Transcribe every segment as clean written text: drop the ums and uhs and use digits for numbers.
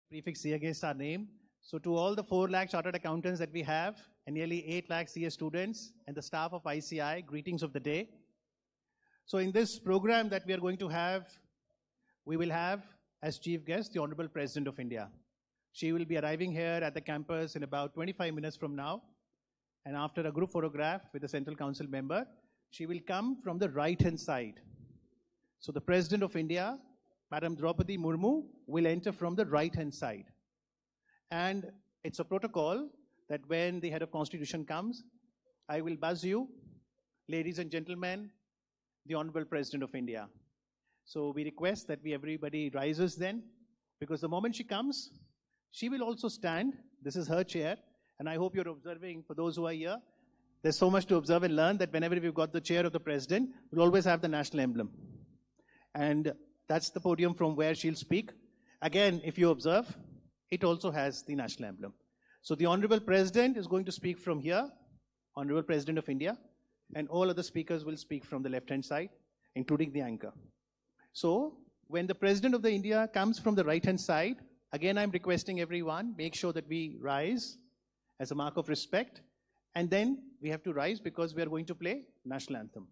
prefix C against our name. So to all the 4 lakh chartered accountants that we have and nearly 8 lakh CS students and the staff of ICI, greetings of the day. So in this program that we are going to have, we will have as chief guest the Honorable President of India. She will be arriving here at the campus in about 25 minutes from now. And after a group photograph with the Central Council member, she will come from the right-hand side. So the President of India, Madam Draupadi Murmu, will enter from the right-hand side. And it's a protocol that when the head of constitution comes, I will buzz you, ladies and gentlemen, the Honorable President of India. So we request that everybody rises then, because the moment she comes, she will also stand. This is her chair, and I hope you're observing, for those who are here, there's so much to observe and learn that whenever we've got the chair of the president, we'll always have the national emblem. And that's the podium from where she'll speak. Again, if you observe, it also has the national emblem. So the Honorable President is going to speak from here, Honorable President of India, and all other speakers will speak from the left-hand side, including the anchor. So when the President of the India comes from the right-hand side, again, I'm requesting everyone, make sure that we rise as a mark of respect. And then we have to rise because we are going to play national anthem.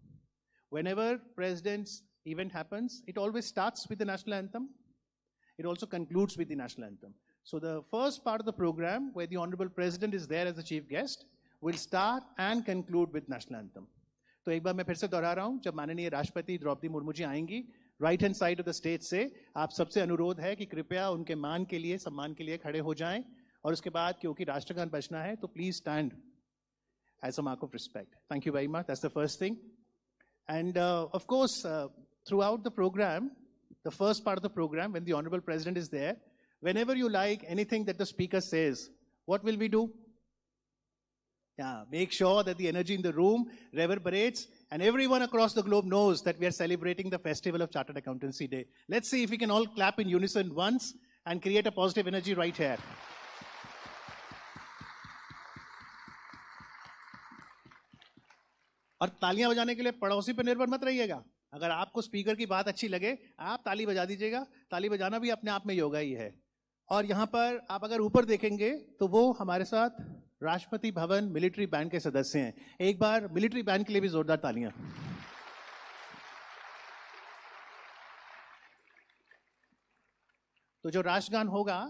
Whenever President's event happens, it always starts with the national anthem. It also concludes with the national anthem. So the first part of the program, where the Honorable President is there as the chief guest, will start and conclude with national anthem. तो एक बार मैं फिर से दोहरा रहा हूँ, जब माननीय राष्ट्रपति द्रौपदी मुर्मू जी आएंगी, right hand side of the stage से आप सबसे अनुरोध है कि कृपया उनके मान के लिए, सम्मान के लिए खड़े हो जाएं, और उसके बाद क्योंकि राष्ट्रगान बजना है, तो please stand as a mark of respect. Thank you very much. That's the first thing. And of course, throughout the program, the first part of the program, when the Honorable President is there, whenever you like anything that the speaker says, what will we do? Yeah, make sure that the energy in the room reverberates and everyone across the globe knows that we are celebrating the festival of Chartered Accountancy Day. Let's see if we can all clap in unison once and create a positive energy right here. और तालियां बजाने के लिए पड़ोसी पर निर्भर मत रहिएगा. अगर आपको स्पीकर की बात अच्छी लगे, आप ताली बजा दीजिएगा. ताली बजाना भी अपने आप में योगा ही है. और यहाँ पर आप अगर ऊपर देखेंगे तो वो हमारे साथ राष्ट्रपति भवन मिलिट्री बैंड के सदस्य हैं. एक बार मिलिट्री बैंड के लिए भी जोरदार तालियां. तो जो राष्ट्रगान होगा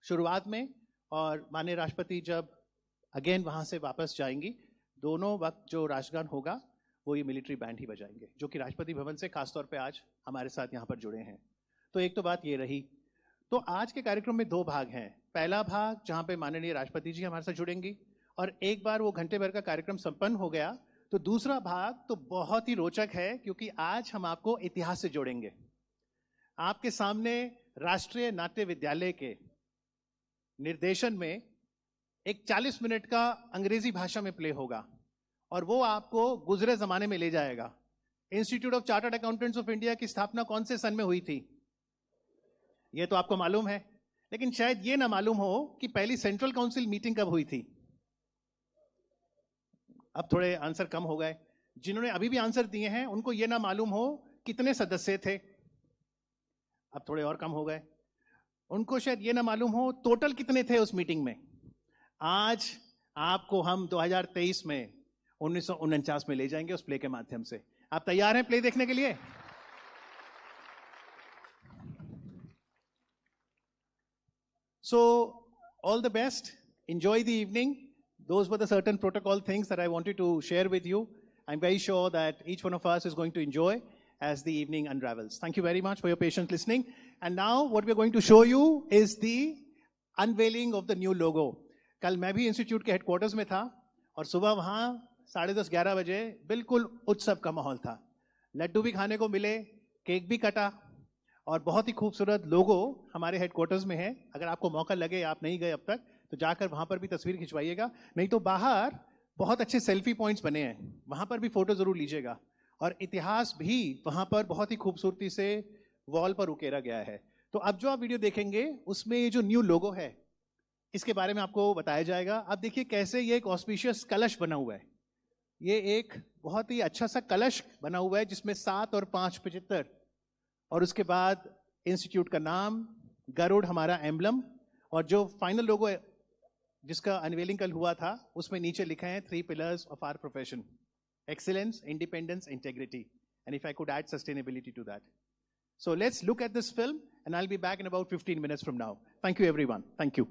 शुरुआत में, और माननीय राष्ट्रपति जब अगेन वहां से वापस जाएंगी, दोनों वक्त जो राष्ट्रगान होगा वो ये मिलिट्री बैंड ही बजाएंगे, जो कि राष्ट्रपति भवन से खासतौर पे आज हमारे साथ यहाँ पर जुड़े हैं. तो एक तो बात ये रही. तो आज के कार्यक्रम में 2 भाग हैं. पहला भाग जहाँ पे माननीय राष्ट्रपति जी हमारे साथ जुड़ेंगी, और एक बार वो घंटे भर का कार्यक्रम संपन्न हो गया तो दूसरा भाग तो बहुत ही रोचक है, क्योंकि आज हम आपको इतिहास से जोड़ेंगे. आपके सामने राष्ट्रीय नाट्य विद्यालय के निर्देशन में एक 40 मिनट का अंग्रेजी भाषा में प्ले होगा, और वो आपको गुजरे जमाने में ले जाएगा. Institute of chartered accountants of India की स्थापना कौन से सन में हुई थी? ये तो आपको मालूम है, लेकिन शायद ये ना मालूम हो कि पहली सेंट्रल काउंसिल मीटिंग कब हुई थी. अब थोड़े आंसर कम हो गए. जिन्होंने अभी भी आंसर दिए हैं उनको ये ना मालूम हो कितने सदस्य थे. अब थोड़े और कम हो गए. उनको शायद ये ना मालूम हो टोटल कितने थे उस मीटिंग में. आज आपको हम 2023 में 1949 में ले जाएंगे उस प्ले के माध्यम से. आप तैयार हैं प्ले देखने के लिए? So, all the best. Enjoy the evening. Those were the certain protocol things that I wanted to share with you. I'm very sure that each one of us is going to enjoy as the evening unravels. Thank you very much for your patient listening. And now what we're going to show you is the unveiling of the new logo. कल मैं भी institute के headquarters में था, और सुबह वहाँ 10:30-11 बजे बिल्कुल उत्सव का माहौल था. लड्डू भी खाने को मिले, केक भी कटा, और बहुत ही खूबसूरत लोगो हमारे हेडक्वार्टर्स में है. अगर आपको मौका लगे, आप नहीं गए अब तक, तो जाकर वहाँ पर भी तस्वीर खिंचवाइएगा. नहीं तो बाहर बहुत अच्छे सेल्फी पॉइंट्स बने हैं, वहाँ पर भी फोटो जरूर लीजिएगा. और इतिहास भी वहाँ पर बहुत ही खूबसूरती से वॉल पर उकेरा गया है. तो अब जो आप वीडियो देखेंगे उसमें ये जो न्यू लोगो है, इसके बारे में आपको बताया जाएगा. अब देखिए कैसे ये एक ऑस्पिशियस कलश बना हुआ है. ये एक बहुत ही अच्छा सा कलश बना हुआ है जिसमें 7 और 5 75, और उसके बाद इंस्टीट्यूट का नाम, गरुड़ हमारा एम्बलम, और जो फाइनल लोगो जिसका अनवेलिंग कल हुआ था उसमें नीचे लिखा है 3 pillars of our profession: excellence, independence, integrity, and if I could add sustainability to that. So let's look at this film, and I'll be back in about 15 minutes from now. Thank you, everyone. Thank you.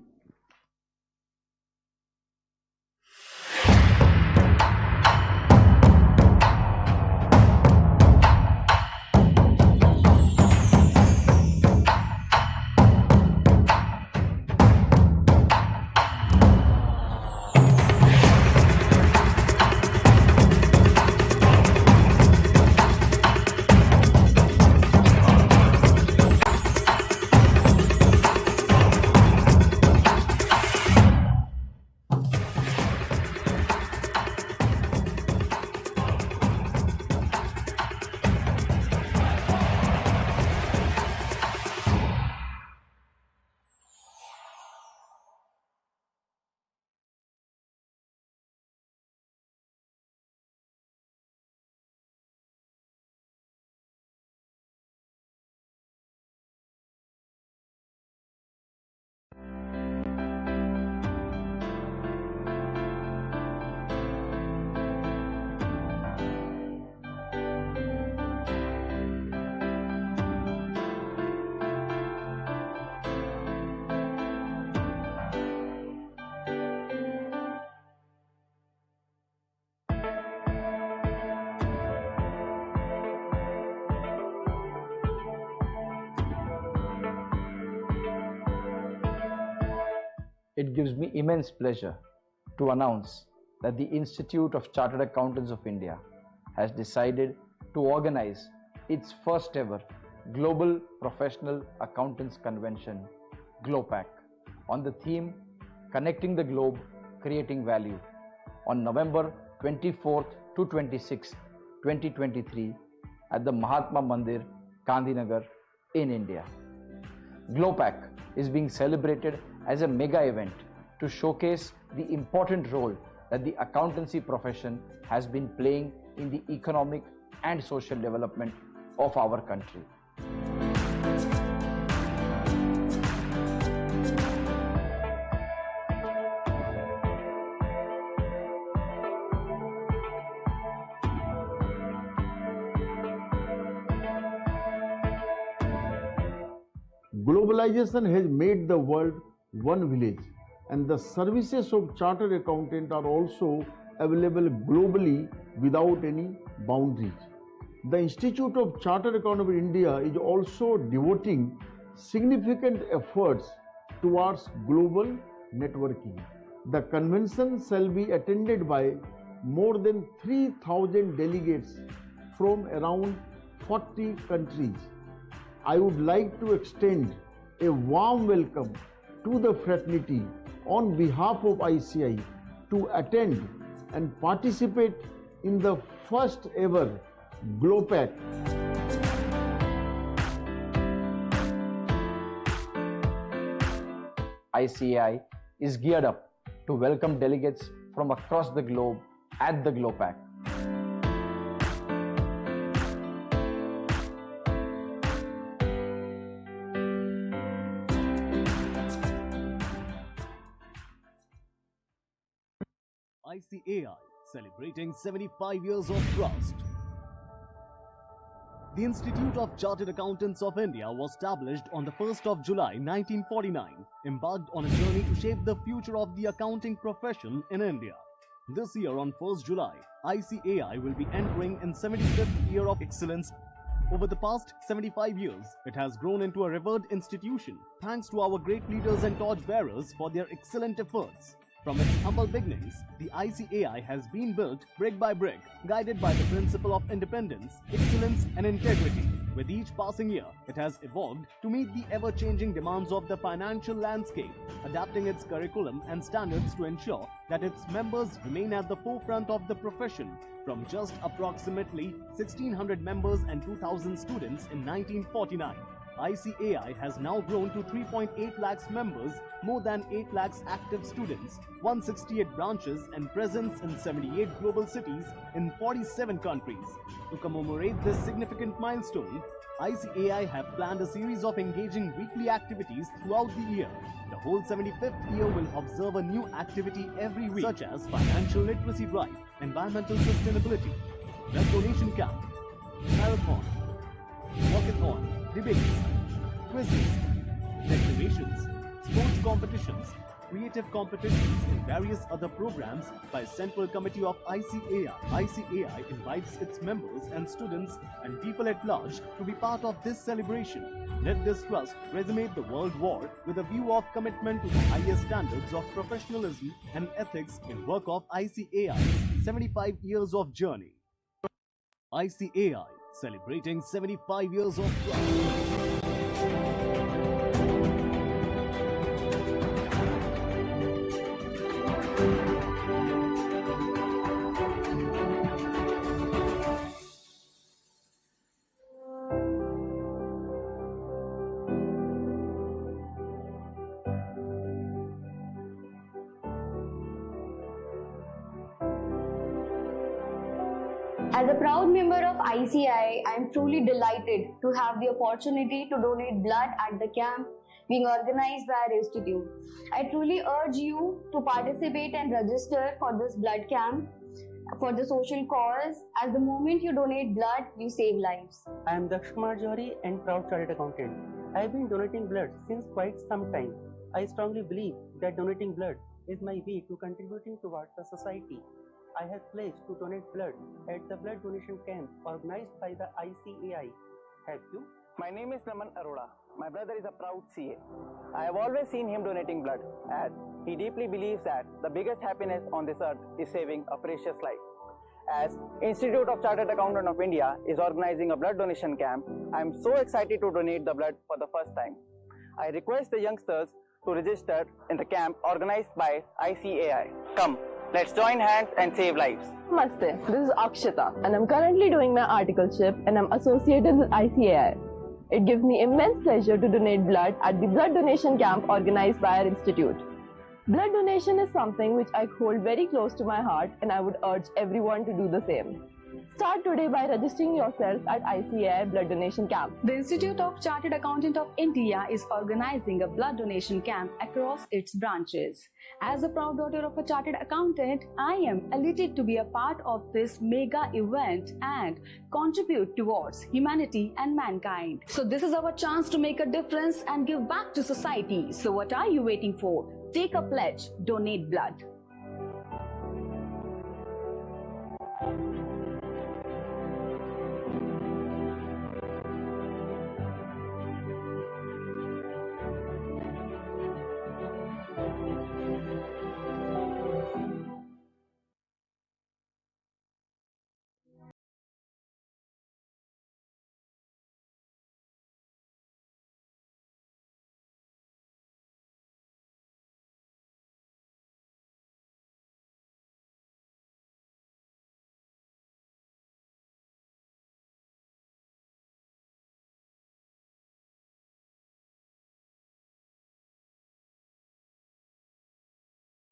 It gives me immense pleasure to announce that the Institute of Chartered Accountants of India has decided to organize its first ever Global Professional Accountants Convention, GLOPAC, on the theme Connecting the Globe, Creating Value, on November 24th to 26th, 2023 at the Mahatma Mandir, Gandhinagar in India. GLOPAC is being celebrated as a mega event to showcase the important role that the accountancy profession has been playing in the economic and social development of our country. Globalization has made the world one village, and the services of chartered accountant are also available globally without any boundaries. The Institute of Chartered Accountants of India is also devoting significant efforts towards global networking. The convention shall be attended by more than 3,000 delegates from around 40 countries. I would like to extend a warm welcome to the fraternity on behalf of ICI to attend and participate in the first ever GLOPAC. ICI is geared up to welcome delegates from across the globe at the GLOPAC. ICAI, celebrating 75 years of trust. The Institute of Chartered Accountants of India was established on the 1st of July 1949, embarked on a journey to shape the future of the accounting profession in India. This year on 1st July, ICAI will be entering in 75th year of excellence. Over the past 75 years, it has grown into a revered institution thanks to our great leaders and torchbearers for their excellent efforts. From its humble beginnings, the ICAI has been built brick by brick, guided by the principle of independence, excellence and integrity. With each passing year, it has evolved to meet the ever-changing demands of the financial landscape, adapting its curriculum and standards to ensure that its members remain at the forefront of the profession. From just approximately 1,600 members and 2,000 students in 1949, ICAI has now grown to 3.8 lakhs members, more than 8 lakhs active students, 168 branches and presence in 78 global cities in 47 countries. To commemorate this significant milestone, ICAI have planned a series of engaging weekly activities throughout the year. The whole 75th year will observe a new activity every week, such as financial literacy drive, environmental sustainability, blood donation camp, marathon, walkathon, debates, quizzes, declarations, sports competitions, creative competitions and various other programs by Central Committee of ICAI. ICAI invites its members and students and people at large to be part of this celebration. Let this trust resonate the world war with a view of commitment to the highest standards of professionalism and ethics in work of ICAI's 75 years of journey. ICAI, celebrating 75 years of trust. As a proud member of ICAI, I am truly delighted to have the opportunity to donate blood at the camp being organized by our institute. I truly urge you to participate and register for this blood camp for the social cause, as the moment you donate blood, you save lives. I am Daksh Kumar Johari and proud chartered accountant. I have been donating blood since quite some time. I strongly believe that donating blood is my way to contributing towards the society. I have pledged to donate blood at the blood donation camp organized by the ICAI. Have you? My name is Raman Arora. My brother is a proud CA. I have always seen him donating blood, as he deeply believes that the biggest happiness on this earth is saving a precious life. As Institute of Chartered Accountant of India is organizing a blood donation camp, I am so excited to donate the blood for the first time. I request the youngsters to register in the camp organized by ICAI. Come, let's join hands and save lives. Namaste, this is Akshita and I'm currently doing my articleship and I'm associated with ICAI. It gives me immense pleasure to donate blood at the blood donation camp organized by our institute. Blood donation is something which I hold very close to my heart and I would urge everyone to do the same. Start today by registering yourself at ICAI Blood Donation Camp. The Institute of Chartered Accountant of India is organizing a blood donation camp across its branches. As a proud daughter of a chartered accountant, I am elated to be a part of this mega event and contribute towards humanity and mankind. So this is our chance to make a difference and give back to society. So what are you waiting for? Take a pledge, donate blood.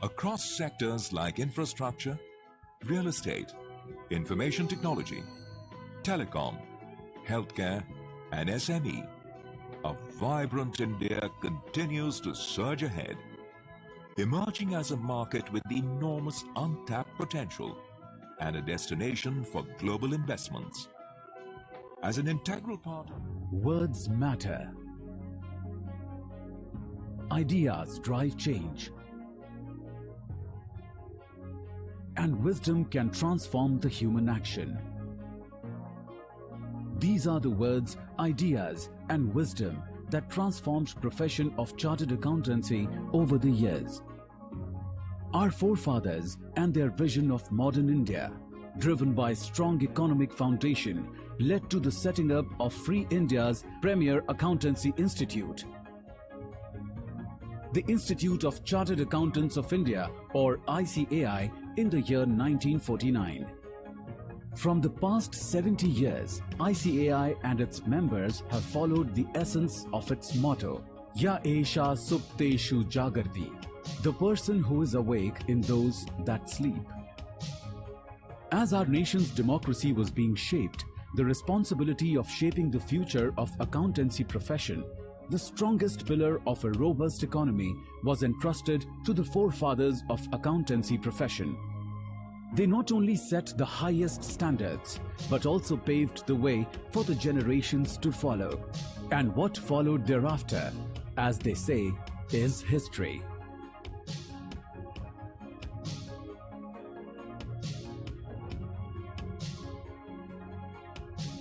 Across sectors like infrastructure, real estate, information technology, telecom, healthcare, and SME, a vibrant India continues to surge ahead, emerging as a market with enormous untapped potential and a destination for global investments. As an integral part, words matter. Ideas drive change. And wisdom can transform the human action. These are the words, ideas, and wisdom that transformed profession of chartered accountancy over the years. Our forefathers and their vision of modern India, driven by strong economic foundation, led to the setting up of Free India's premier accountancy institute. The Institute of Chartered Accountants of India, or ICAI, in the year 1949. From the past 70 years, ICAI and its members have followed the essence of its motto, Ya Esha Supteshu Jagarti, the person who is awake in those that sleep. As our nation's democracy was being shaped, the responsibility of shaping the future of accountancy profession, the strongest pillar of a robust economy, was entrusted to the forefathers of accountancy profession. They not only set the highest standards, but also paved the way for the generations to follow. And what followed thereafter, as they say, is history.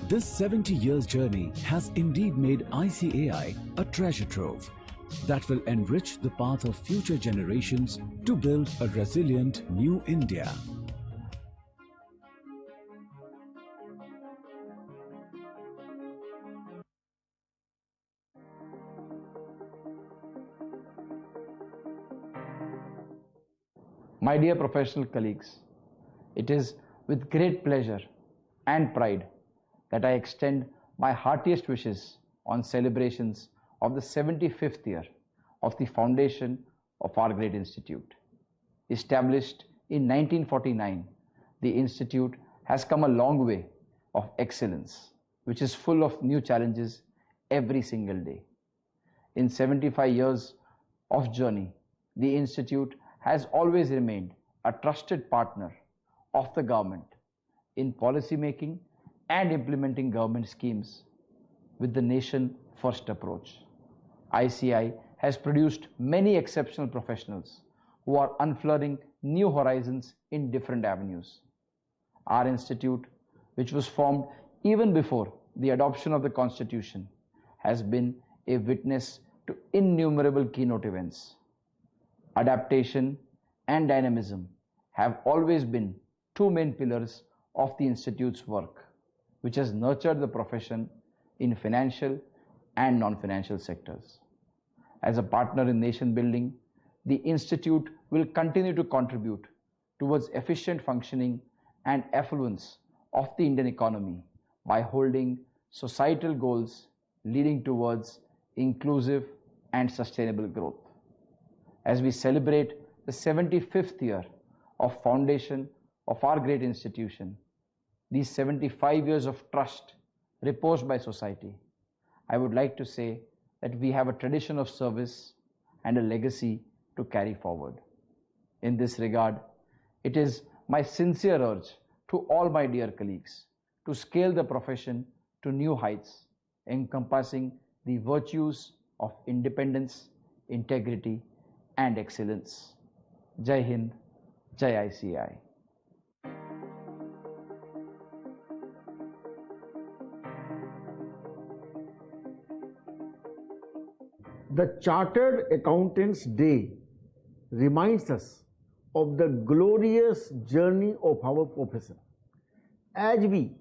This 70 years journey has indeed made ICAI a treasure trove that will enrich the path of future generations to build a resilient new India. My dear professional colleagues, it is with great pleasure and pride that I extend my heartiest wishes on celebrations of the 75th year of the foundation of our great institute. Established in 1949, the institute has come a long way of excellence, which is full of new challenges every single day. In 75 years of journey, the institute has always remained a trusted partner of the government in policy making and implementing government schemes with the nation-first approach. ICAI has produced many exceptional professionals who are unfurling new horizons in different avenues. Our institute, which was formed even before the adoption of the Constitution, has been a witness to innumerable keynote events. Adaptation and dynamism have always been two main pillars of the institute's work, which has nurtured the profession in financial and non-financial sectors. As a partner in nation building, the institute will continue to contribute towards efficient functioning and affluence of the Indian economy by holding societal goals leading towards inclusive and sustainable growth. As we celebrate the 75th year of foundation of our great institution, these 75 years of trust reposed by society, I would like to say that we have a tradition of service and a legacy to carry forward. In this regard, it is my sincere urge to all my dear colleagues to scale the profession to new heights, encompassing the virtues of independence, integrity, and excellence. Jai Hind, Jai ICAI. The Chartered Accountants Day reminds us of the glorious journey of our profession. As we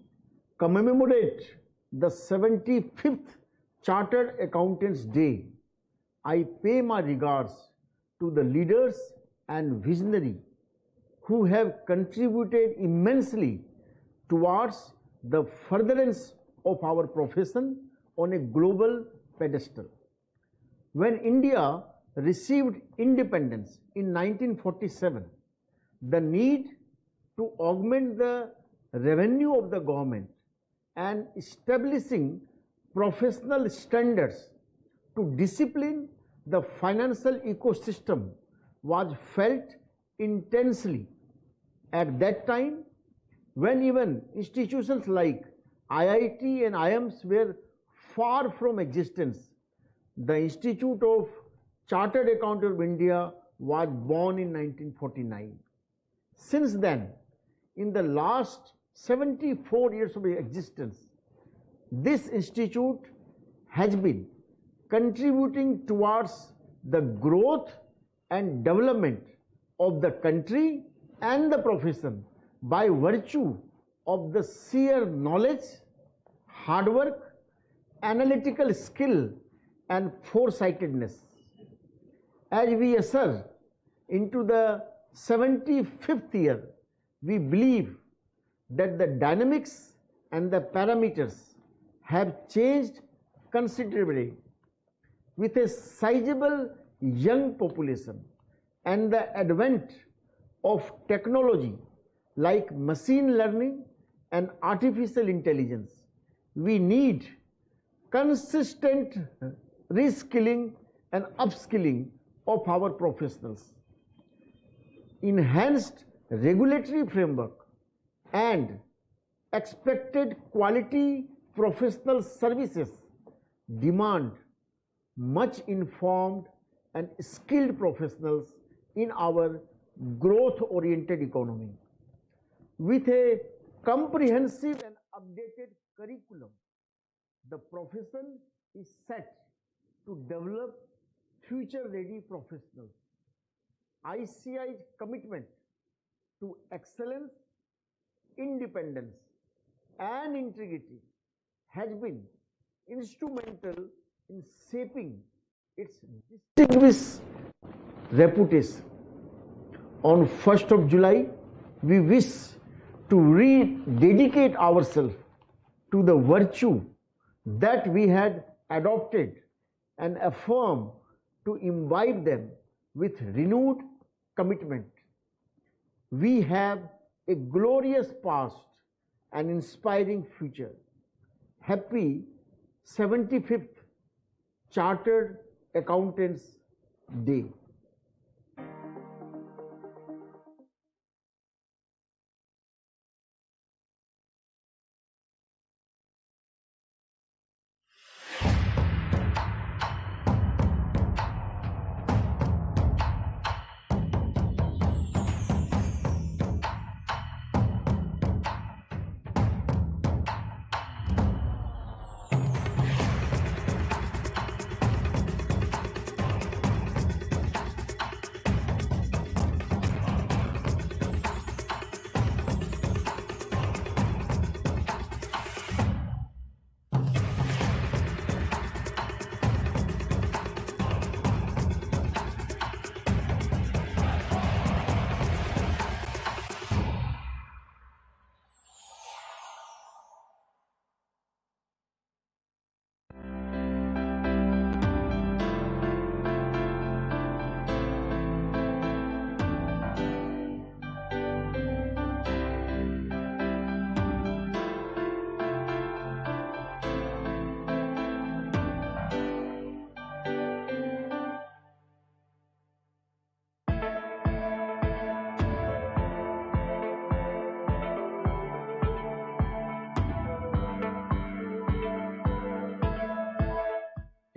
commemorate the 75th Chartered Accountants Day, I pay my regards to the leaders and visionaries who have contributed immensely towards the furtherance of our profession on a global pedestal. When India received independence in 1947, the need to augment the revenue of the government and establishing professional standards to discipline the financial ecosystem was felt intensely. At that time, when even institutions like IIT and IIMs were far from existence, the Institute of Chartered Accountants of India was born in 1949. Since then, in the last 74 years of existence, this institute has been contributing towards the growth and development of the country and the profession by virtue of the sheer knowledge, hard work, analytical skill, and foresightedness. As we usher into the 75th year, we believe that the dynamics and the parameters have changed considerably. With a sizable young population and the advent of technology like machine learning and artificial intelligence, we need consistent reskilling and upskilling of our professionals. Enhanced regulatory framework and expected quality professional services demand much informed and skilled professionals in our growth-oriented economy. With a comprehensive and updated curriculum, the profession is set to develop future-ready professionals. ICI's commitment to excellence, independence, and integrity has been instrumental in shaping its distinguished reputation. On 1st of July, we wish to rededicate ourselves to the virtue that we had adopted and affirm to imbibe them with renewed commitment. We have a glorious past and inspiring future. Happy 75th Chartered Accountants Day.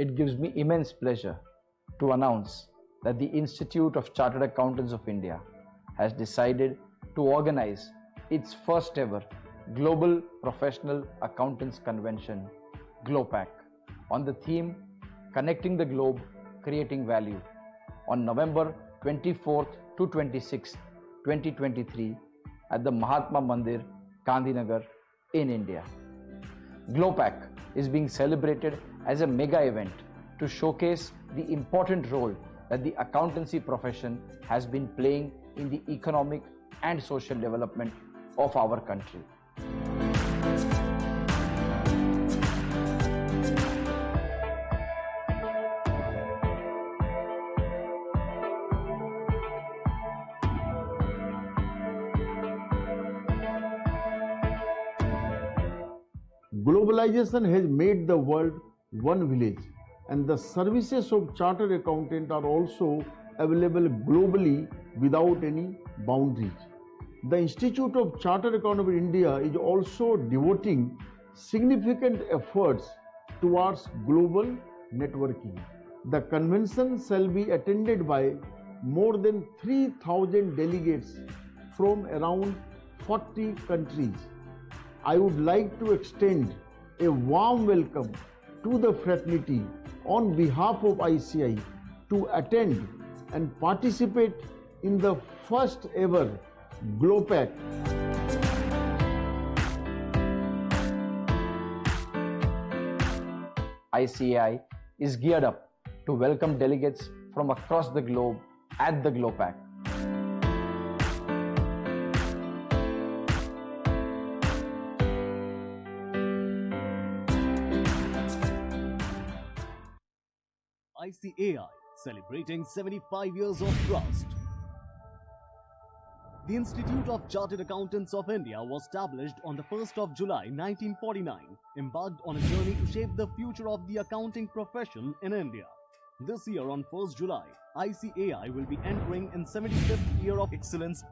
It gives me immense pleasure to announce that the Institute of Chartered Accountants of India has decided to organize its first ever Global Professional Accountants Convention, GLOPAC, on the theme Connecting the Globe, Creating Value, on November 24th to 26th, 2023 at the Mahatma Mandir, Gandhinagar in India. GLOPAC is being celebrated as a mega event to showcase the important role that the accountancy profession has been playing in the economic and social development of our country. Globalization has made the world one village, and the services of chartered accountant are also available globally without any boundaries. The Institute of Chartered Accountants of India is also devoting significant efforts towards global networking. The convention shall be attended by more than 3,000 delegates from around 40 countries. I would like to extend a warm welcome to the fraternity on behalf of ICI to attend and participate in the first ever GLOPAC. ICI is geared up to welcome delegates from across the globe at the GLOPAC. ICAI, celebrating 75 years of trust. The Institute of Chartered Accountants of India was established on the 1st of July 1949, embarked on a journey to shape the future of the accounting profession in India. This year on 1st July, ICAI will be entering in 75th year of excellence.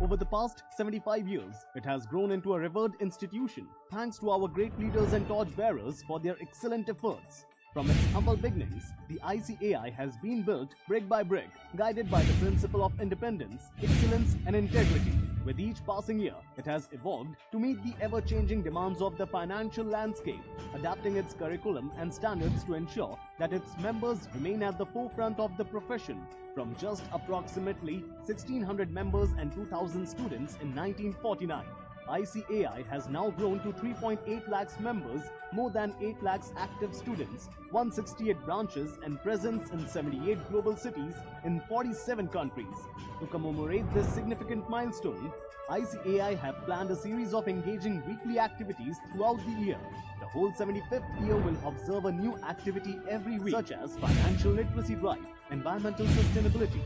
Over the past 75 years, it has grown into a revered institution thanks to our great leaders and torchbearers for their excellent efforts. From its humble beginnings, the ICAI has been built brick by brick, guided by the principle of independence, excellence and integrity. With each passing year, it has evolved to meet the ever-changing demands of the financial landscape, adapting its curriculum and standards to ensure that its members remain at the forefront of the profession. From just approximately 1,600 members and 2,000 students in 1949, ICAI has now grown to 3.8 lakhs members, more than 8 lakhs active students, 168 branches and presence in 78 global cities in 47 countries. To commemorate this significant milestone, ICAI have planned a series of engaging weekly activities throughout the year. The whole 75th year will observe a new activity every week, such as financial literacy drive, environmental sustainability,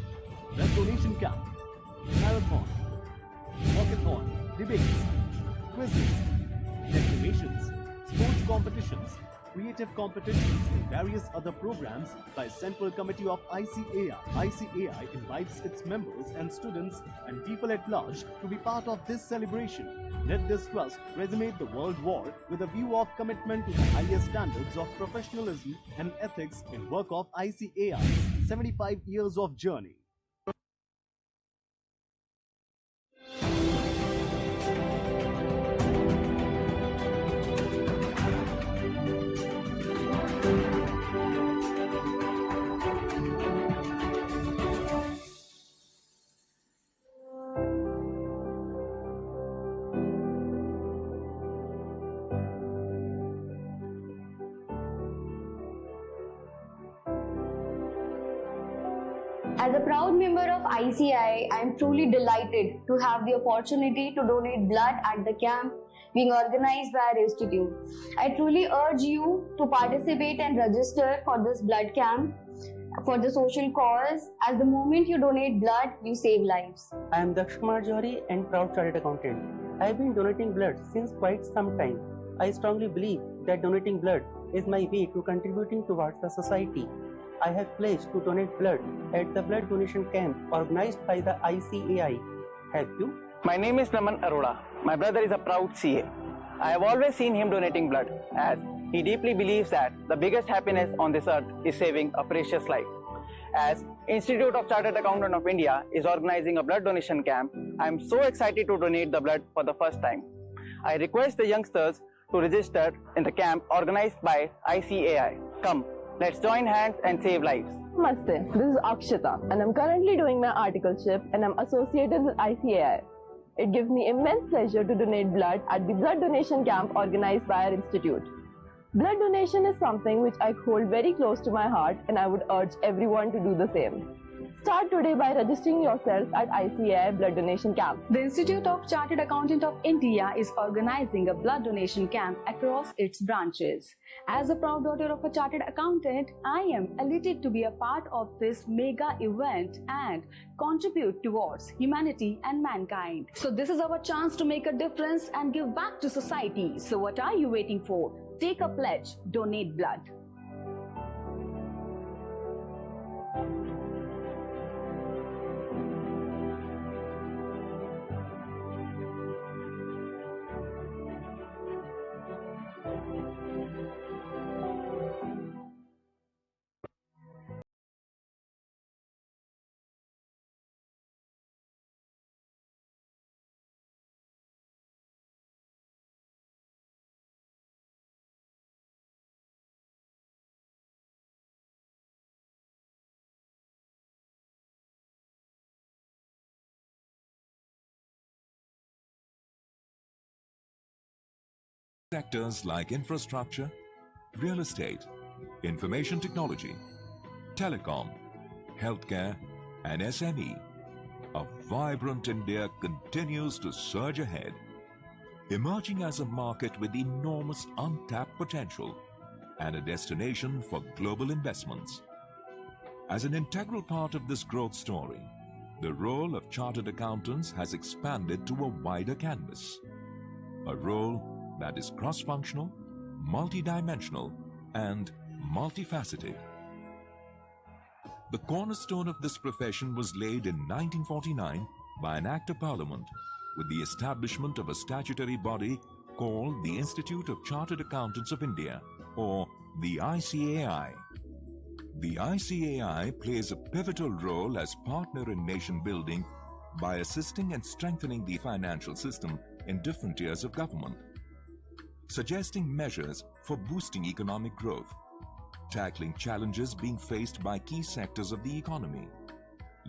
blood donation camp, marathon, walkathon, debates, quizzes, declamations, sports competitions, creative competitions and various other programs by Central Committee of ICAI. ICAI invites its members and students and people at large to be part of this celebration. Let this trust resonate the world war with a view of commitment to the highest standards of professionalism and ethics in work of ICAI's 75 years of journey. As a proud member of ICAI, I am truly delighted to have the opportunity to donate blood at the camp being organized by our institute. I truly urge you to participate and register for this blood camp for the social cause, as the moment you donate blood, you save lives. I am Daksh Kumar Johari and proud chartered accountant. I have been donating blood since quite some time. I strongly believe that donating blood is my way to contributing towards the society. I have pledged to donate blood at the blood donation camp organized by the ICAI. Have you? My name is Naman Arora. My brother is a proud CA. I have always seen him donating blood, as he deeply believes that the biggest happiness on this earth is saving a precious life. As Institute of Chartered Accountants of India is organizing a blood donation camp, I am so excited to donate the blood for the first time. I request the youngsters to register in the camp organized by ICAI. Come, let's join hands and save lives. Namaste, this is Akshita and I'm currently doing my articleship and I'm associated with ICAI. It gives me immense pleasure to donate blood at the blood donation camp organized by our institute. Blood donation is something which I hold very close to my heart and I would urge everyone to do the same. Start today by registering yourself at ICAI Blood Donation Camp. The Institute of Chartered Accountants of India is organizing a blood donation camp across its branches. As a proud daughter of a chartered accountant, I am elated to be a part of this mega event and contribute towards humanity and mankind. So this is our chance to make a difference and give back to society. So what are you waiting for? Take a pledge, donate blood. Sectors like infrastructure, real estate, information technology, telecom, healthcare, and SME, a vibrant India continues to surge ahead, emerging as a market with enormous untapped potential and a destination for global investments. As an integral part of this growth story, the role of chartered accountants has expanded to a wider canvas. A role that is cross-functional, multidimensional, and multifaceted. The cornerstone of this profession was laid in 1949 by an Act of Parliament with the establishment of a statutory body called the Institute of Chartered Accountants of India, or the ICAI. The ICAI plays a pivotal role as partner in nation building by assisting and strengthening the financial system in different tiers of government, suggesting measures for boosting economic growth, tackling challenges being faced by key sectors of the economy,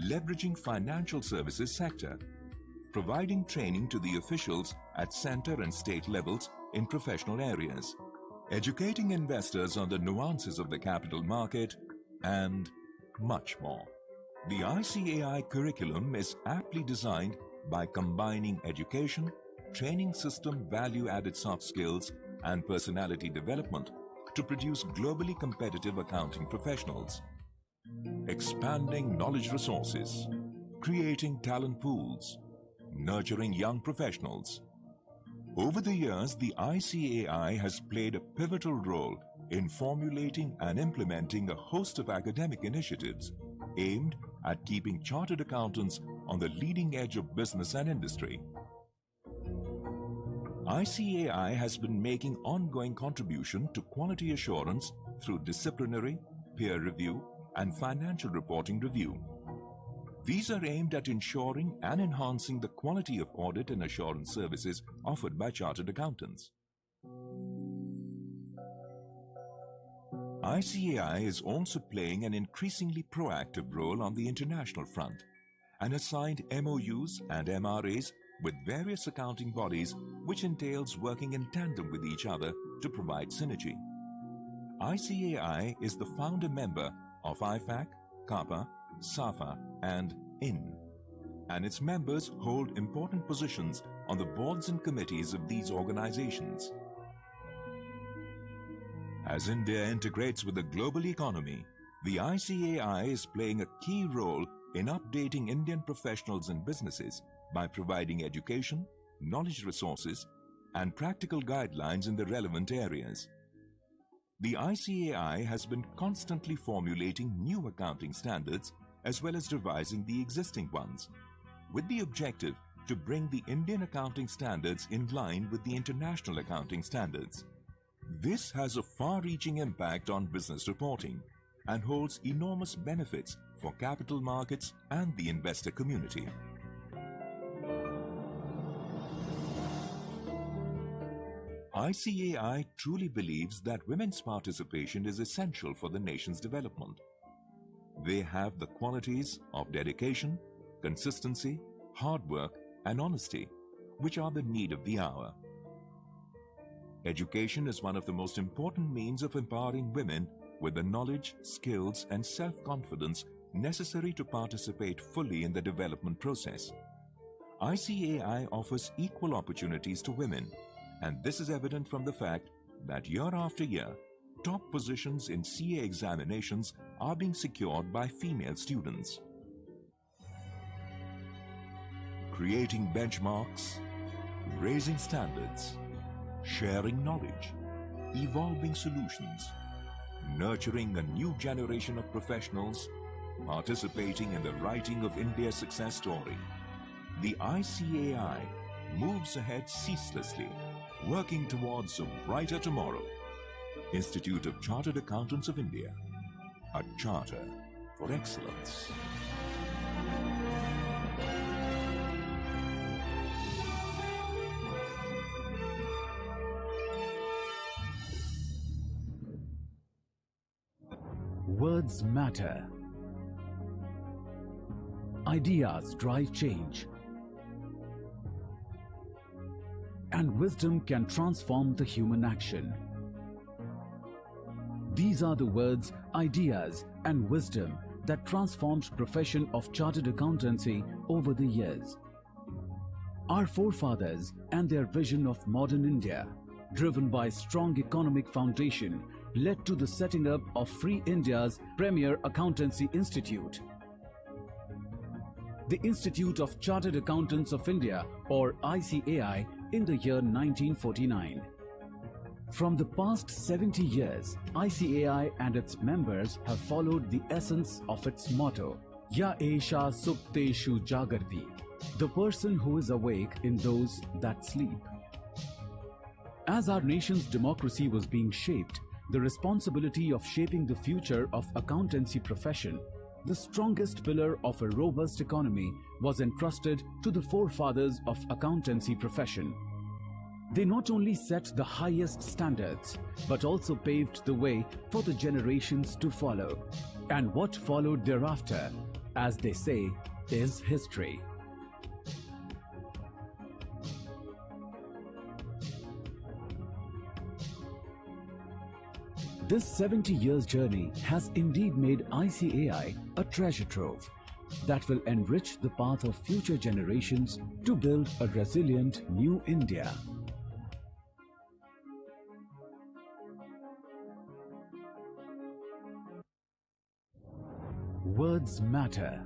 leveraging financial services sector, providing training to the officials at center and state levels in professional areas, educating investors on the nuances of the capital market, and much more. The ICAI curriculum is aptly designed by combining education, training system value-added soft skills, and personality development to produce globally competitive accounting professionals. Expanding knowledge resources, creating talent pools, nurturing young professionals. Over the years, the ICAI has played a pivotal role in formulating and implementing a host of academic initiatives aimed at keeping chartered accountants on the leading edge of business and industry. ICAI has been making ongoing contribution to quality assurance through disciplinary, peer review, and financial reporting review. These are aimed at ensuring and enhancing the quality of audit and assurance services offered by chartered accountants. ICAI is also playing an increasingly proactive role on the international front and has signed MOUs and MRAs with various accounting bodies, which entails working in tandem with each other to provide synergy. ICAI is the founder member of IFAC, CAPA, SAFA, and IN, and its members hold important positions on the boards and committees of these organizations. As India integrates with the global economy, the ICAI is playing a key role in updating Indian professionals and businesses by providing education, knowledge resources, and practical guidelines in the relevant areas. The ICAI has been constantly formulating new accounting standards as well as revising the existing ones, with the objective to bring the Indian accounting standards in line with the international accounting standards. This has a far-reaching impact on business reporting and holds enormous benefits for capital markets and the investor community. ICAI truly believes that women's participation is essential for the nation's development. They have the qualities of dedication, consistency, hard work, and honesty, which are the need of the hour. Education is one of the most important means of empowering women with the knowledge, skills, and self-confidence necessary to participate fully in the development process. ICAI offers equal opportunities to women, and this is evident from the fact that year after year, top positions in CA examinations are being secured by female students. Creating benchmarks, raising standards, sharing knowledge, evolving solutions, nurturing a new generation of professionals, participating in the writing of India's success story. The ICAI moves ahead ceaselessly, working towards a brighter tomorrow. Institute of Chartered Accountants of India, a charter for excellence. Words matter. Ideas drive change. And wisdom can transform the human action. These are the words, ideas, and wisdom that transformed profession of chartered accountancy over the years. Our forefathers and their vision of modern India, driven by strong economic foundation, led to the setting up of Free India's premier accountancy institute. The Institute of Chartered Accountants of India, or ICAI, in the year 1949. From the past 70 years, ICAI and its members have followed the essence of its motto, Ya Esha Supteshu Jagarti, the person who is awake in those that sleep. As our nation's democracy was being shaped, the responsibility of shaping the future of accountancy profession, the strongest pillar of a robust economy, was entrusted to the forefathers of accountancy profession. They not only set the highest standards, but also paved the way for the generations to follow. And what followed thereafter, as they say, is history. This 70 years journey has indeed made ICAI a treasure trove that will enrich the path of future generations to build a resilient new India. Words matter.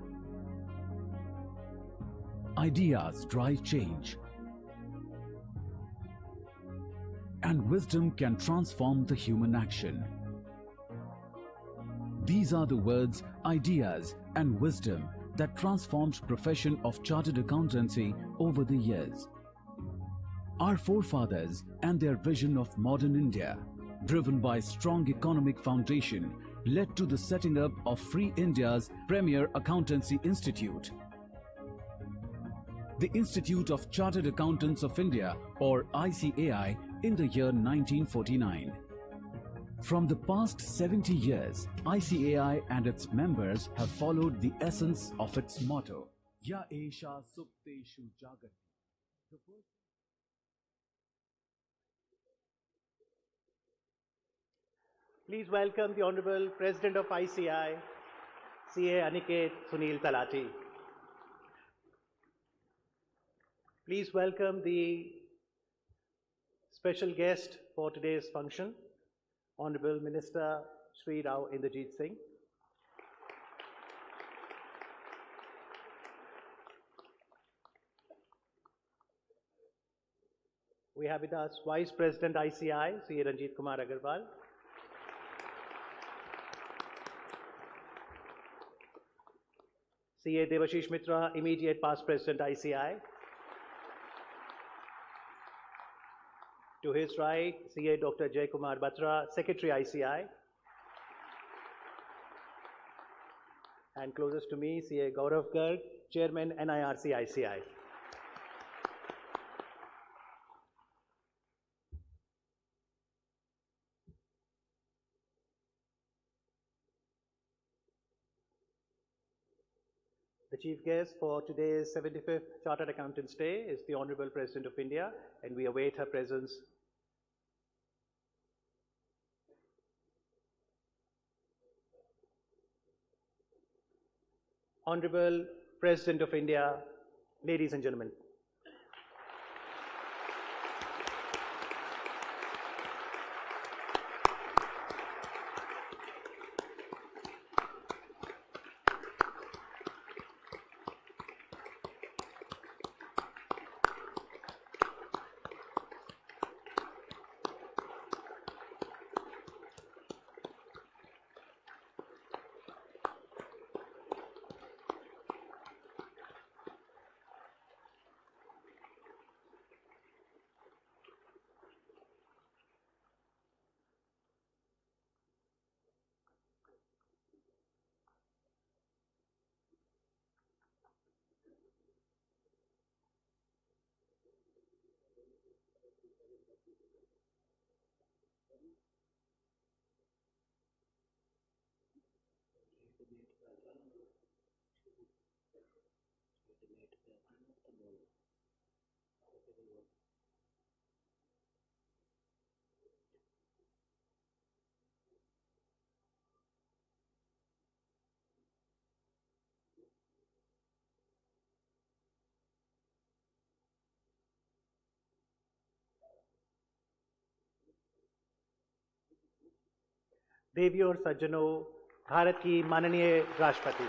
Ideas drive change. And wisdom can transform the human action. These are the words, ideas, and wisdom that transformed profession of chartered accountancy over the years. Our forefathers and their vision of modern India, driven by strong economic foundation, led to the setting up of Free India's premier accountancy institute. The Institute of Chartered Accountants of India, or ICAI, in the year 1949. From the past 70 years, ICAI and its members have followed the essence of its motto, Ya Esha Supteshu Jagarti. Please welcome the Honorable President of ICAI, CA Aniket Sunil Talati. Please welcome the special guest for today's function, Honorable Minister Sri Rao Inderjeet Singh. We have with us Vice President ICAI, CA Ranjit Kumar Agarwal. CA Devashish Mitra, immediate past President ICAI. To his right, CA Dr. Jay Kumar Batra, Secretary ICAI. And closest to me, CA Gaurav Garg, Chairman NIRC ICAI. The chief guest for today's 75th Chartered Accountants Day is the Honorable President of India, and we await her presence. Honorable President of India, ladies and gentlemen. देवियों और सज्जनों, भारत की माननीय राष्ट्रपति,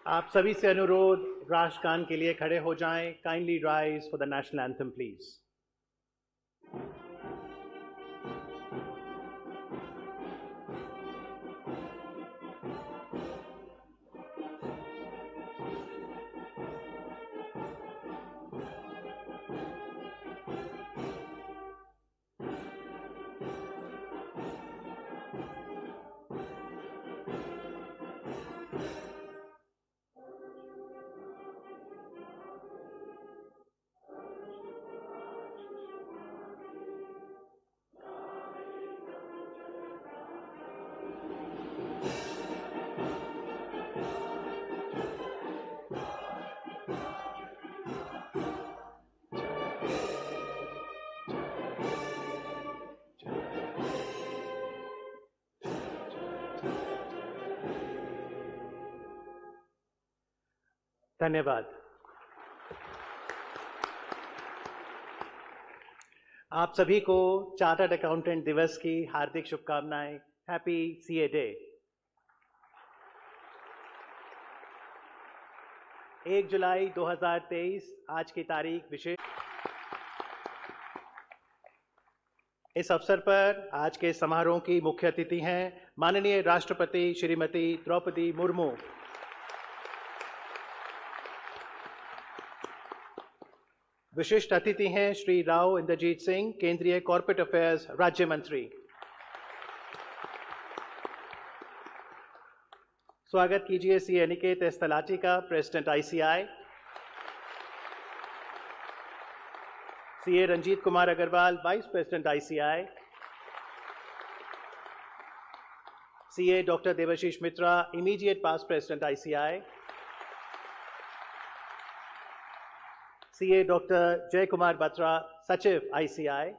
आप सभी से अनुरोध, राष्ट्रगान के लिए खड़े हो जाएं। Kindly rise for the national anthem please. धन्यवाद। आप सभी को चार्टर्ड अकाउंटेंट दिवस की हार्दिक शुभकामनाएं। Happy CA day. 1 जुलाई 2023 आज की तारीख विशेष। इस अवसर पर आज के समारोह की मुख्य अतिथि हैं माननीय राष्ट्रपति श्रीमती द्रौपदी मुर्मू, विशिष्ट अतिथि हैं श्री राव इंद्रजीत सिंह, केंद्रीय कॉर्पोरेट अफेयर्स राज्य मंत्री। स्वागत कीजिए सी अनिकेत एस तलाटी का, president ICI. CA Ranjeet Kumar Agarwal, vice president ICI. CA doctor Debashish Mitra, immediate past president ICI. CA doctor Jay Kumar Batra, सचिव आईसीआई।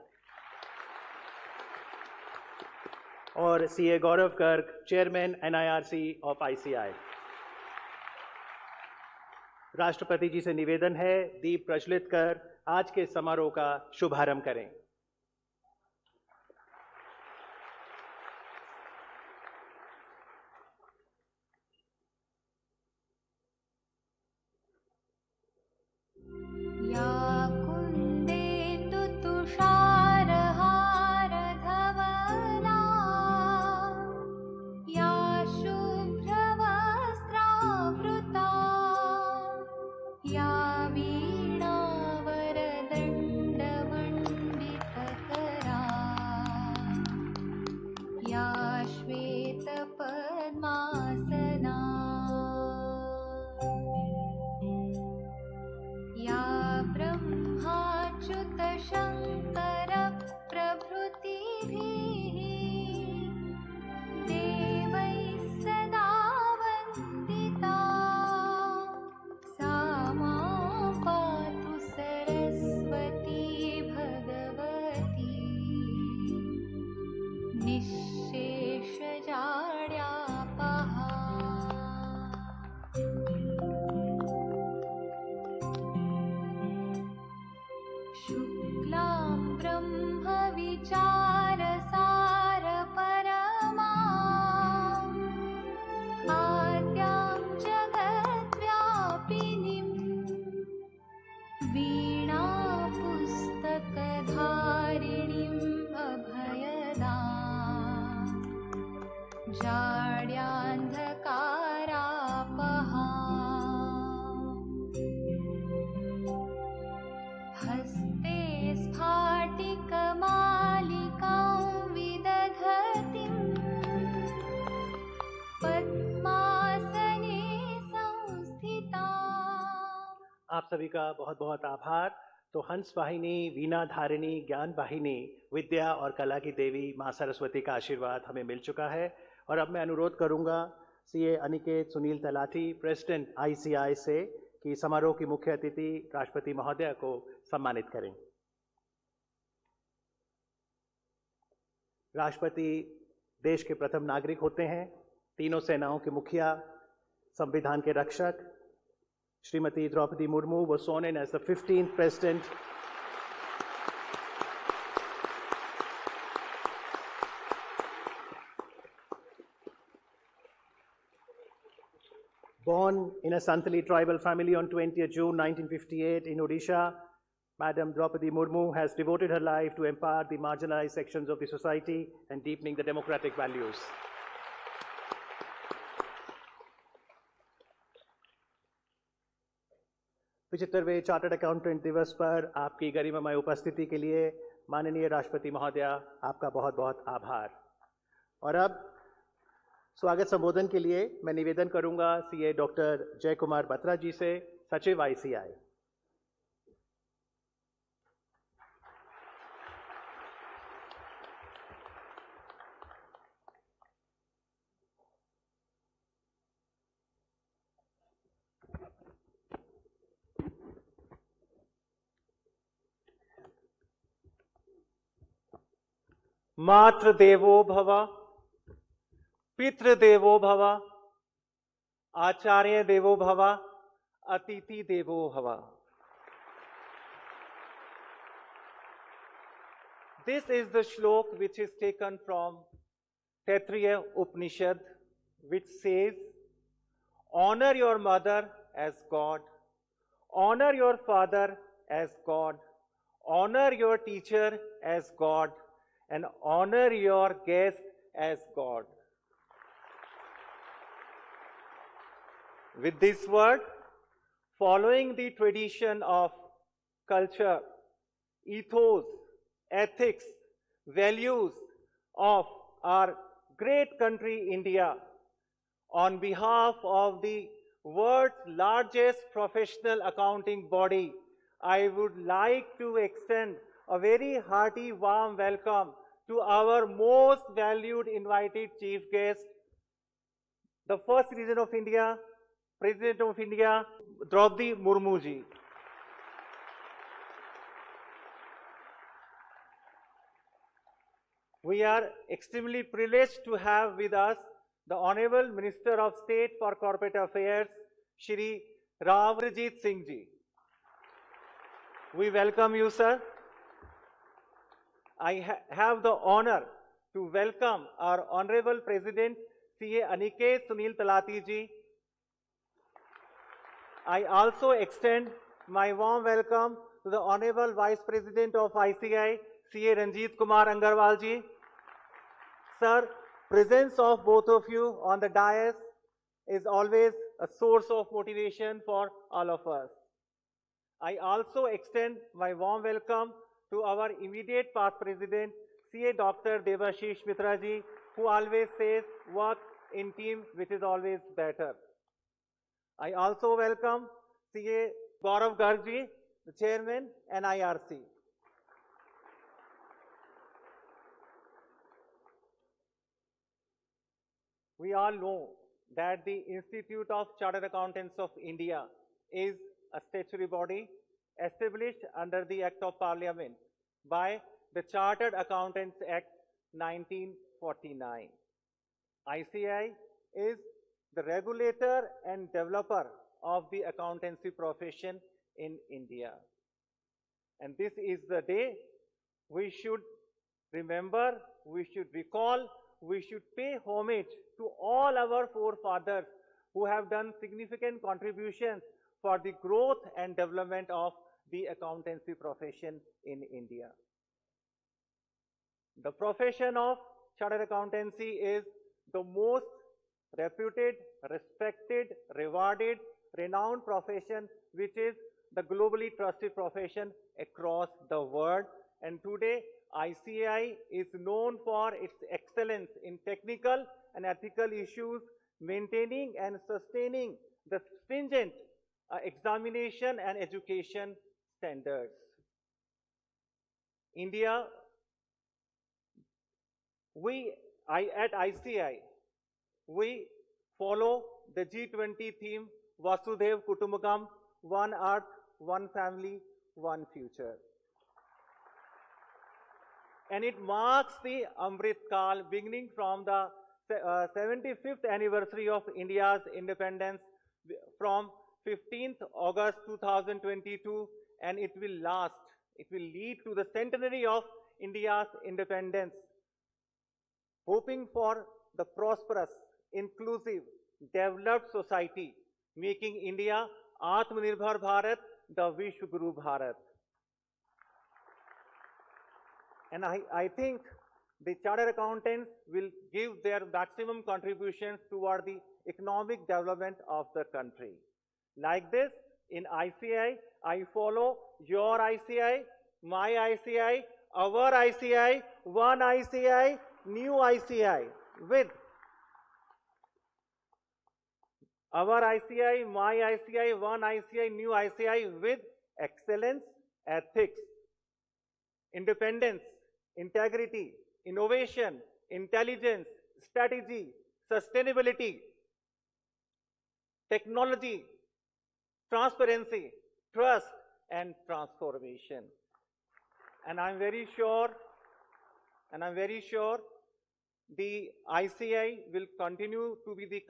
और CA Gaurav Garg, chairman NIRC of ICI. राष्ट्रपति जी से निवेदन है, दीप प्रज्वलित कर आज के समारोह का शुभारंभ करें। आप सभी का बहुत बहुत आभार। तो हंस वाहिनी, वीणा धारिणी, ज्ञान वाहिनी, विद्या और कला की देवी माँ सरस्वती का आशीर्वाद हमें मिल चुका है। और अब मैं अनुरोध करूंगा CA Aniket Sunil talati, president ICI से, कि समारोह की मुख्य अतिथि राष्ट्रपति महोदया को सम्मानित करें। राष्ट्रपति देश के प्रथम नागरिक होते हैं, तीनों सेनाओं के मुखिया, संविधान के रक्षक। Shrimati Draupadi Murmu was sworn in as the 15th president born in a Santali tribal family on 20th June 1958 in Odisha. Madam Draupadi Murmu has devoted her life to empower the marginalized sections of the society and deepening the democratic values. पिछहत्तरवें chartered accountant दिवस पर आपकी गरिमामय उपस्थिति के लिए माननीय राष्ट्रपति महोदया, आपका बहुत बहुत आभार। और अब स्वागत संबोधन के लिए मैं निवेदन करूंगा सीए डॉक्टर जय कुमार बत्रा जी से, सचिव आईसीआई। मातृ देवो भव, पितृ देवो भव, आचार्य देवो भव, अतिथि देवो भव। This is the shlok which is taken from Taittiriya Upanishad, which says, honor your mother as God, honor your father as God, honor your teacher as God, and honor your guest as God. With this word, following the tradition of culture, ethos, ethics, values of our great country India, on behalf of the world's largest professional accounting body, I would like to extend a very hearty warm welcome to our most valued invited chief guest, the First Citizen of India, President of India, Draupadi Murmu ji. We are extremely privileged to have with us the Honorable Minister of State for Corporate Affairs, Shri Rawjit Singh ji. We welcome you, sir. I have the honor to welcome our Honorable President, CA Aniket Sunil Talati ji. I also extend my warm welcome to the Honorable Vice President of ICI, CA Ranjit Kumar Angarwal ji. Sir, presence of both of you on the dais is always a source of motivation for all of us. I also extend my warm welcome to our immediate past president, CA Dr. Devashish Mitra ji, who always says work in team, which is always better. I also welcome CA Gaurav Garg ji, the chairman, and IRC. We all know that the Institute of Chartered Accountants of India is a statutory body established under the Act of Parliament by the Chartered Accountants Act 1949. ICI is the regulator and developer of the accountancy profession in India. And this is the day we should remember, we should recall, we should pay homage to all our forefathers who have done significant contributions for the growth and development of the accountancy profession in India. The profession of chartered accountancy is the most reputed, respected, rewarded, renowned profession, which is the globally trusted profession across the world. And today, ICI is known for its excellence in technical and ethical issues, maintaining and sustaining the stringent examination and education standards. India, at ICI, we follow the G20 theme, Vasudhaiv Kutumbakam, one earth, one family, one future. And it marks the Amrit Kal, beginning from the 75th anniversary of India's independence from 15th August 2022, and it will lead to the centenary of India's independence, hoping for the prosperous, inclusive, developed society, making India Atmanirbhar Bharat, the Vishwa Guru Bharat. And I think the chartered accountants will give their maximum contributions toward the economic development of the country. Like this, in ICI, I follow your ICI, my ICI, our ICI, one ICI, new ICI, with our ICI, my ICI, one ICI, new ICI, with excellence, ethics, independence, integrity, innovation, intelligence, strategy, sustainability, technology, transparency, trust, and transformation. And I'm very sure the ICI will continue to be the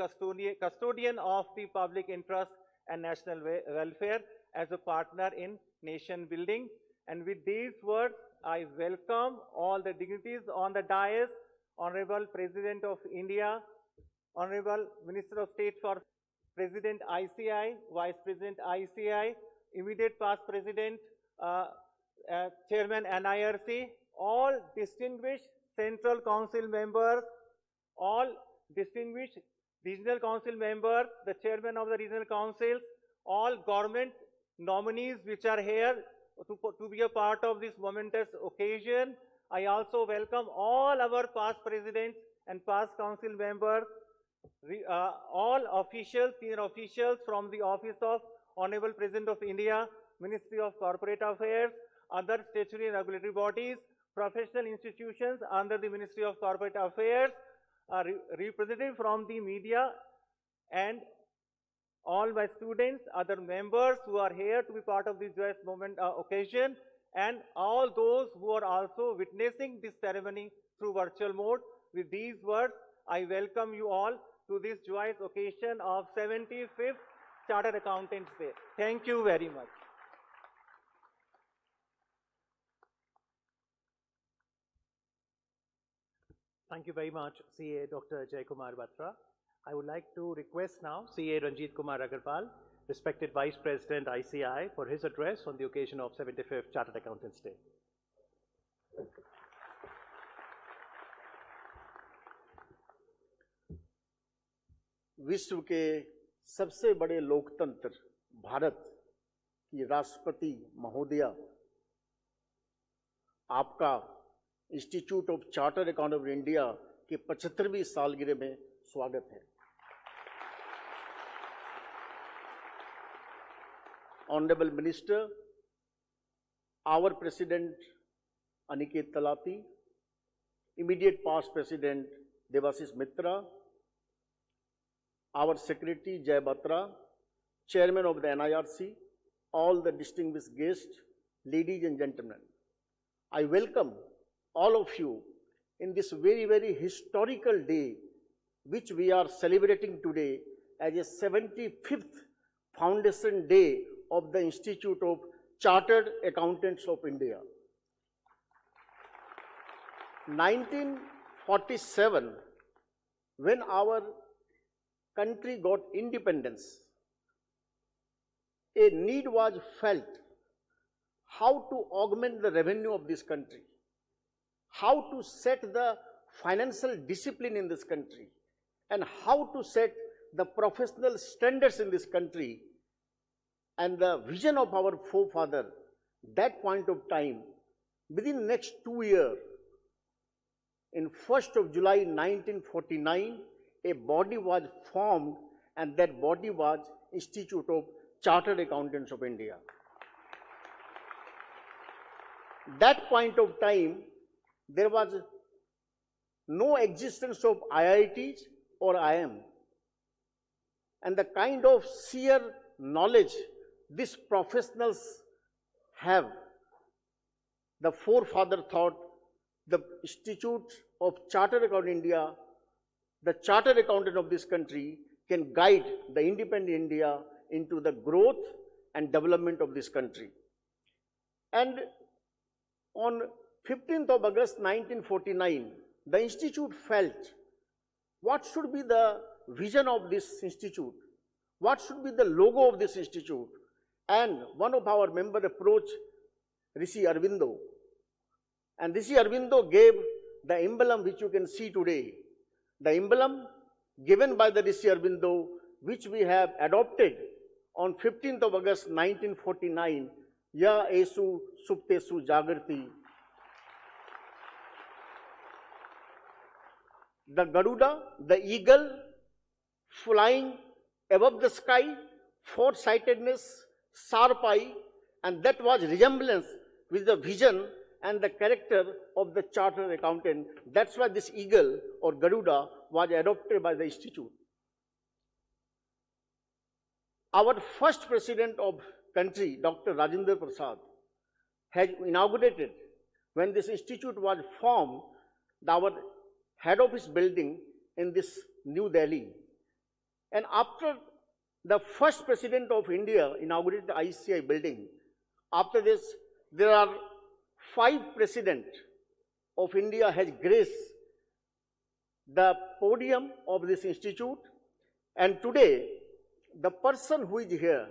custodian of the public interest and national welfare as a partner in nation building. And with these words, I welcome all the dignitaries on the dais, Honorable President of India, Honorable Minister of State for President ICI, Vice President ICI, immediate past President, Chairman NIRC, all distinguished Central Council members, all distinguished Regional Council members, the Chairman of the Regional Councils, all government nominees which are here to be a part of this momentous occasion. I also welcome all our past presidents and past council members, all officials, senior officials from the office of Honorable President of India, Ministry of Corporate Affairs, other statutory and regulatory bodies, professional institutions under the Ministry of Corporate Affairs, representative from the media, and all my students, other members who are here to be part of this joyous moment occasion, and all those who are also witnessing this ceremony through virtual mode. With these words, I welcome you all to this joyous occasion of 75th Chartered Accountants Day. Thank you very much. Thank you very much, CA Dr. Jaykumar Batra. I would like to request now CA Ranjit Kumar Agarwal, respected Vice President ICI, for his address on the occasion of 75th Chartered Accountants Day. विश्व के सबसे बड़े लोकतंत्र भारत की राष्ट्रपति महोदया, आपका institute of chartered accountant of India के 75वीं सालगिरह में स्वागत है। Honorable Minister, our President Aniket Talati, immediate past President Devashish Mitra, our Secretary Jay Batra, Chairman of the NIRC, all the distinguished guests, ladies and gentlemen, I welcome all of you in this very, very historical day which we are celebrating today as a 75th Foundation Day of the Institute of Chartered Accountants of India. 1947, when our country got independence, a need was felt how to augment the revenue of this country, how to set the financial discipline in this country, and how to set the professional standards in this country. And the vision of our forefather, that point of time, within next 2 years, in 1st of July 1949, a body was formed, and that body was Institute of Chartered Accountants of India. That point of time, there was no existence of IITs or IIM. And the kind of sheer knowledge these professionals have the forefather thought, the Institute of Chartered Accountant India, the chartered accountant of this country can guide the independent India into the growth and development of this country. And on 15th of August 1949, the institute felt what should be the vision of this institute, what should be the logo of this institute. And one of our members approached Rishi Aurobindo, and Rishi Aurobindo gave the emblem which you can see today. The emblem given by the Rishi Aurobindo, which we have adopted on 15th of August 1949, Ya Esu Suptesu Jagrati. The Garuda, the eagle, flying above the sky, foresightedness, sharp eye, and that was resemblance with the vision and the character of the chartered accountant. That's why this eagle or Garuda was adopted by the institute. Our first president of country, Dr. Rajendra Prasad, has inaugurated, when this institute was formed, our head office building in this New Delhi. And after the first president of India inaugurated the ICI building, after this, there are 5 presidents of India has graced the podium of this institute. And today, the person who is here,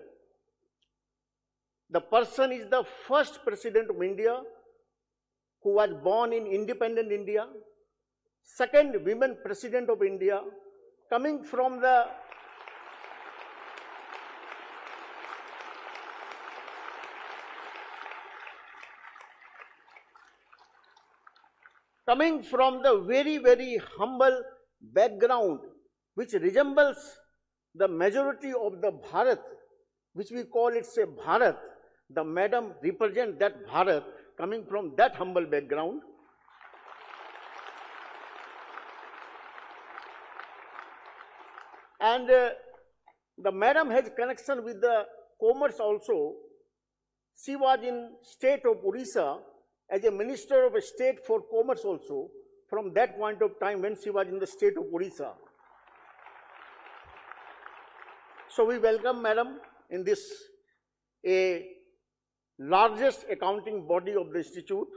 the person is the first president of India who was born in independent India, second women president of India, coming from the very, very humble background, which resembles the majority of the Bharat, which we call it say Bharat. The madam represents that Bharat, coming from that humble background. And the madam has connection with the commerce also. She was in state of Odisha as a minister of state for commerce also, from that point of time when she was in the state of Odisha. So we welcome madam in this largest accounting body of the institute.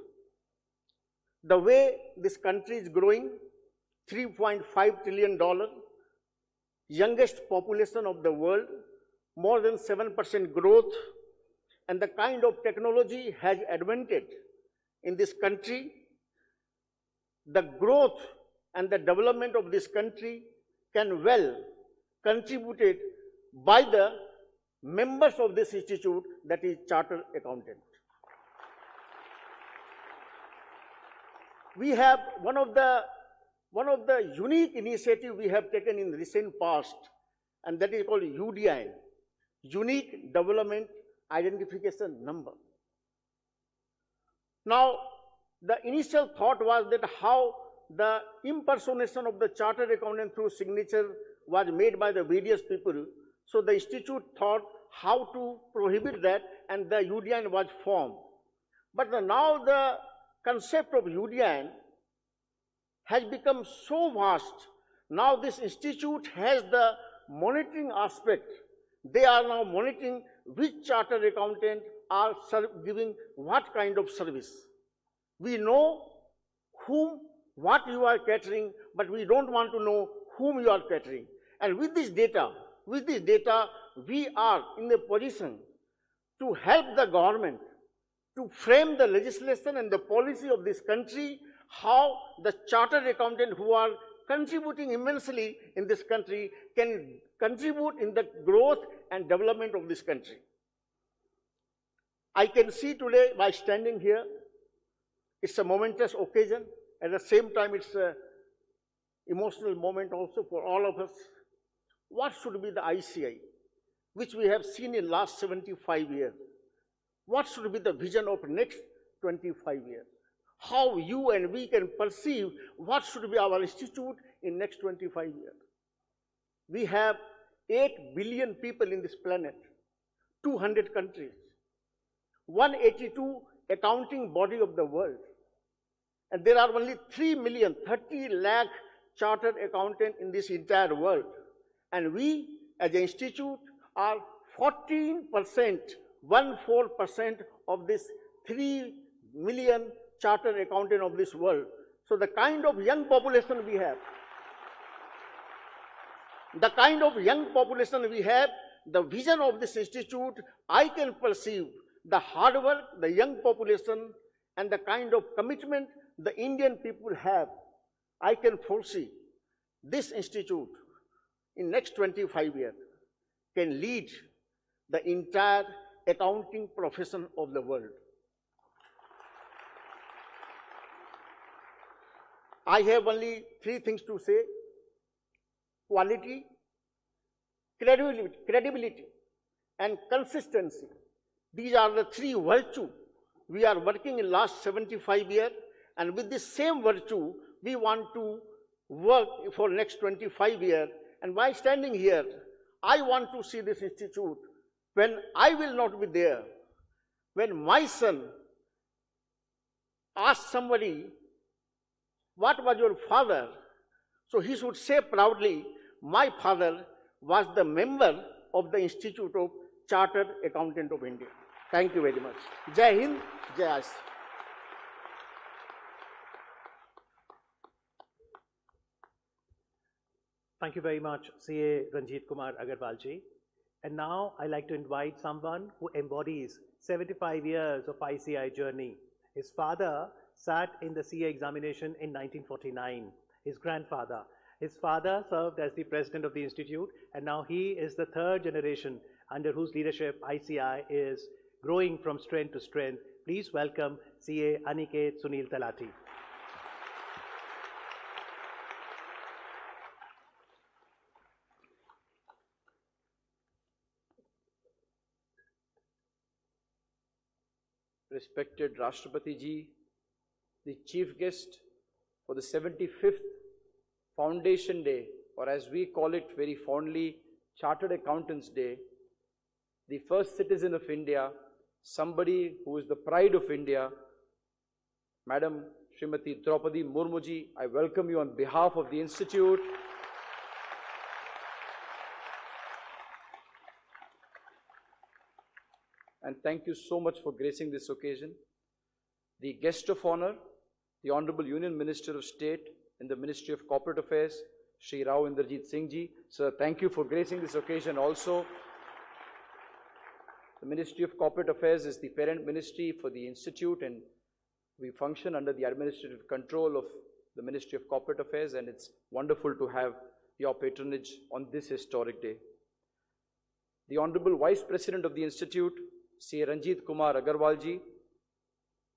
The way this country is growing, $3.5 trillion, youngest population of the world, more than 7% growth, and the kind of technology has advanced in this country, the growth and the development of this country can well contributed by the members of this institute, that is chartered accountant. We have one of the unique initiative we have taken in recent past, and that is called UDIN, Unique Development Identification Number. Now, the initial thought was that how the impersonation of the chartered accountant through signature was made by the various people. So the institute thought how to prohibit that, and the UDIN was formed. But now the concept of UDIN has become so vast. Now this institute has the monitoring aspect. They are now monitoring which chartered accountant are giving what kind of service. We know whom, what you are catering, but we don't want to know whom you are catering. And with this data, we are in a position to help the government to frame the legislation and the policy of this country, how the chartered accountant who are contributing immensely in this country can contribute in the growth and development of this country. I can see today by standing here, it's a momentous occasion. At the same time, it's an emotional moment also for all of us. What should be the ICI, which we have seen in last 75 years? What should be the vision of next 25 years? How you and we can perceive what should be our institute in next 25 years? We have 8 billion people in this planet, 200 countries. 182 accounting body of the world. And there are only 30 lakh chartered accountants in this entire world. And we, as an institute, are 14%, 14% of this 3 million chartered accountants of this world. So the kind of young population we have, the vision of this institute, I can perceive the hard work, the young population, and the kind of commitment the Indian people have. I can foresee this institute in next 25 years can lead the entire accounting profession of the world. I have only 3 things to say: quality, credibility, and consistency. These are the 3 virtues we are working in last 75 years, and with this same virtue, we want to work for next 25 years. And by standing here, I want to see this institute when I will not be there. When my son asks somebody, what was your father? So he should say proudly, my father was the member of the Institute of Chartered Accountants of India. Thank you very much. Jai Hind, Jai As. Thank you very much, CA Ranjit Kumar Agarwal ji. And now I'd like to invite someone who embodies 75 years of ICI journey. His father sat in the CA examination in 1949, his grandfather. His father served as the president of the institute, and now he is the 3rd generation under whose leadership ICI is growing from strength to strength. Please welcome CA Aniket Sunil Talati. Respected Rashtrapati Ji, the chief guest for the 75th Foundation Day, or as we call it very fondly, Chartered Accountants Day, the first citizen of India, somebody who is the pride of India, Madam Srimati Draupadi Murmu ji, I welcome you on behalf of the Institute. And thank you so much for gracing this occasion. The guest of honor, the Honorable Union Minister of State in the Ministry of Corporate Affairs, Shri Rao Inderjit Singh ji. Sir, thank you for gracing this occasion also. The Ministry of Corporate Affairs is the parent ministry for the Institute, and we function under the administrative control of the Ministry of Corporate Affairs, and it's wonderful to have your patronage on this historic day. The Honorable Vice President of the Institute, C. Ranjit Kumar Agarwal ji,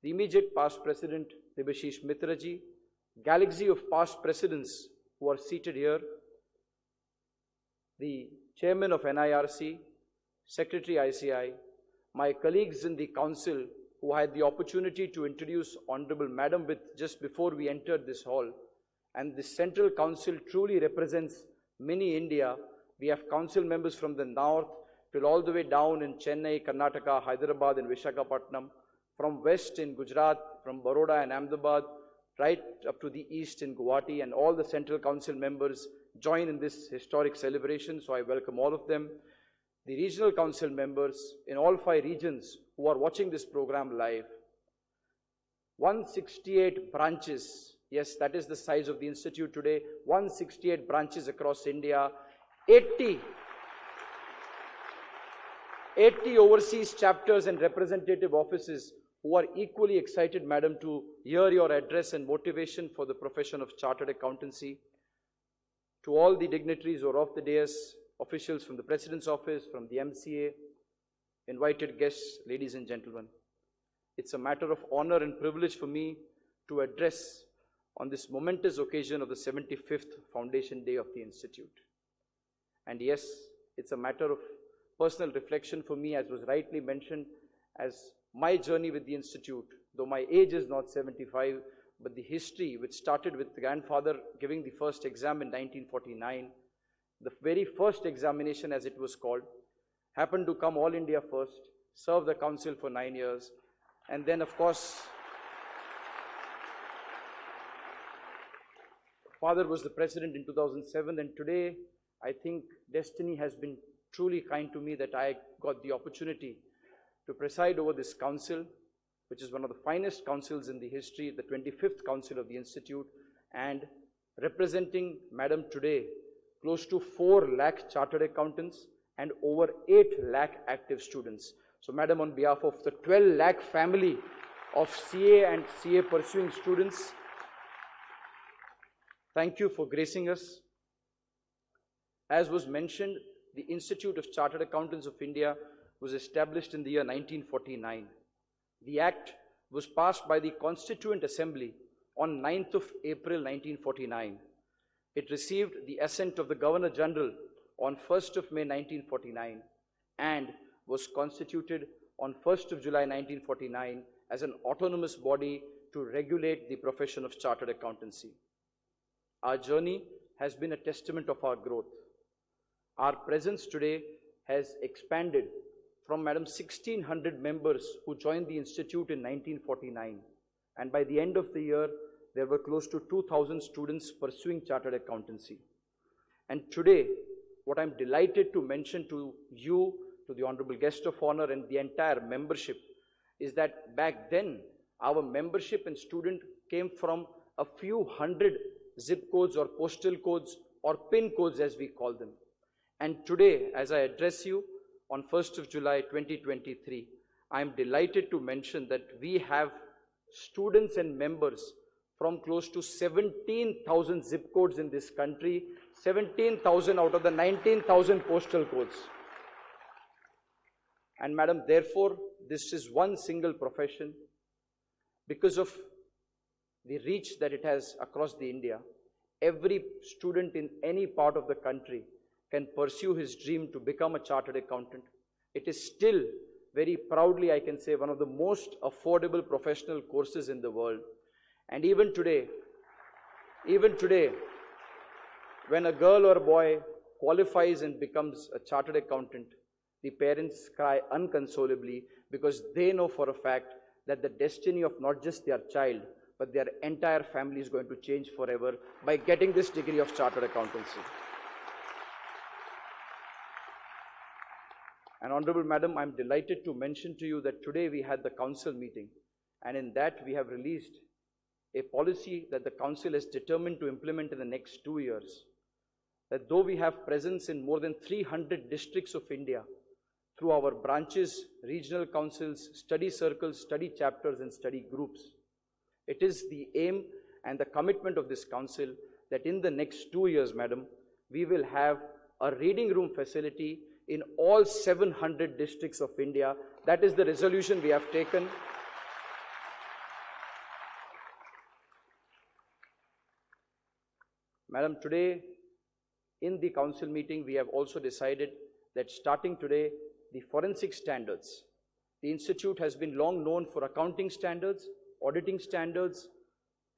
the immediate past President, Debashish Mitra ji, galaxy of past presidents who are seated here, the Chairman of NIRC, Secretary ICI, my colleagues in the Council who had the opportunity to introduce Honorable Madam with just before we entered this hall, and the Central Council truly represents mini India. We have council members from the north till all the way down in Chennai, Karnataka, Hyderabad and Visakhapatnam, from west in Gujarat, from Baroda and Ahmedabad, right up to the east in Guwahati, and all the Central Council members join in this historic celebration, so I welcome all of them. The regional council members in all 5 regions who are watching this program live. 168 branches, yes, that is the size of the institute today, 168 branches across India, 80 overseas chapters and representative offices who are equally excited, Madam, to hear your address and motivation for the profession of chartered accountancy. To all the dignitaries who are off the dais, officials from the President's office, from the MCA, invited guests, ladies and gentlemen, it's a matter of honor and privilege for me to address on this momentous occasion of the 75th Foundation Day of the Institute. And yes, it's a matter of personal reflection for me, as was rightly mentioned, as my journey with the Institute, though my age is not 75, but the history which started with the grandfather giving the first exam in 1949, the very first examination as it was called, happened to come all India first. served the council for 9 years, and then of course, father was the president in 2007, and today I think destiny has been truly kind to me that I got the opportunity to preside over this council, which is one of the finest councils in the history, the 25th council of the Institute, and representing, Madam, today, close to 4 lakh chartered accountants and over 8 lakh active students. So, Madam, on behalf of the 12 lakh family of CA and CA pursuing students, thank you for gracing us. As was mentioned, the Institute of Chartered Accountants of India was established in the year 1949. The Act was passed by the Constituent Assembly on 9th of April 1949. It received the assent of the Governor General on 1st of May 1949 and was constituted on 1st of July 1949 as an autonomous body to regulate the profession of chartered accountancy. Our journey has been a testament of our growth. Our presence today has expanded from, Madam, 1,600 members who joined the Institute in 1949. And by the end of the year, there were close to 2,000 students pursuing chartered accountancy. And today, what I'm delighted to mention to you, to the Honorable Guest of Honor and the entire membership, is that back then, our membership and student came from a few hundred zip codes or postal codes or PIN codes as we call them. And today, as I address you on 1st of July 2023, I am delighted to mention that we have students and members from close to 17,000 zip codes in this country, 17,000 out of the 19,000 postal codes. And Madam, therefore, this is one single profession. Because of the reach that it has across the India, every student in any part of the country can pursue his dream to become a chartered accountant. It is still, very proudly I can say, one of the most affordable professional courses in the world. And even today, when a girl or a boy qualifies and becomes a chartered accountant, the parents cry unconsolably because they know for a fact that the destiny of not just their child, but their entire family is going to change forever by getting this degree of chartered accountancy. And Honorable Madam, I'm delighted to mention to you that today we had the council meeting, and in that we have released a policy that the council has determined to implement in the next 2 years. That though we have presence in more than 300 districts of India, through our branches, regional councils, study circles, study chapters, and study groups, it is the aim and the commitment of this council that in the next 2 years, Madam, we will have a reading room facility in all 700 districts of India. That is the resolution we have taken. Madam, today in the council meeting, we have also decided that starting today, the forensic standards. The Institute has been long known for accounting standards, auditing standards,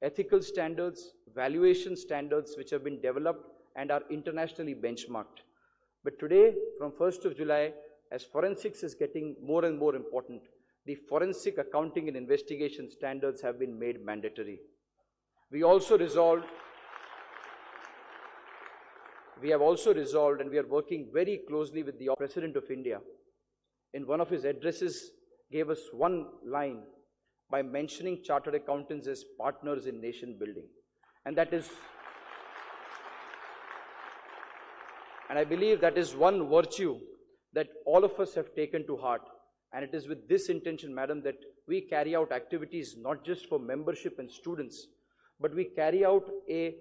ethical standards, valuation standards which have been developed and are internationally benchmarked. But today, from 1st of July, as forensics is getting more and more important, the forensic accounting and investigation standards have been made mandatory. We have also resolved, and we are working very closely with the President of India. In one of his addresses, gave us one line by mentioning chartered accountants as partners in nation building. And that is, and I believe that is one virtue that all of us have taken to heart. And it is with this intention, Madam, that we carry out activities not just for membership and students, but we carry out a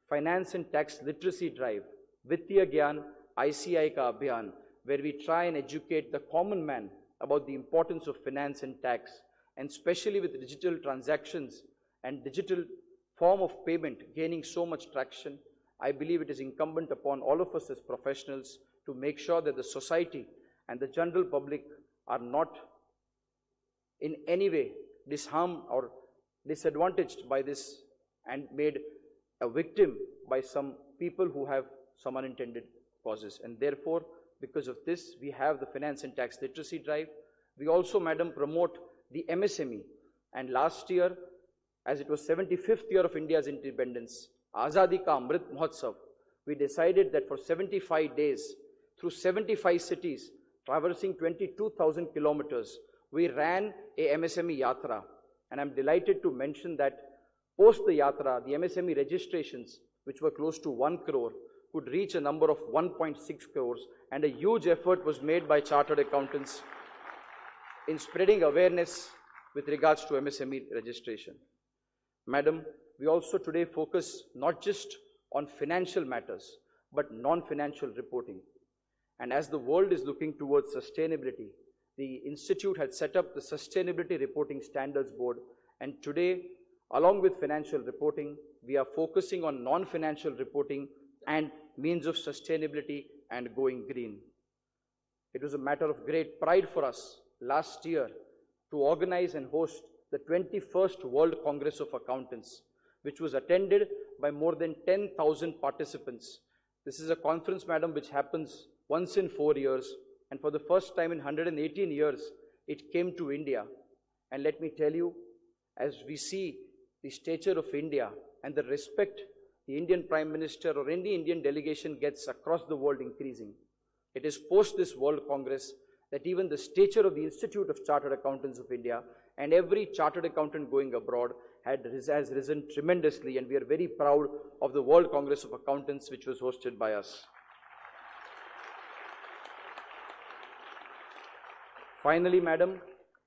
finance and tax literacy drive, Vittiya Gyan ICI Ka Abhiyan, where we try and educate the common man about the importance of finance and tax, and especially with digital transactions and digital form of payment gaining so much traction. I believe it is incumbent upon all of us as professionals to make sure that the society and the general public are not in any way disharmed or disadvantaged by this and made a victim by some people who have some unintended causes. And therefore, because of this, we have the finance and tax literacy drive. We also, Madam, promote the MSME. And last year, as it was 75th year of India's independence, Azadi Ka Amrit Mahotsav, we decided that for 75 days, through 75 cities, traversing 22,000 kilometers, we ran a MSME Yatra. And I'm delighted to mention that post the Yatra, the MSME registrations, which were close to 1 crore, could reach a number of 1.6 crores, and a huge effort was made by chartered accountants in spreading awareness with regards to MSME registration. Madam, we also today focus not just on financial matters, but non-financial reporting. And as the world is looking towards sustainability, the Institute had set up the Sustainability Reporting Standards Board, and today, along with financial reporting, we are focusing on non-financial reporting and means of sustainability and going green. It was a matter of great pride for us last year to organize and host the 21st World Congress of Accountants, which was attended by more than 10,000 participants. This is a conference, Madam, which happens once in 4 years, and for the first time in 118 years, it came to India. And let me tell you, as we see the stature of India and the respect the Indian Prime Minister or any Indian delegation gets across the world increasing, it is post this World Congress that even the stature of the Institute of Chartered Accountants of India and every chartered accountant going abroad has risen tremendously, and we are very proud of the World Congress of Accountants which was hosted by us. Finally, Madam,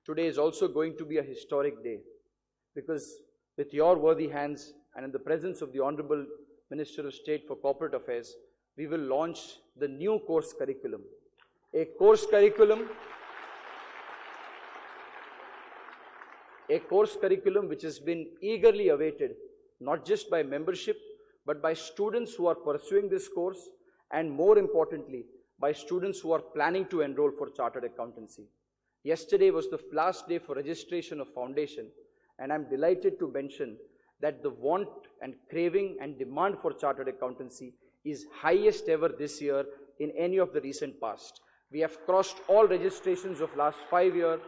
today is also going to be a historic day, because with your worthy hands and in the presence of the Honorable Minister of State for Corporate Affairs, we will launch the new course curriculum. A course curriculum which has been eagerly awaited, not just by membership, but by students who are pursuing this course, and more importantly, by students who are planning to enroll for chartered accountancy. Yesterday was the last day for registration of foundation, and I'm delighted to mention that the want and craving and demand for chartered accountancy is highest ever this year in any of the recent past. We have crossed all registrations of last 5 years,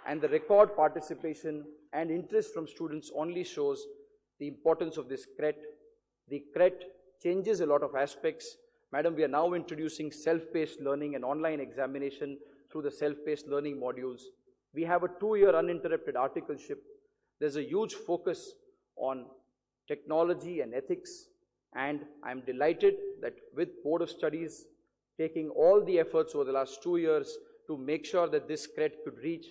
and the record participation and interest from students only shows the importance of this CRET. The CRET changes a lot of aspects. Madam, we are now introducing self-paced learning and online examination through the self-paced learning modules. We have a 2-year uninterrupted articleship. There's a huge focus on technology and ethics, and I'm delighted that with Board of Studies taking all the efforts over the last 2 years to make sure that this CRET could reach,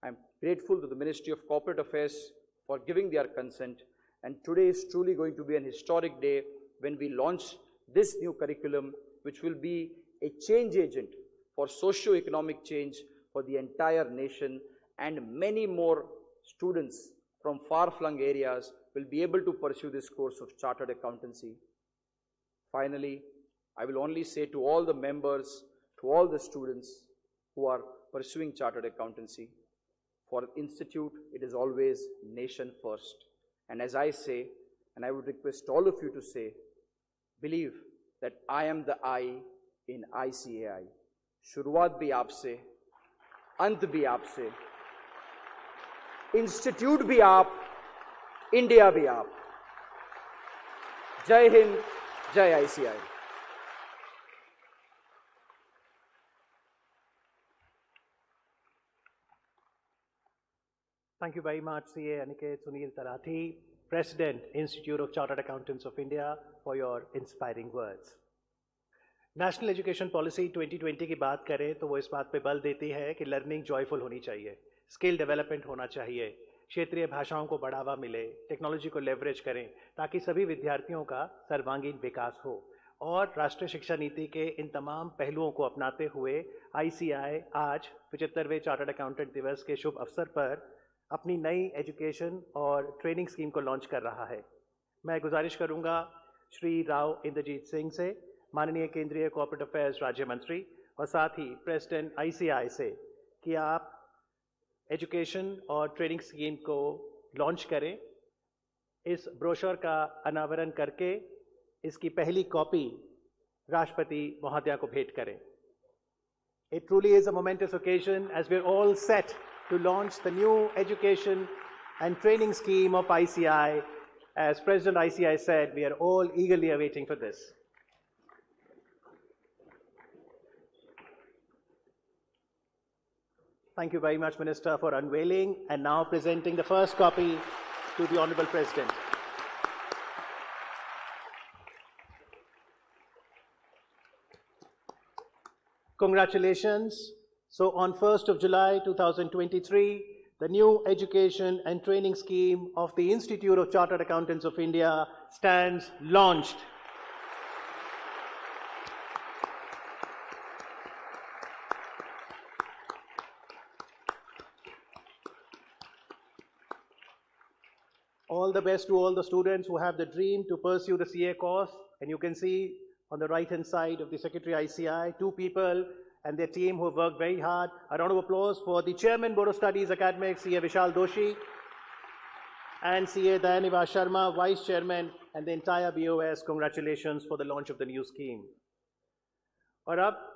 I'm grateful to the Ministry of Corporate Affairs for giving their consent, and today is truly going to be an historic day when we launch this new curriculum, which will be a change agent for socio-economic change for the entire nation, and many more students from far-flung areas will be able to pursue this course of chartered accountancy. Finally, I will only say to all the members, to all the students who are pursuing chartered accountancy, for Institute, it is always nation first. And as I say, and I would request all of you to say, believe that I am the I in ICAI. शुरुआत भी आपसे, अंत भी आपसे, institute भी आप, India भी आप. जय हिंद, जय ICAI. Thank you very much, CA Aniket Sunil Tarathi, President, Institute of Chartered Accountants of India, for your inspiring words. National education policy 2020 की बात करें तो वो इस बात पे बल देती है कि लर्निंग जॉयफुल होनी चाहिए, स्किल डेवलपमेंट होना चाहिए, क्षेत्रीय भाषाओं को बढ़ावा मिले, टेक्नोलॉजी को लेवरेज करें ताकि सभी विद्यार्थियों का सर्वांगीण विकास हो. और राष्ट्रीय शिक्षा नीति के इन तमाम पहलुओं को अपनाते हुए ICAI आज 75वें चार्टर्ड अकाउंटेंट दिवस के शुभ अवसर पर अपनी नई एजुकेशन और ट्रेनिंग स्कीम को लॉन्च कर रहा है. मैं गुजारिश करूंगा श्री राव इंद्रजीत सिंह से, माननीय केंद्रीय कॉर्पोरेट अफेयर्स राज्य मंत्री और साथ ही प्रेसिडेंट ICAI से, कि आप एजुकेशन और ट्रेनिंग स्कीम को लॉन्च करें. इस ब्रोशर का अनावरण करके इसकी पहली कॉपी राष्ट्रपति महोदया को भेंट करें. It truly is a momentous occasion as we're all set to launch the new education and training scheme of ICI. As President ICI said, we are all eagerly awaiting for this. Thank you very much, Minister, for unveiling and now presenting the first copy to the Honorable President. Congratulations. So on 1st of July 2023, the new education and training scheme of the Institute of Chartered Accountants of India stands launched. All the best to all the students who have the dream to pursue the CA course. And you can see on the right-hand side of the Secretary ICI, two people and their team who have worked very hard. A round of applause for the Chairman, Board of Studies Academic, CA Vishal Doshi, and CA Dayaniva Sharma, Vice Chairman, and the entire BOS. Congratulations for the launch of the new scheme. और अब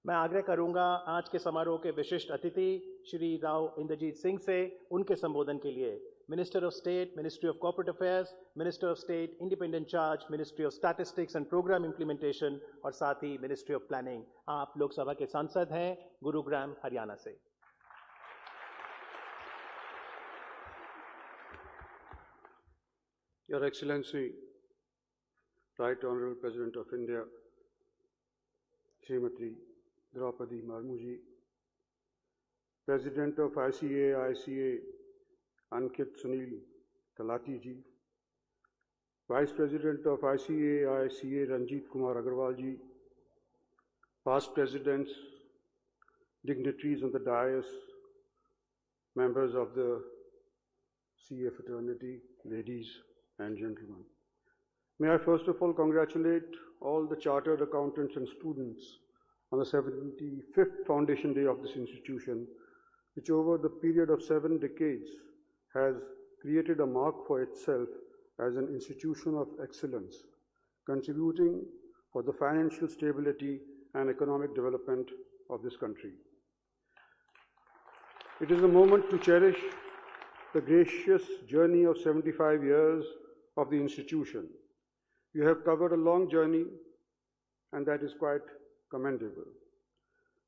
मैं आग्रह करूंगा आज के समारोह के विशिष्ट अतिथि श्री राव इंद्रजीत सिंह से उनके संबोधन के लिए minister of state, ministry of corporate affairs, minister of state, independent charge, ministry of statistics and programme implementation और साथ ही मिनिस्ट्री ऑफ प्लानिंग। आप लोकसभा के सांसद हैं गुरुग्राम हरियाणा से। Your Excellency, Right Honorable President of India, Srimati Draupadi Murmu ji, President of ICA, Ankit Sunil Talati ji, Vice President of ICA, Ranjit Kumar Agarwal ji, past presidents, dignitaries on the dais, members of the CA fraternity, ladies and gentlemen. May I first of all congratulate all the chartered accountants and students on the 75th foundation day of this institution, which over the period of 7 decades has created a mark for itself as an institution of excellence, contributing for the financial stability and economic development of this country. It is a moment to cherish the gracious journey of 75 years of the institution. You have covered a long journey, and that is quite commendable.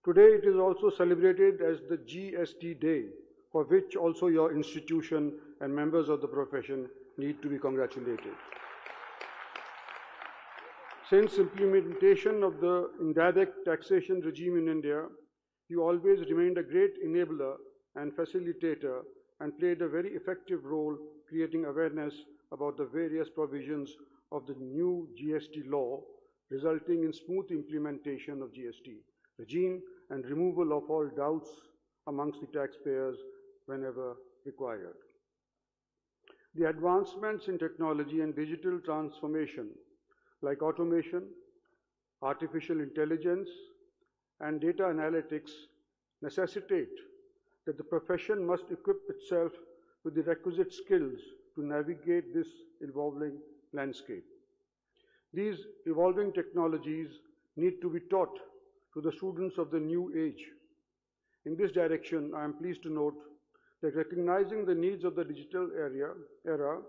Today it is also celebrated as the GST Day, for which also your institution and members of the profession need to be congratulated. Since implementation of the indirect taxation regime in India, you always remained a great enabler and facilitator and played a very effective role creating awareness about the various provisions of the new GST law, resulting in smooth implementation of GST regime and removal of all doubts amongst the taxpayers whenever required. The advancements in technology and digital transformation like automation, artificial intelligence, and data analytics necessitate that the profession must equip itself with the requisite skills to navigate this evolving landscape. These evolving technologies need to be taught to the students of the new age. In this direction, I am pleased to note that recognizing the needs of the digital era,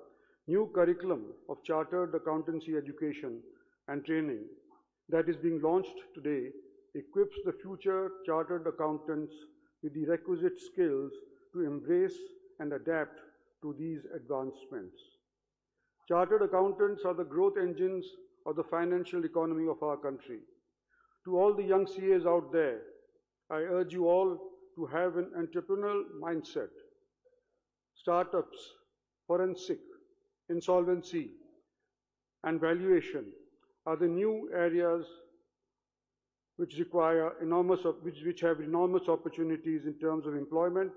new curriculum of chartered accountancy education and training that is being launched today equips the future chartered accountants with the requisite skills to embrace and adapt to these advancements. Chartered accountants are the growth engines of the financial economy of our country. To all the young CAs out there, I urge you all to have an entrepreneurial mindset. Startups, forensic, insolvency, and valuation are the new areas which require which have enormous opportunities in terms of employment,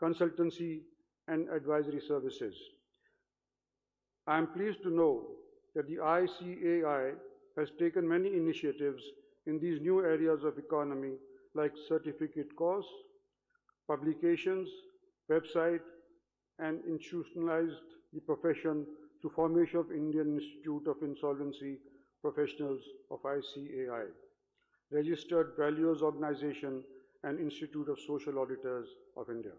consultancy, and advisory services. I am pleased to know that the ICAI has taken many initiatives in these new areas of economy like certificate course, publications, website, and institutionalized the profession through formation of Indian Institute of Insolvency Professionals of ICAI. registered valuers organization, and Institute of Social Auditors of India.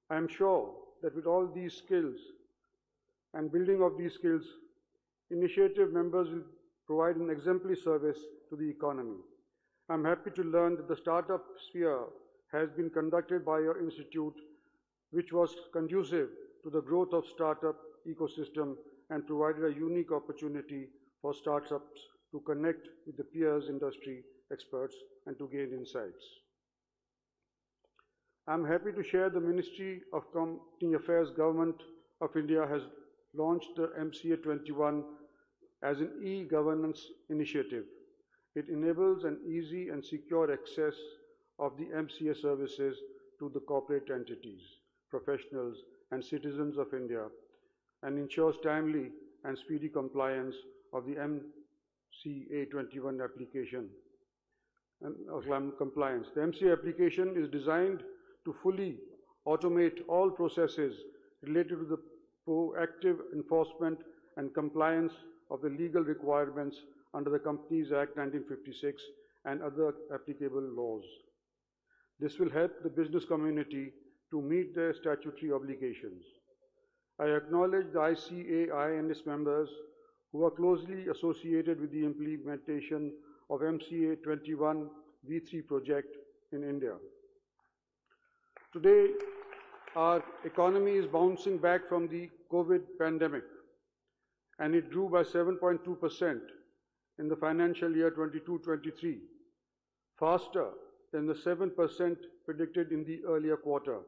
I am sure that with all these skills and building of these skills, initiative members will provide an exemplary service to the economy. I am happy to learn that the startup sphere has been conducted by your institute, which was conducive to the growth of startup ecosystem and provided a unique opportunity for startups to connect with the peers, industry experts, and to gain insights. I am happy to share the Ministry of Company Affairs Government of India has launched the MCA 21 as an e-governance initiative. It enables an easy and secure access of the MCA services to the corporate entities, professionals, and citizens of India, and ensures timely and speedy compliance of the MCA 21 application and compliance. The MCA application is designed to fully automate all processes related to the proactive enforcement and compliance of the legal requirements under the Companies Act 1956 and other applicable laws. This will help the business community to meet their statutory obligations. I acknowledge the ICAI and its members who are closely associated with the implementation of MCA 21 V3 project in India. Today, our economy is bouncing back from the COVID pandemic, and it grew by 7.2% in the financial year 22-23, faster than the 7% predicted in the earlier quarter.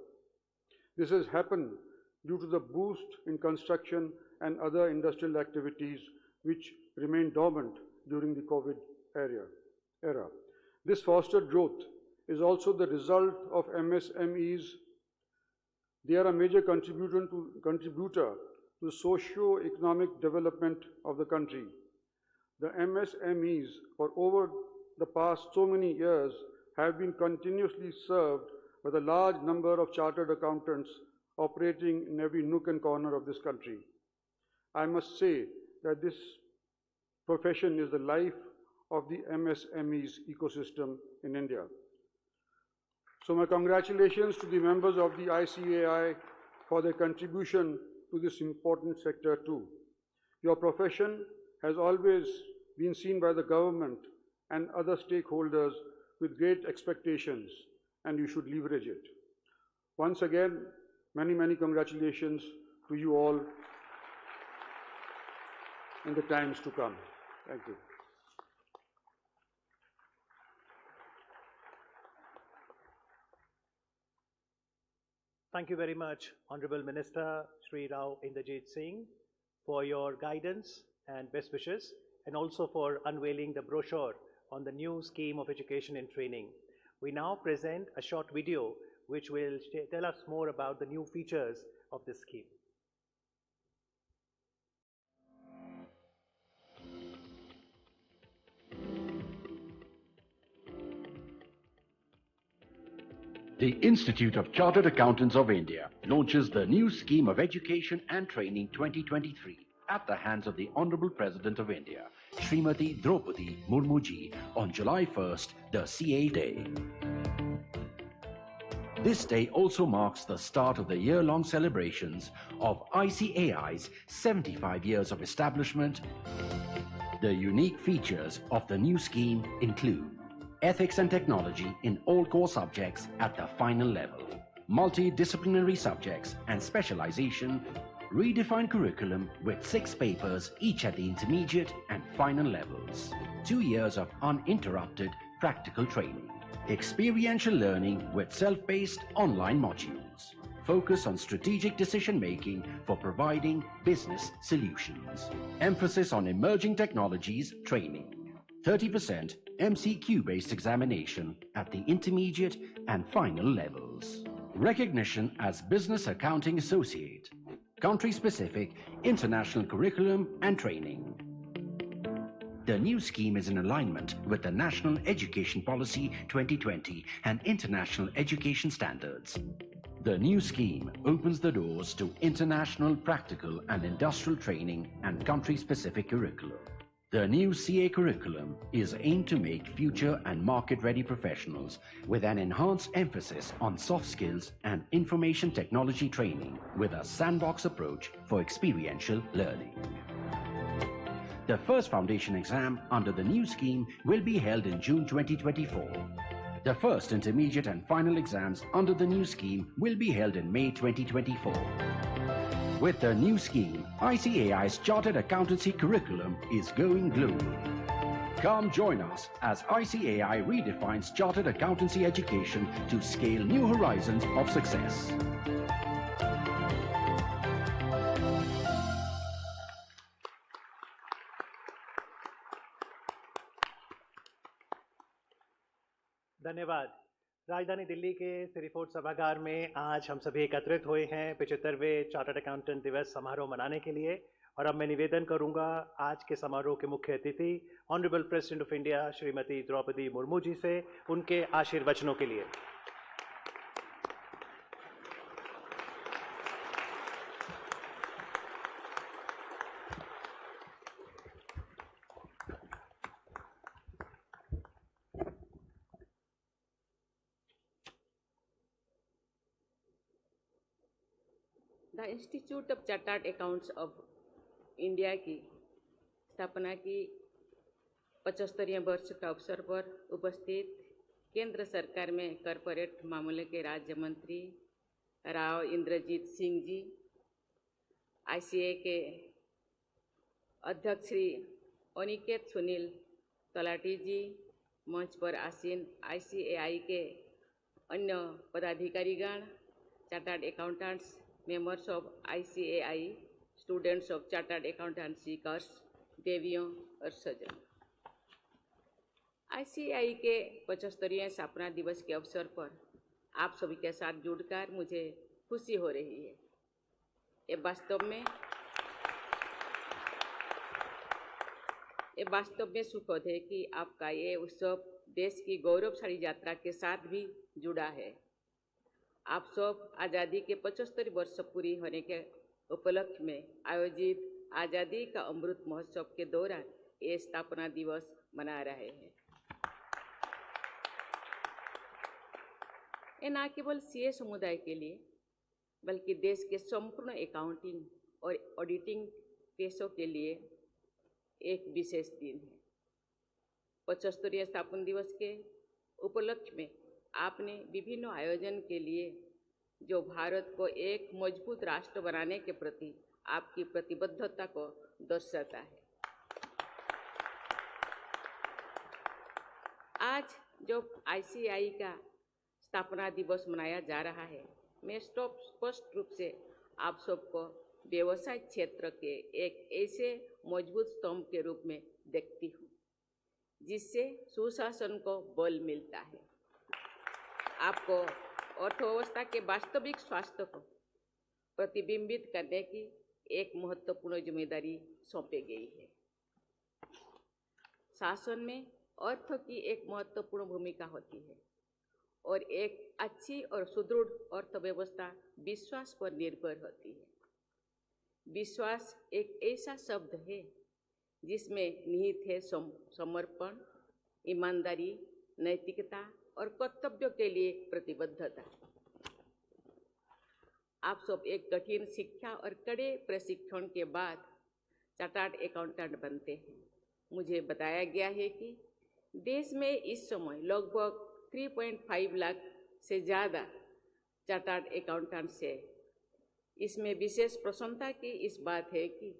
This has happened due to the boost in construction and other industrial activities which remained dormant during the COVID era. This fostered growth is also the result of MSMEs. They are a major contributor to the socio-economic development of the country. The MSMEs for over the past so many years have been continuously served with a large number of chartered accountants operating in every nook and corner of this country. I must say that this profession is the life of the MSMEs ecosystem in India. So my congratulations to the members of the ICAI for their contribution to this important sector too. Your profession has always been seen by the government and other stakeholders with great expectations, and you should leverage it. Once again, many, many congratulations to you all in the times to come. Thank you. Thank you very much, Honorable Minister Sri Rao Inderjeet Singh, for your guidance and best wishes, and also for unveiling the brochure on the new scheme of education and training. We now present a short video which will tell us more about the new features of this scheme. The Institute of Chartered Accountants of India launches the new scheme of education and training 2023 at the hands of the Honorable President of India, Srimati Draupadi Murmu ji, on July 1st, the CA Day. This day also marks the start of the year-long celebrations of ICAI's 75 years of establishment. The unique features of the new scheme include ethics and technology in all core subjects at the final level, multidisciplinary subjects and specialization, redefined curriculum with 6 papers each at the intermediate and final levels, 2 years of uninterrupted practical training, experiential learning with self-paced online modules, focus on strategic decision-making for providing business solutions, emphasis on emerging technologies training, 30% MCQ-based examination at the intermediate and final levels, recognition as Business Accounting Associate, country-specific international curriculum and training. The new scheme is in alignment with the National Education Policy 2020 and international education standards. The new scheme opens the doors to international practical and industrial training and country-specific curriculum. The new CA curriculum is aimed to make future and market-ready professionals with an enhanced emphasis on soft skills and information technology training with a sandbox approach for experiential learning. The first foundation exam under the new scheme will be held in June 2024. The first intermediate and final exams under the new scheme will be held in May 2024. With the new scheme, ICAI's Chartered Accountancy curriculum is going global. Come join us as ICAI redefines Chartered Accountancy education to scale new horizons of success. धन्यवाद। राजधानी दिल्ली के सिरीफोर्ट सभागार में आज हम सभी एकत्रित हुए हैं 75वें चार्टर्ड अकाउंटेंट दिवस समारोह मनाने के लिए, और अब मैं निवेदन करूंगा आज के समारोह के मुख्य अतिथि honourable president of India Shrimati Draupadi Murmu ji से उनके आशीर्वचनों के लिए। The institute of chartered accounts of India की स्थापना की 75वें वर्ष का अवसर पर उपस्थित केंद्र सरकार में कॉरपोरेट मामले के राज्य मंत्री राव इंद्रजीत सिंह जी, आईसीए के अध्यक्ष श्री अनिकेत सुनील तलाटी जी, मंच पर आसीन आईसीएआई के अन्य पदाधिकारीगण, chartered accountants, members of ICAI, students of chartered accountancy course, देवियों और सज्जन। आईसीएआई के 75वें स्थापना दिवस के अवसर पर आप सभी के साथ जुड़कर मुझे खुशी हो रही है। ये वास्तव में सुखद है कि आपका ये उत्सव देश की गौरवशाली यात्रा के साथ भी जुड़ा है। आप सब आज़ादी के 75 वर्ष पूरी होने के उपलक्ष्य में आयोजित आज़ादी का अमृत महोत्सव के दौरान ये स्थापना दिवस मना रहे हैं। ये न केवल सीए समुदाय के लिए बल्कि देश के संपूर्ण अकाउंटिंग और ऑडिटिंग पेशों के लिए एक विशेष दिन है। 75वें स्थापना दिवस के उपलक्ष्य में आपने विभिन्न आयोजन के लिए जो भारत को एक मजबूत राष्ट्र बनाने के प्रति आपकी प्रतिबद्धता को दर्शाता है। आज जब आईसीएआई का स्थापना दिवस मनाया जा रहा है, मैं स्पष्ट रूप से आप सबको व्यवसाय क्षेत्र के एक ऐसे मजबूत स्तंभ के रूप में देखती हूँ जिससे सुशासन को बल मिलता है। आपको अर्थव्यवस्था के वास्तविक स्वास्थ्य को प्रतिबिंबित करने की एक महत्वपूर्ण जिम्मेदारी सौंपी गई है। शासन में अर्थ की एक महत्वपूर्ण भूमिका होती है और एक अच्छी और सुदृढ़ अर्थव्यवस्था विश्वास पर निर्भर होती है। विश्वास एक ऐसा शब्द है जिसमें निहित है समर्पण, ईमानदारी, नैतिकता और कर्तव्य के लिए प्रतिबद्धता। आप सब एक कठिन शिक्षा और कड़े प्रशिक्षण के बाद चार्टर्ड अकाउंटेंट बनते हैं। मुझे बताया गया है कि देश में इस समय लगभग 3.5 लाख से ज़्यादा चार्टर्ड अकाउंटेंट्स हैं। इसमें विशेष प्रसन्नता की इस बात है कि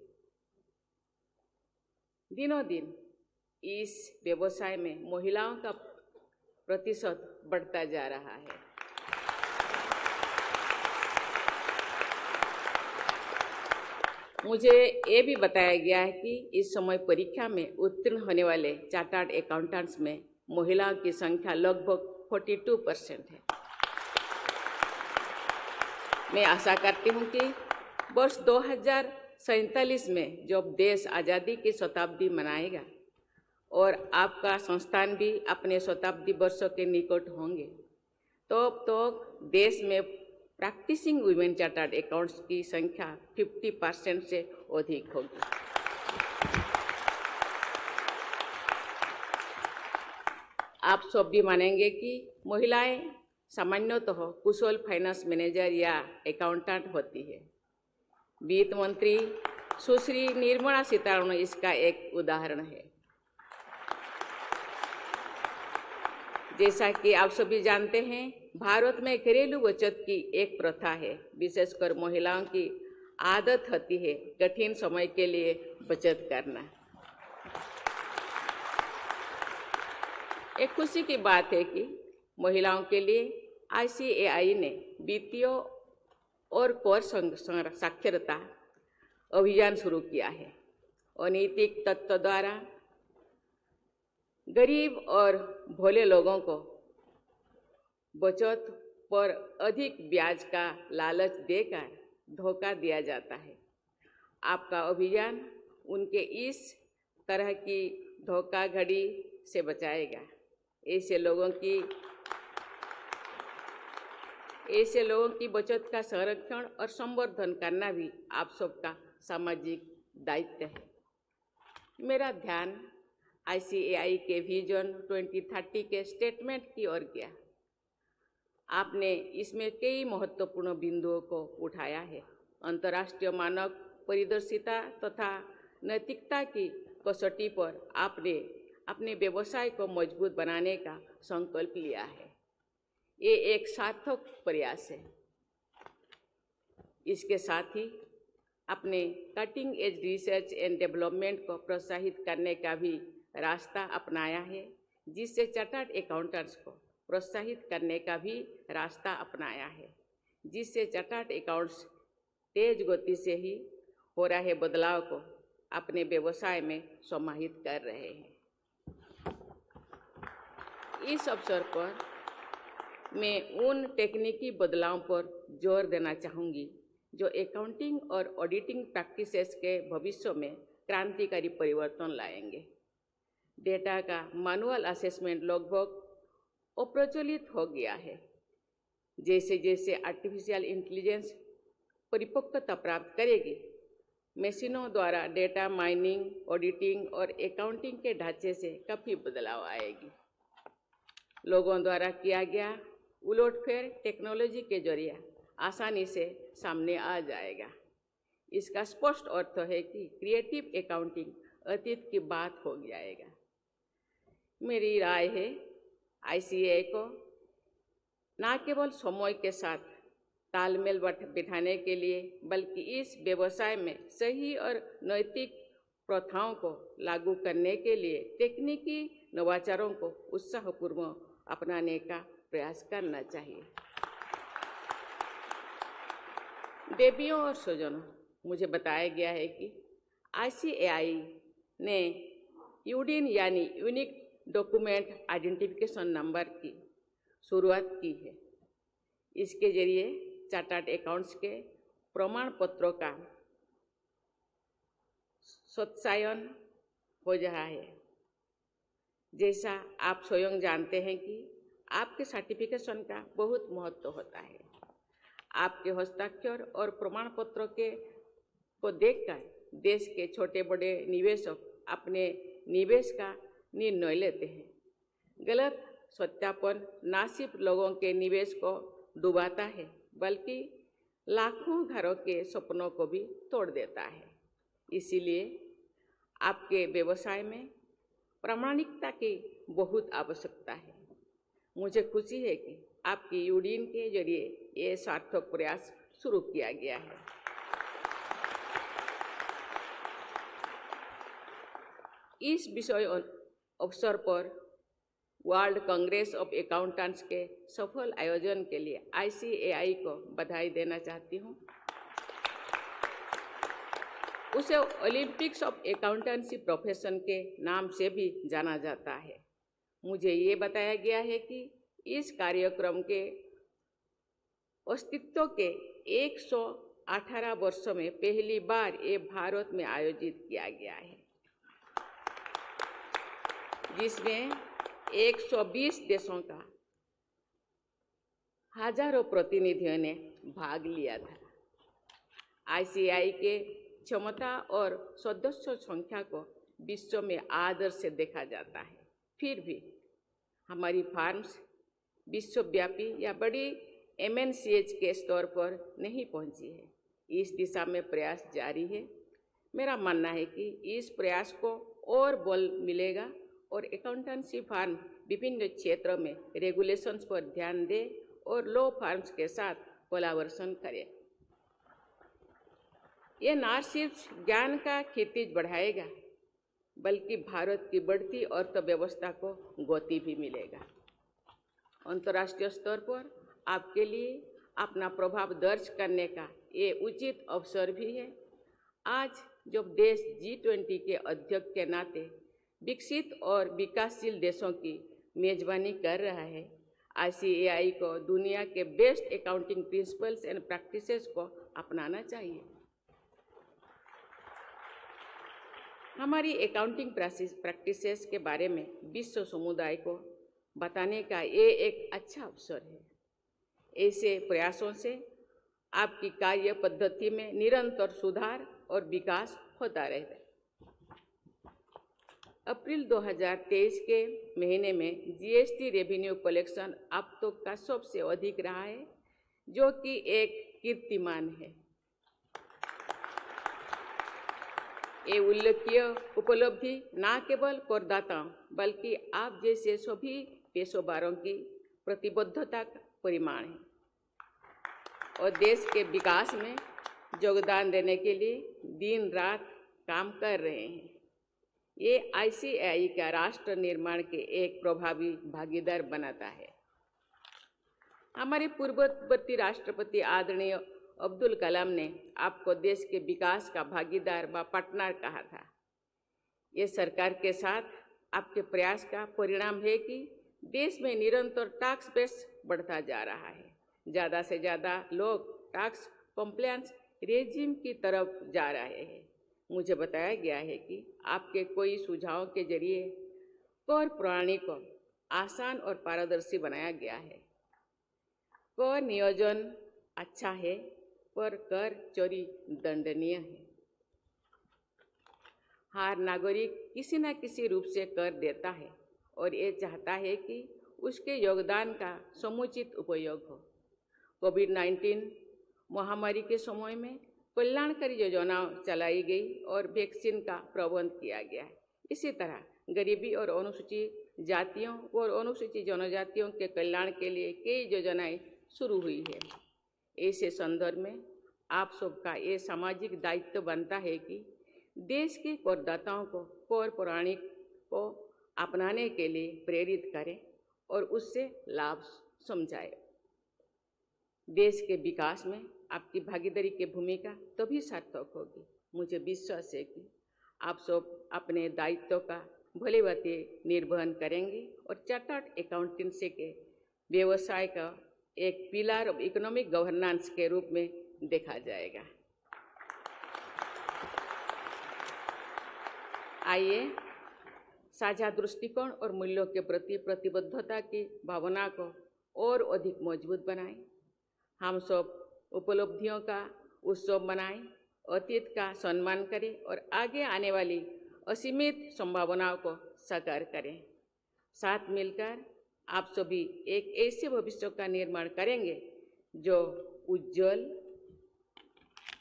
दिनों दिन इस व्यवसाय में महिलाओं का प्रतिशत बढ़ता जा रहा है। मुझे ये भी बताया गया है कि इस समय परीक्षा में उत्तीर्ण होने वाले चार्टर्ड अकाउंटेंट्स में महिलाओं की संख्या लगभग 42% है। मैं आशा करती हूँ कि वर्ष 2047 में जब देश आज़ादी की शताब्दी मनाएगा और आपका संस्थान भी अपने शताब्दी वर्षों के निकट होंगे, तो देश में प्रैक्टिसिंग वुमेन चार्टर्ड अकाउंट्स की संख्या 50% से अधिक होगी। आप सब भी मानेंगे कि महिलाएं सामान्यतः कुशल फाइनेंस मैनेजर या अकाउंटेंट होती है। वित्त मंत्री सुश्री निर्मला सीतारमण इसका एक उदाहरण है। जैसा कि आप सभी जानते हैं, भारत में घरेलू बचत की एक प्रथा है। विशेषकर महिलाओं की आदत होती है कठिन समय के लिए बचत करना। एक खुशी की बात है कि महिलाओं के लिए ICAI ने वित्तीय और कर साक्षरता अभियान शुरू किया है। अनैतिक तत्व द्वारा गरीब और भोले लोगों को बचत पर अधिक ब्याज का लालच देकर धोखा दिया जाता है। आपका अभियान उनके इस तरह की धोखाधड़ी से बचाएगा। ऐसे लोगों की बचत का संरक्षण और संवर्धन करना भी आप सबका सामाजिक दायित्व है। मेरा ध्यान ICAI के विजन 2030 के स्टेटमेंट की ओर गया। आपने इसमें कई महत्वपूर्ण बिंदुओं को उठाया है। अंतर्राष्ट्रीय मानक पारदर्शिता तथा नैतिकता की कसौटी पर आपने अपने व्यवसाय को मजबूत बनाने का संकल्प लिया है। ये एक सार्थक प्रयास है। इसके साथ ही अपने cutting edge research and development को प्रोत्साहित करने का भी रास्ता अपनाया है, जिससे चार्टर्ड अकाउंटेंट्स को प्रोत्साहित करने का भी रास्ता अपनाया है, जिससे चार्टर्ड अकाउंट्स तेज गति से ही हो रहे बदलाव को अपने व्यवसाय में समाहित कर रहे हैं। इस अवसर पर मैं उन तकनीकी बदलावों पर जोर देना चाहूँगी जो अकाउंटिंग और ऑडिटिंग प्रैक्टिसेस के भविष्य में क्रांतिकारी परिवर्तन लाएंगे। डेटा का मैनुअल असेसमेंट लगभग अप्रचलित हो गया है। जैसे जैसे आर्टिफिशियल इंटेलिजेंस परिपक्वता प्राप्त करेगी, मशीनों द्वारा डेटा माइनिंग, ऑडिटिंग और अकाउंटिंग के ढांचे से काफ़ी बदलाव आएगी। लोगों द्वारा किया गया उलटफेर टेक्नोलॉजी के जरिए आसानी से सामने आ जाएगा। इसका स्पष्ट अर्थ है कि क्रिएटिव अकाउंटिंग अतीत की बात हो जाएगा। मेरी राय है ICAI को न केवल समय के साथ तालमेल बिठाने के लिए, बल्कि इस व्यवसाय में सही और नैतिक प्रथाओं को लागू करने के लिए तकनीकी नवाचारों को उत्साहपूर्वक अपनाने का प्रयास करना चाहिए। देवियों और स्वजनों, मुझे बताया गया है कि ICAI ने यूडीन यानी यूनिक डॉक्यूमेंट आइडेंटिफिकेशन नंबर की शुरुआत की है। इसके जरिए चार्टर्ड अकाउंट्स के प्रमाण पत्रों का सत्यायन हो रहा है। जैसा आप स्वयं जानते हैं कि आपके सर्टिफिकेशन का बहुत महत्व होता है। आपके हस्ताक्षर और प्रमाण पत्रों को देखकर देश के छोटे बड़े निवेशक अपने निवेश का निर्णय लेते हैं। गलत सत्यापन न सिर्फ लोगों के निवेश को डुबाता है, बल्कि लाखों घरों के सपनों को भी तोड़ देता है। इसीलिए आपके व्यवसाय में प्रामाणिकता की बहुत आवश्यकता है। मुझे खुशी है कि आपकी यूडीन के जरिए ये सार्थक प्रयास शुरू किया गया है। इस विषय अवसर पर वर्ल्ड कांग्रेस ऑफ अकाउंटेंट्स के सफल आयोजन के लिए ICAI को बधाई देना चाहती हूँ। उसे ओलंपिक्स ऑफ अकाउंटेंसी प्रोफेशन के नाम से भी जाना जाता है। मुझे ये बताया गया है कि इस कार्यक्रम के अस्तित्व के 118 वर्षों में पहली बार ये भारत में आयोजित किया गया है, जिसमें 120 देशों का हजारों प्रतिनिधियों ने भाग लिया था। ICAI के क्षमता और सदस्य संख्या को विश्व में आदर से देखा जाता है। फिर भी हमारी फार्म्स विश्वव्यापी या बड़ी MNCH के स्तर पर नहीं पहुंची है। इस दिशा में प्रयास जारी है। मेरा मानना है कि इस प्रयास को और बल मिलेगा और अकाउंटेंसी फार्म विभिन्न क्षेत्रों में रेगुलेशंस पर ध्यान दे और लॉ फार्म्स के साथ कोलैबोरेशन करें। ये न सिर्फ ज्ञान का क्षितिज बढ़ाएगा बल्कि भारत की बढ़ती अर्थव्यवस्था को गति भी मिलेगा। अंतर्राष्ट्रीय स्तर पर आपके लिए अपना प्रभाव दर्ज करने का ये उचित अवसर भी है। आज जब देश G20 के अध्यक्ष के नाते विकसित और विकासशील देशों की मेजबानी कर रहा है, ICAI को दुनिया के best accounting principles and practices को अपनाना चाहिए। हमारी अकाउंटिंग प्रैक्टिसेस के बारे में विश्व समुदाय को बताने का ये एक अच्छा अवसर है। ऐसे प्रयासों से आपकी कार्य पद्धति में निरंतर सुधार और विकास होता रहता है। अप्रैल 2023 के महीने में GST रेवेन्यू कलेक्शन अब तक का सबसे अधिक रहा है, जो कि एक कीर्तिमान है। ये उल्लेखनीय उपलब्धि न केवल करदाताओं बल्कि आप जैसे सभी पेशेवरों की प्रतिबद्धता का परिमाण है और देश के विकास में योगदान देने के लिए दिन रात काम कर रहे हैं। ये ICAI का राष्ट्र निर्माण के एक प्रभावी भागीदार बनाता है। हमारे पूर्ववर्ती राष्ट्रपति आदरणीय अब्दुल कलाम ने आपको देश के विकास का भागीदार व पार्टनर कहा था। ये सरकार के साथ आपके प्रयास का परिणाम है कि देश में निरंतर टैक्स बेस बढ़ता जा रहा है। ज़्यादा से ज़्यादा लोग टैक्स कंप्लायंस रेजिम की तरफ जा रहे हैं। मुझे बताया गया है कि आपके कोई सुझावों के जरिए कर प्रणाली को आसान और पारदर्शी बनाया गया है। कर नियोजन अच्छा है पर कर चोरी दंडनीय है। हर नागरिक किसी न किसी रूप से कर देता है और ये चाहता है कि उसके योगदान का समुचित उपयोग हो। कोविड-19 महामारी के समय में कल्याणकारी योजनाएं चलाई गई और वैक्सीन का प्रबंध किया गया है। इसी तरह गरीबी और अनुसूचित जातियों और अनुसूचित जनजातियों के कल्याण के लिए कई योजनाएं शुरू हुई है। ऐसे संदर्भ में आप सबका ये सामाजिक दायित्व बनता है कि देश के करदाताओं को कर प्रणाली को अपनाने के लिए प्रेरित करें और उससे लाभ समझाएं। देश के विकास में आपकी भागीदारी की भूमिका तभी सार्थक होगी। मुझे विश्वास है कि आप सब अपने दायित्व का भलीभांति निर्वहन करेंगे और चार्टर्ड अकाउंटेंसी के व्यवसाय का एक पिलर ऑफ इकोनॉमिक गवर्नेंस के रूप में देखा जाएगा। आइए साझा दृष्टिकोण और मूल्यों के प्रति प्रतिबद्धता की भावना को और अधिक मजबूत बनाएं। हम सब उपलब्धियों का उत्सव मनाएं, अतीत का सम्मान करें और आगे आने वाली असीमित संभावनाओं को साकार करें। साथ मिलकर आप सभी एक ऐसे भविष्य का निर्माण करेंगे जो उज्जवल,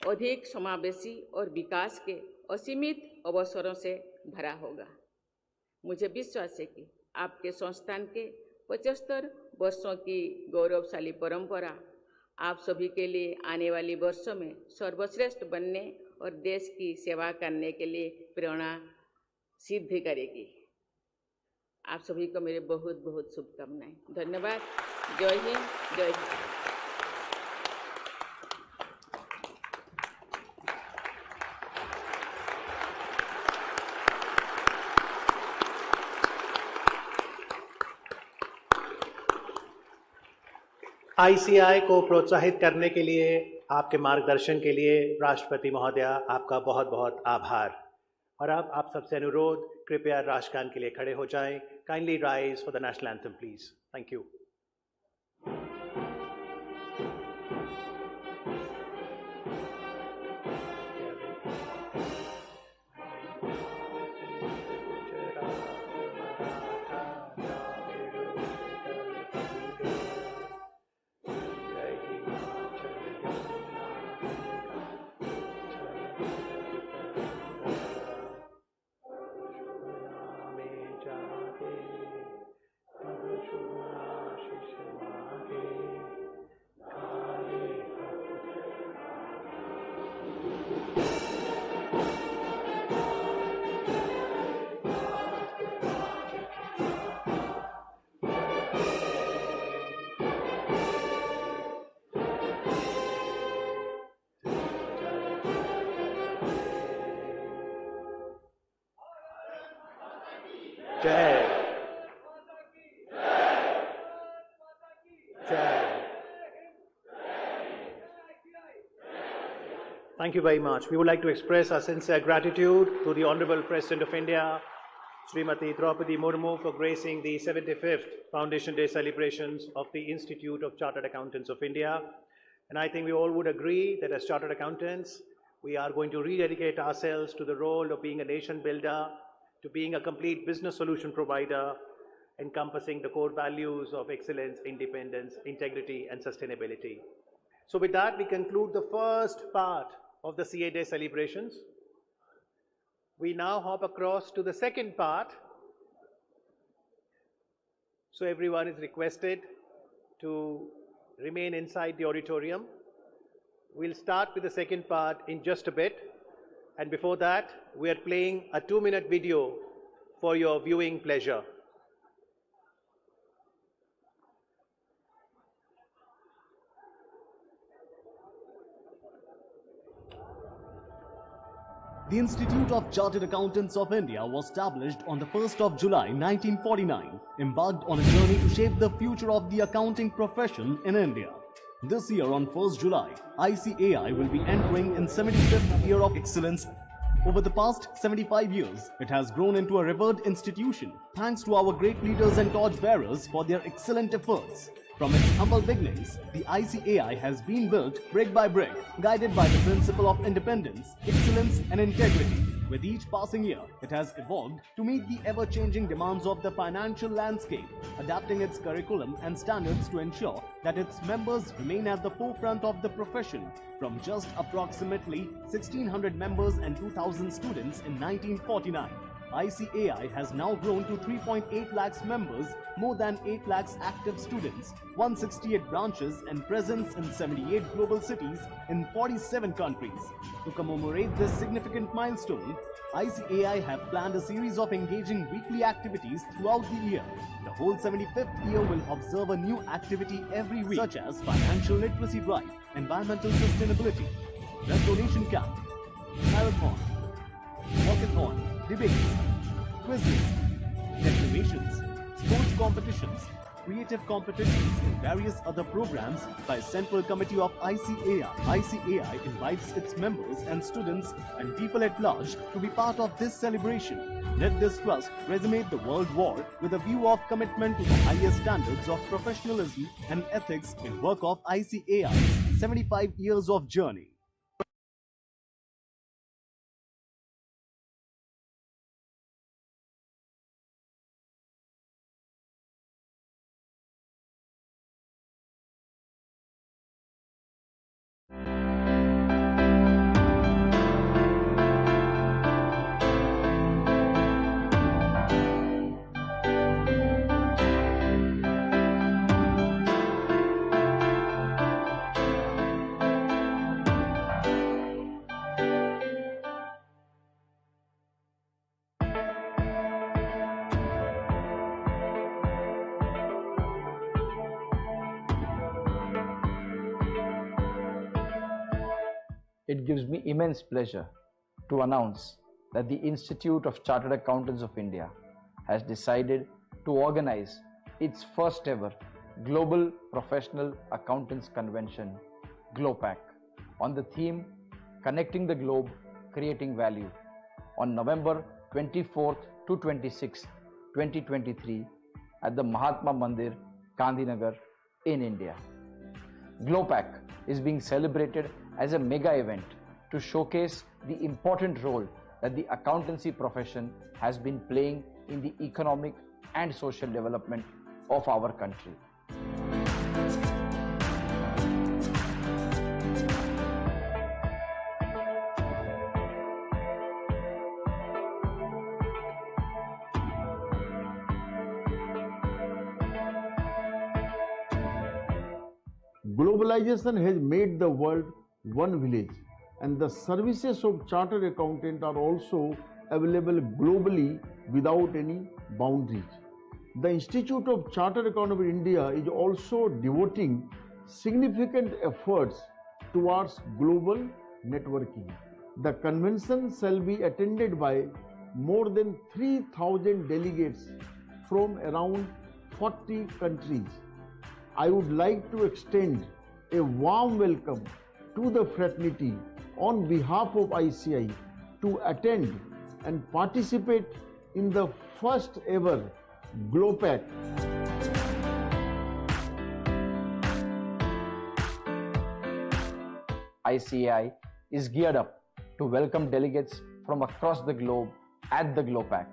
अधिक समावेशी और विकास के असीमित अवसरों से भरा होगा। मुझे विश्वास है कि आपके संस्थान के 75 वर्षों की गौरवशाली परंपरा आप सभी के लिए आने वाले वर्षों में सर्वश्रेष्ठ बनने और देश की सेवा करने के लिए प्रेरणा सिद्ध करेगी। आप सभी को मेरे बहुत बहुत शुभकामनाएं। धन्यवाद। जय हिंद, जय भारत। ICAI को प्रोत्साहित करने के लिए, आपके मार्गदर्शन के लिए राष्ट्रपति महोदया आपका बहुत बहुत आभार। और अब आप सबसे अनुरोध, कृपया राष्ट्रगान के लिए खड़े हो जाएं। Kindly rise for the national anthem please. Thank you. Jai. Jai. Thank you very much. We would like to express our sincere gratitude to the Honorable President of India, Srimati Draupadi Murmu, for gracing the 75th Foundation Day celebrations of the Institute of Chartered Accountants of India. And I think we all would agree that as Chartered Accountants, we are going to rededicate ourselves to the role of being a nation builder, to being a complete business solution provider, encompassing the core values of excellence, independence, integrity, and sustainability. So with that, we conclude the first part of the CA Day celebrations. We now hop across to the second part. So everyone is requested to remain inside the auditorium. We'll start with the second part in just a bit. And before that, we are playing a 2-minute video for your viewing pleasure. The Institute of Chartered Accountants of India was established on the 1st of July 1949, embarked on a journey to shape the future of the accounting profession in India. This year on 1st July, ICAI will be entering in 75th year of excellence. Over the past 75 years, it has grown into a revered institution thanks to our great leaders and torchbearers for their excellent efforts. From its humble beginnings, the ICAI has been built brick by brick, guided by the principle of independence, excellence and integrity. With each passing year, it has evolved to meet the ever-changing demands of the financial landscape, adapting its curriculum and standards to ensure that its members remain at the forefront of the profession. From just approximately 1,600 members and 2,000 students in 1949, ICAI has now grown to 3.8 lakhs members, more than 8 lakhs active students, 168 branches and presence in 78 global cities in 47 countries. To commemorate this significant milestone, ICAI have planned a series of engaging weekly activities throughout the year. The whole 75th year will observe a new activity every week, such as financial literacy drive, environmental sustainability, blood donation camp, marathon, walkathon, debates, quizzes, declamations, sports competitions, creative competitions and various other programs by Central Committee of ICAI. ICAI invites its members and students and people at large to be part of this celebration. Let this trust resonate the world war with a view of commitment to the highest standards of professionalism and ethics in work of ICAI's 75 years of journey. It gives me immense pleasure to announce that the Institute of Chartered Accountants of India has decided to organize its first ever Global Professional Accountants Convention, GLOPAC, on the theme Connecting the Globe, Creating Value, on November 24th to 26th, 2023 at the Mahatma Mandir, Gandhinagar in India. GLOPAC is being celebrated as a mega event to showcase the important role that the accountancy profession has been playing in the economic and social development of our country. Globalization has made the world one village, and the services of chartered accountant are also available globally without any boundaries. The Institute of Chartered Accountants of India is also devoting significant efforts towards global networking. The convention shall be attended by more than 3,000 delegates from around 40 countries. I would like to extend a warm welcome to the fraternity on behalf of ICI to attend and participate in the first ever GLOPAC. ICAI is geared up to welcome delegates from across the globe at the GLOPAC.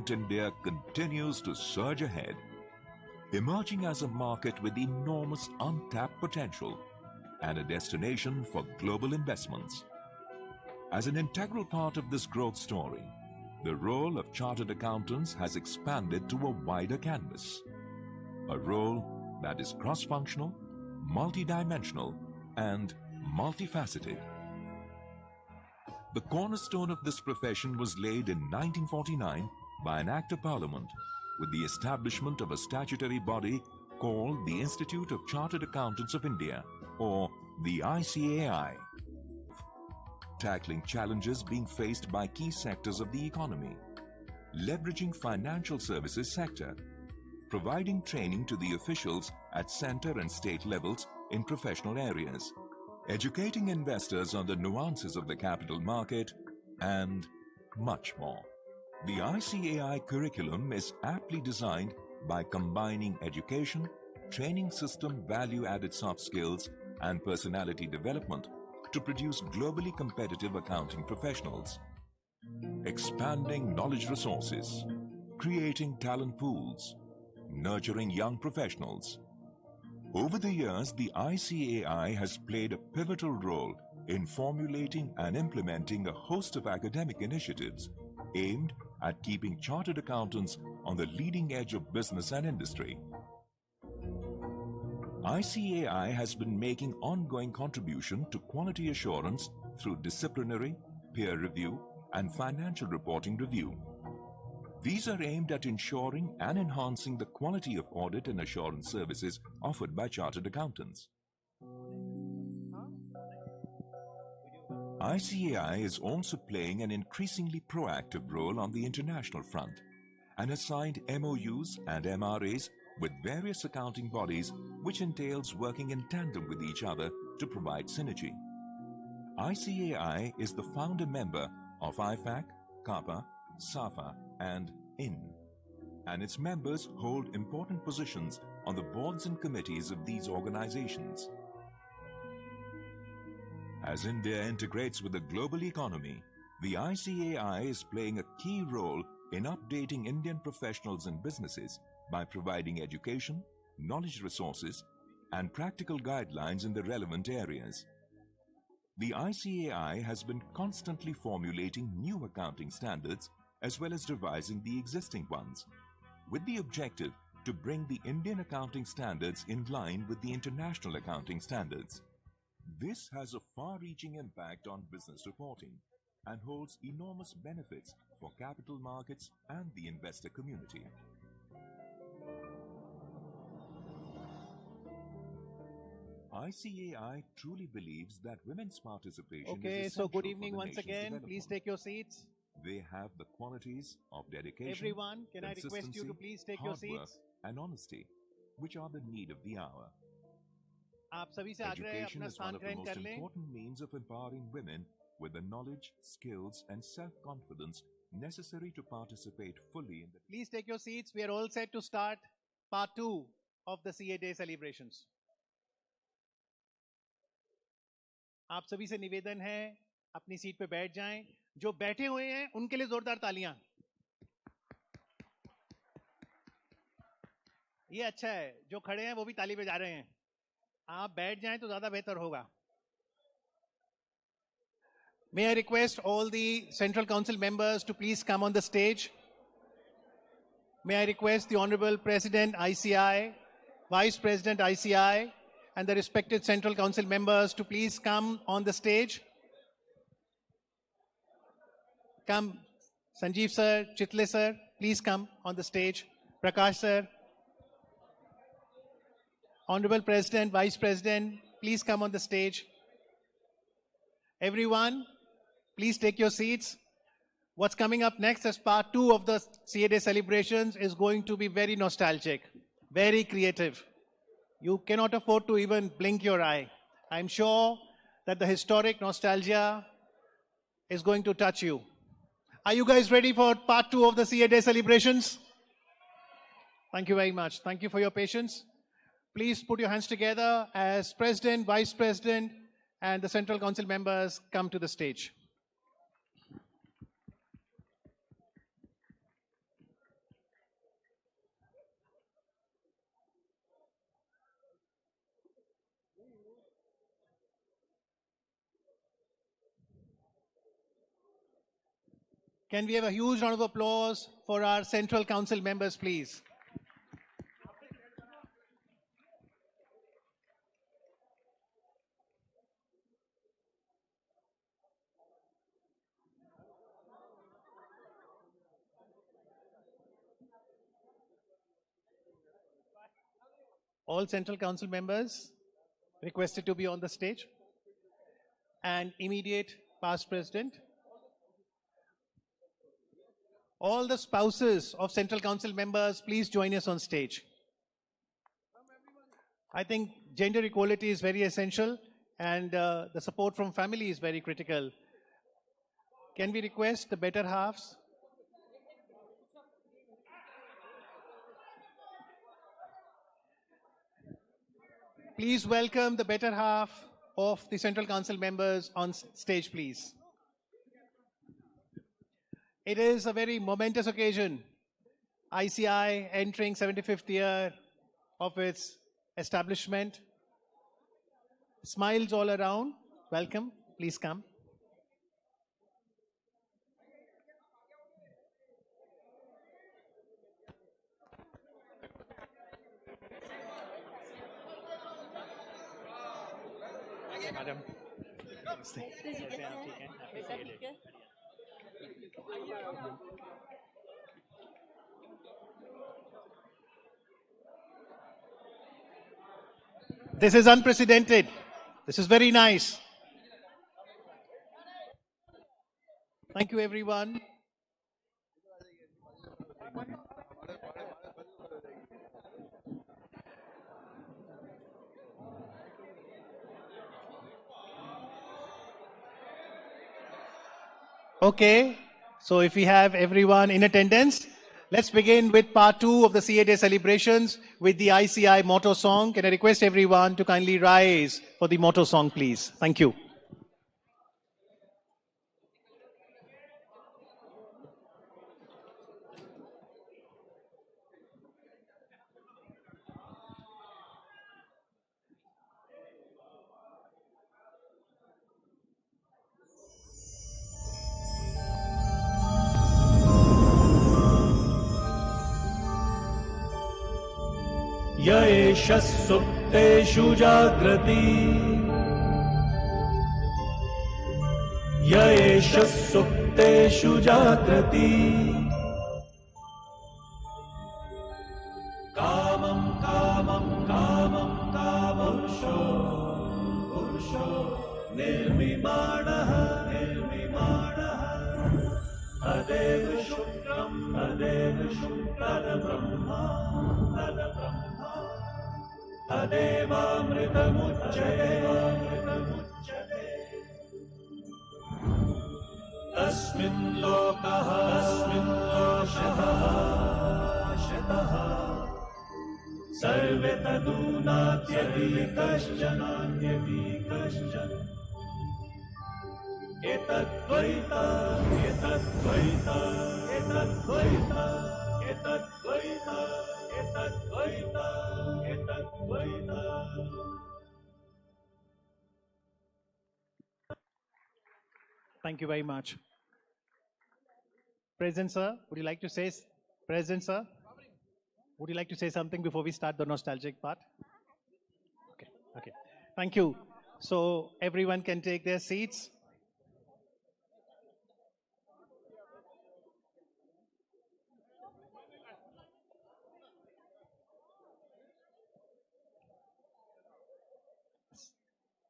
India continues to surge ahead, emerging as a market with enormous untapped potential and a destination for global investments. As an integral part of this growth story, the role of chartered accountants has expanded to a wider canvas, a role that is cross-functional, multidimensional, and multifaceted. The cornerstone of this profession was laid in 1949 by an Act of Parliament with the establishment of a statutory body called the Institute of Chartered Accountants of India, or the ICAI. Tackling challenges being faced by key sectors of the economy, leveraging financial services sector, providing training to the officials at center and state levels in professional areas, educating investors on the nuances of the capital market, and much more. The ICAI curriculum is aptly designed by combining education, training system value-added soft skills, and personality development to produce globally competitive accounting professionals. Expanding knowledge resources, creating talent pools, nurturing young professionals. Over the years, the ICAI has played a pivotal role in formulating and implementing a host of academic initiatives aimed at keeping chartered accountants on the leading edge of business and industry. ICAI has been making ongoing contribution to quality assurance through disciplinary, peer review, and financial reporting review. These are aimed at ensuring and enhancing the quality of audit and assurance services offered by chartered accountants. ICAI is also playing an increasingly proactive role on the international front and has signed MOUs and MRAs with various accounting bodies, which entails working in tandem with each other to provide synergy. ICAI is the founder member of IFAC, CAPA, SAFA, and IN, and its members hold important positions on the boards and committees of these organizations. As India integrates with the global economy, the ICAI is playing a key role in updating Indian professionals and businesses by providing education, knowledge resources, and practical guidelines in the relevant areas. The ICAI has been constantly formulating new accounting standards as well as revising the existing ones, with the objective to bring the Indian accounting standards in line with the international accounting standards. This has a far-reaching impact on business reporting and holds enormous benefits for capital markets and the investor community. ICAI truly believes that women's participation Okay, is so good essential evening for the once nation's again. Please development. take your seats. They have the qualities of dedication, Everyone, can I request you to consistency, please take your hard work, seats? and honesty, which are the need of the hour. आप सभी से आग्रह है Education अपना is one स्थान of the ग्रहण most कर लें. important means of empowering women with the knowledge, skills, and self-confidence necessary to participate fully in the. Please take your seats. We are all set to start part 2 of the CA Day celebrations. आप सभी से निवेदन है अपनी seat पे बैठ जाएं. जो बैठे हुए हैं उनके लिए जोरदार तालियां. ये अच्छा है. जो खड़े हैं वो भी ताली बजा रहे हैं. आप बैठ जाएं तो ज्यादा बेहतर होगा. May I request all the Central Council members to please come on the stage. May I request the Honorable President ICI, Vice President ICI, and the respected Central Council members to please come on the stage. Come, Sanjeev sir, Chitle sir, please come on the stage. Prakash sir. Honorable President, Vice President, please come on the stage. Everyone, please take your seats. What's coming up next as part 2 of the CA Day celebrations is going to be very nostalgic, very creative. You cannot afford to even blink your eye. I'm sure that the historic nostalgia is going to touch you. Are you guys ready for part 2 of the CA Day celebrations? Thank you very much. Thank you for your patience. Please put your hands together as President, Vice President, and the Central Council members come to the stage. Can we have a huge round of applause for our Central Council members, please? All Central Council members requested to be on the stage. And immediate past president. All the spouses of Central Council members, please join us on stage. I think gender equality is very essential and the support from family is very critical. Can we request the better halves? Please welcome the better half of the Central Council members on stage, please. It is a very momentous occasion. ICI entering 75th year of its establishment. Smiles all around. Welcome. Please come. Madam This is unprecedented. This is very nice. Thank you, everyone. Okay, so if we have everyone in attendance, let's begin with part 2 of the CA Day celebrations with the ICI motto song. Can I request everyone to kindly rise for the motto song, please? Thank you. य एष सुप्तेषु जाग्रति य एष सुप्तेषु जाग्रति कामं कामं कामं कामं show Vishnu Tadbrahma Tadevamritamuchyate Tasmin lokaha shataha Sarve tadunatyati kaschan Etadvaita Thank you very much. President sir, would you like to say, President sir, would you like to say something before we start the nostalgic part? Okay. Thank you. So everyone can take their seats.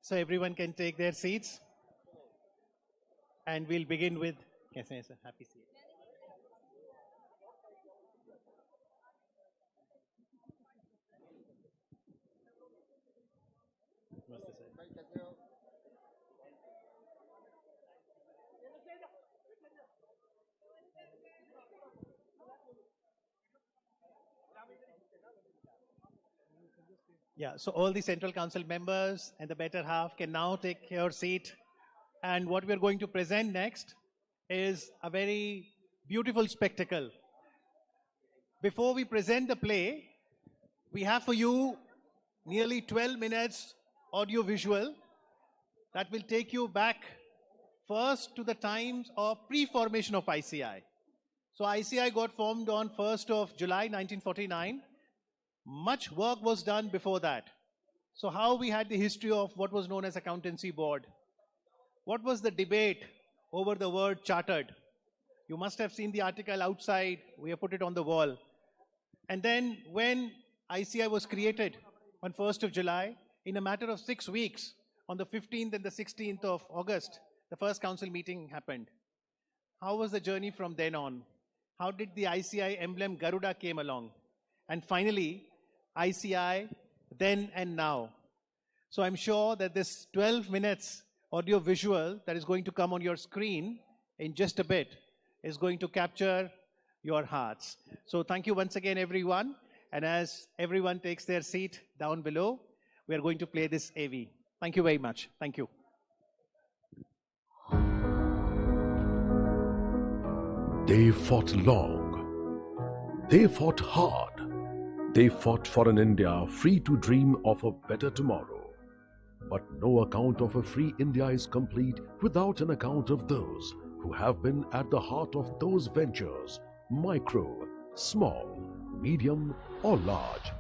So everyone can take their seats. And we'll begin with, happy seat. Yeah, so all the Central Council members and the better half can now take your seat. And what we're going to present next is a very beautiful spectacle. Before we present the play, we have for you nearly 12 minutes audio visual that will take you back first to the times of pre-formation of ICI. So ICI got formed on 1st of July 1949. Much work was done before that. So how we had the history of what was known as Accountancy Board. What was the debate over the word chartered? You must have seen the article outside. We have put it on the wall. And then when ICI was created on 1st of July, in a matter of 6 weeks, on the 15th and the 16th of August, the first council meeting happened. How was the journey from then on? How did the ICI emblem Garuda came along? And finally, ICI then and now. So I'm sure that this 12 minutes audio visual that is going to come on your screen in just a bit is going to capture your hearts. So thank you once again, everyone. And as everyone takes their seat down below, we are going to play this AV. Thank you very much. Thank you. They fought long. They fought hard. They fought for an India free to dream of a better tomorrow. But no account of a free India is complete without an account of those who have been at the heart of those ventures, micro, small, medium or large,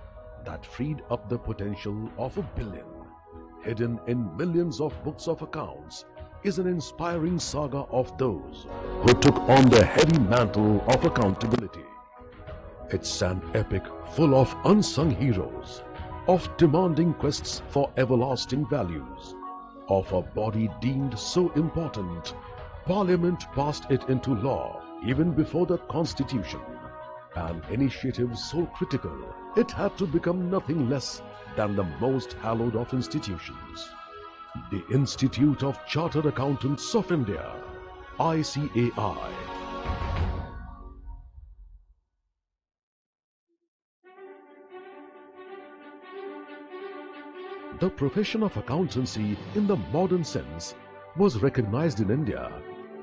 that freed up the potential of $1 billion. Hidden in millions of books of accounts is an inspiring saga of those who took on the heavy mantle of accountability. It's an epic full of unsung heroes, of demanding quests for everlasting values, of a body deemed so important, Parliament passed it into law even before the Constitution. An initiative so critical, it had to become nothing less than the most hallowed of institutions. The Institute of Chartered Accountants of India, ICAI. The profession of accountancy in the modern sense was recognized in India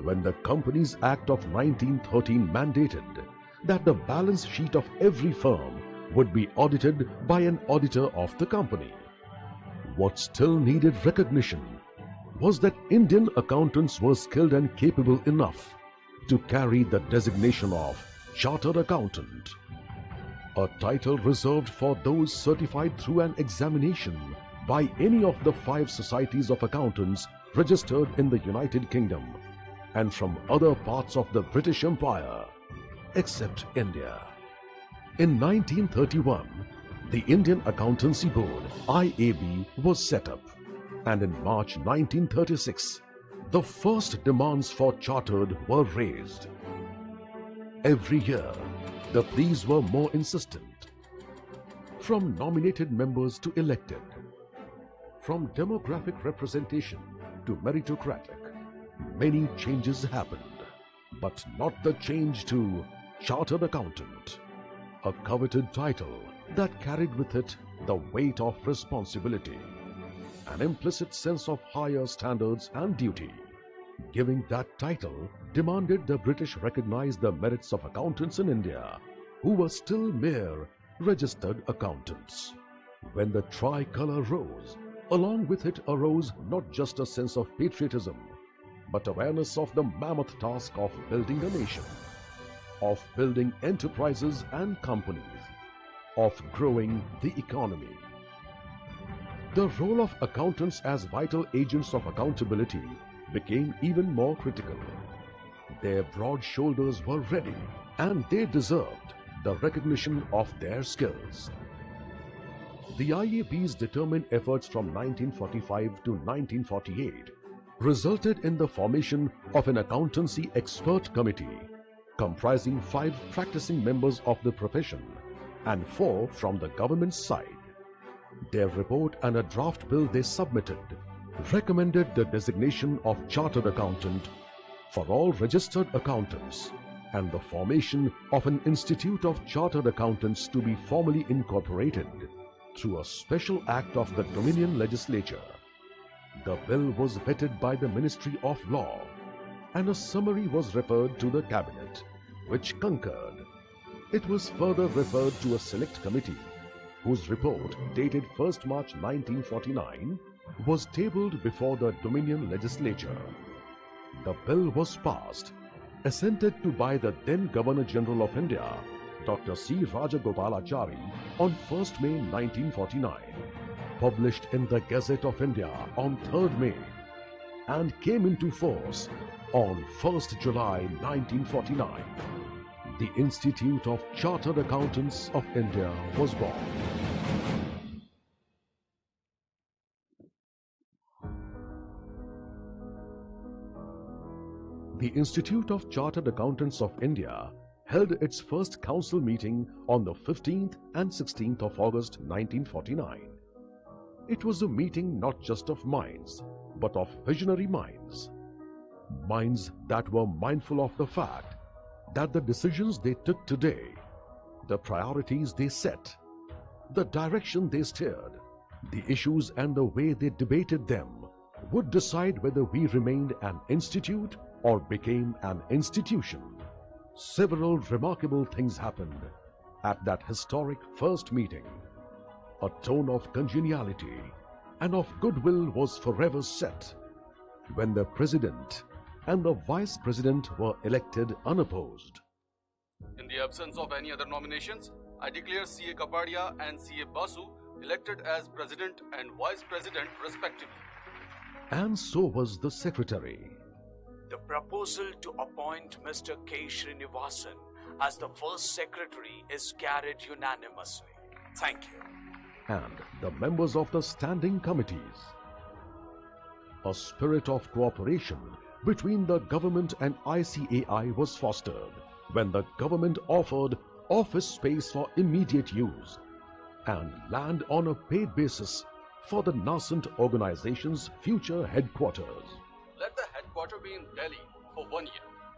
when the Companies Act of 1913 mandated that the balance sheet of every firm would be audited by an auditor of the company. What still needed recognition was that Indian accountants were skilled and capable enough to carry the designation of Chartered Accountant, a title reserved for those certified through an examination by any of the 5 societies of accountants registered in the United Kingdom and from other parts of the British Empire, except India. In 1931, the Indian Accountancy Board, IAB, was set up, and in March 1936, the first demands for chartered were raised. Every year, the pleas were more insistent. From nominated members to elected, from demographic representation to meritocratic, many changes happened, but not the change to Chartered Accountant, a coveted title that carried with it the weight of responsibility, an implicit sense of higher standards and duty. Giving that title demanded the British recognize the merits of accountants in India, who were still mere registered accountants. When the tricolour rose, along with it arose not just a sense of patriotism, but awareness of the mammoth task of building a nation, of building enterprises and companies, of growing the economy. The role of accountants as vital agents of accountability became even more critical. Their broad shoulders were ready, and they deserved the recognition of their skills. The IAB's determined efforts from 1945 to 1948 resulted in the formation of an accountancy expert committee comprising 5 practicing members of the profession and 4 from the government side. Their report and a draft bill they submitted recommended the designation of Chartered Accountant for all registered accountants and the formation of an Institute of Chartered Accountants to be formally incorporated through a special act of the Dominion Legislature. The bill was vetted by the Ministry of Law, and a summary was referred to the Cabinet, which concurred. It was further referred to a select committee, whose report, dated 1st March 1949, was tabled before the Dominion Legislature. The bill was passed, assented to by the then Governor-General of India, Dr. C. Rajagopalachari, on 1st May 1949, published in the Gazette of India on 3rd May, and came into force on 1st July 1949. The Institute of Chartered Accountants of India was born. The Institute of Chartered Accountants of India held its first council meeting on the 15th and 16th of August 1949. It was a meeting not just of minds, but of visionary minds. Minds that were mindful of the fact that the decisions they took today, the priorities they set, the direction they steered, the issues and the way they debated them would decide whether we remained an institute or became an institution. Several remarkable things happened at that historic first meeting. A tone of congeniality and of goodwill was forever set when the President and the Vice President were elected unopposed. In the absence of any other nominations, I declare C.A. Kapadia and C.A. Basu elected as President and Vice President respectively. And so was the Secretary. The proposal to appoint Mr. K. Srinivasan as the first Secretary is carried unanimously. Thank you. And the members of the standing committees. A spirit of cooperation between the government and ICAI was fostered when the government offered office space for immediate use and land on a paid basis for the nascent organization's future headquarters. Let the headquarters be in Delhi for 1 year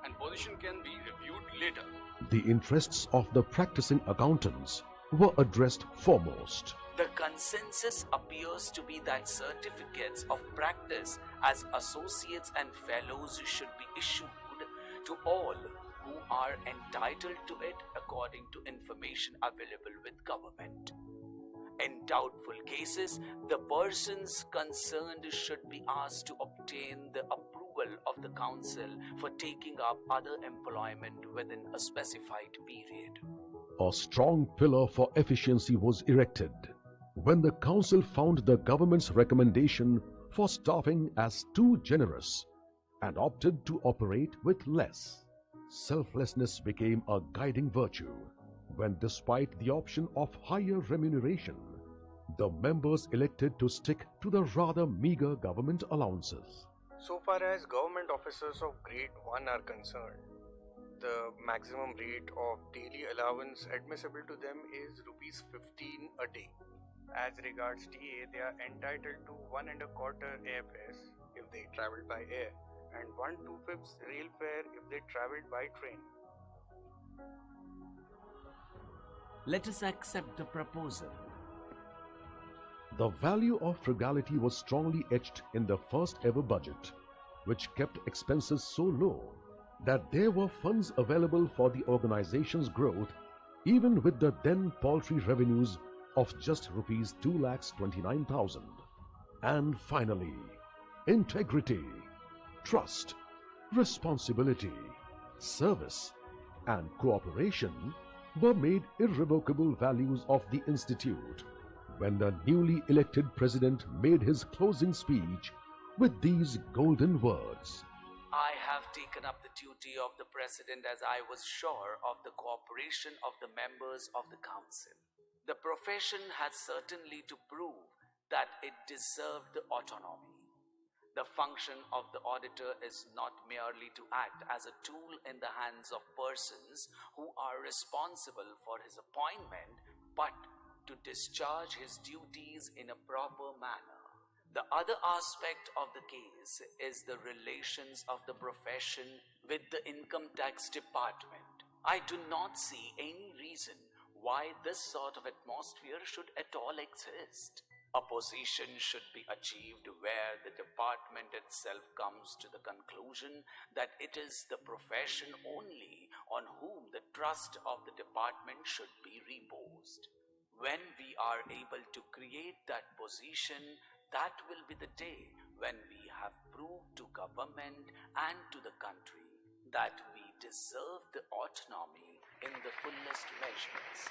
and position can be reviewed later. The interests of the practicing accountants were addressed foremost. The consensus appears to be that certificates of practice as associates and fellows should be issued to all who are entitled to it according to information available with government. In doubtful cases, the persons concerned should be asked to obtain the approval of the council for taking up other employment within a specified period. A strong pillar for efficiency was erected when the council found the government's recommendation for staffing as too generous and opted to operate with less. Selflessness became a guiding virtue when, despite the option of higher remuneration, the members elected to stick to the rather meager government allowances. So far as government officers of grade 1 are concerned, the maximum rate of daily allowance admissible to them is rupees 15 a day. As regards TA, they are entitled to 1 1/4 airfares if they travel by air and 1/2 rail fare if they traveled by train. Let us accept the proposal. The value of frugality was strongly etched in the first ever budget, which kept expenses so low that there were funds available for the organization's growth, even with the then paltry revenues of just rupees 2,29,000. And finally, integrity, trust, responsibility, service, and cooperation were made irrevocable values of the institute when the newly elected president made his closing speech with these golden words. I have taken up the duty of the President as I was sure of the cooperation of the members of the Council. The profession has certainly to prove that it deserved the autonomy. The function of the auditor is not merely to act as a tool in the hands of persons who are responsible for his appointment, but to discharge his duties in a proper manner. The other aspect of the case is the relations of the profession with the Income Tax Department. I do not see any reason why this sort of atmosphere should at all exist. A position should be achieved where the department itself comes to the conclusion that it is the profession only on whom the trust of the department should be reposed. When we are able to create that position, that will be the day when we have proved to government and to the country that we deserve the autonomy in the fullest measures.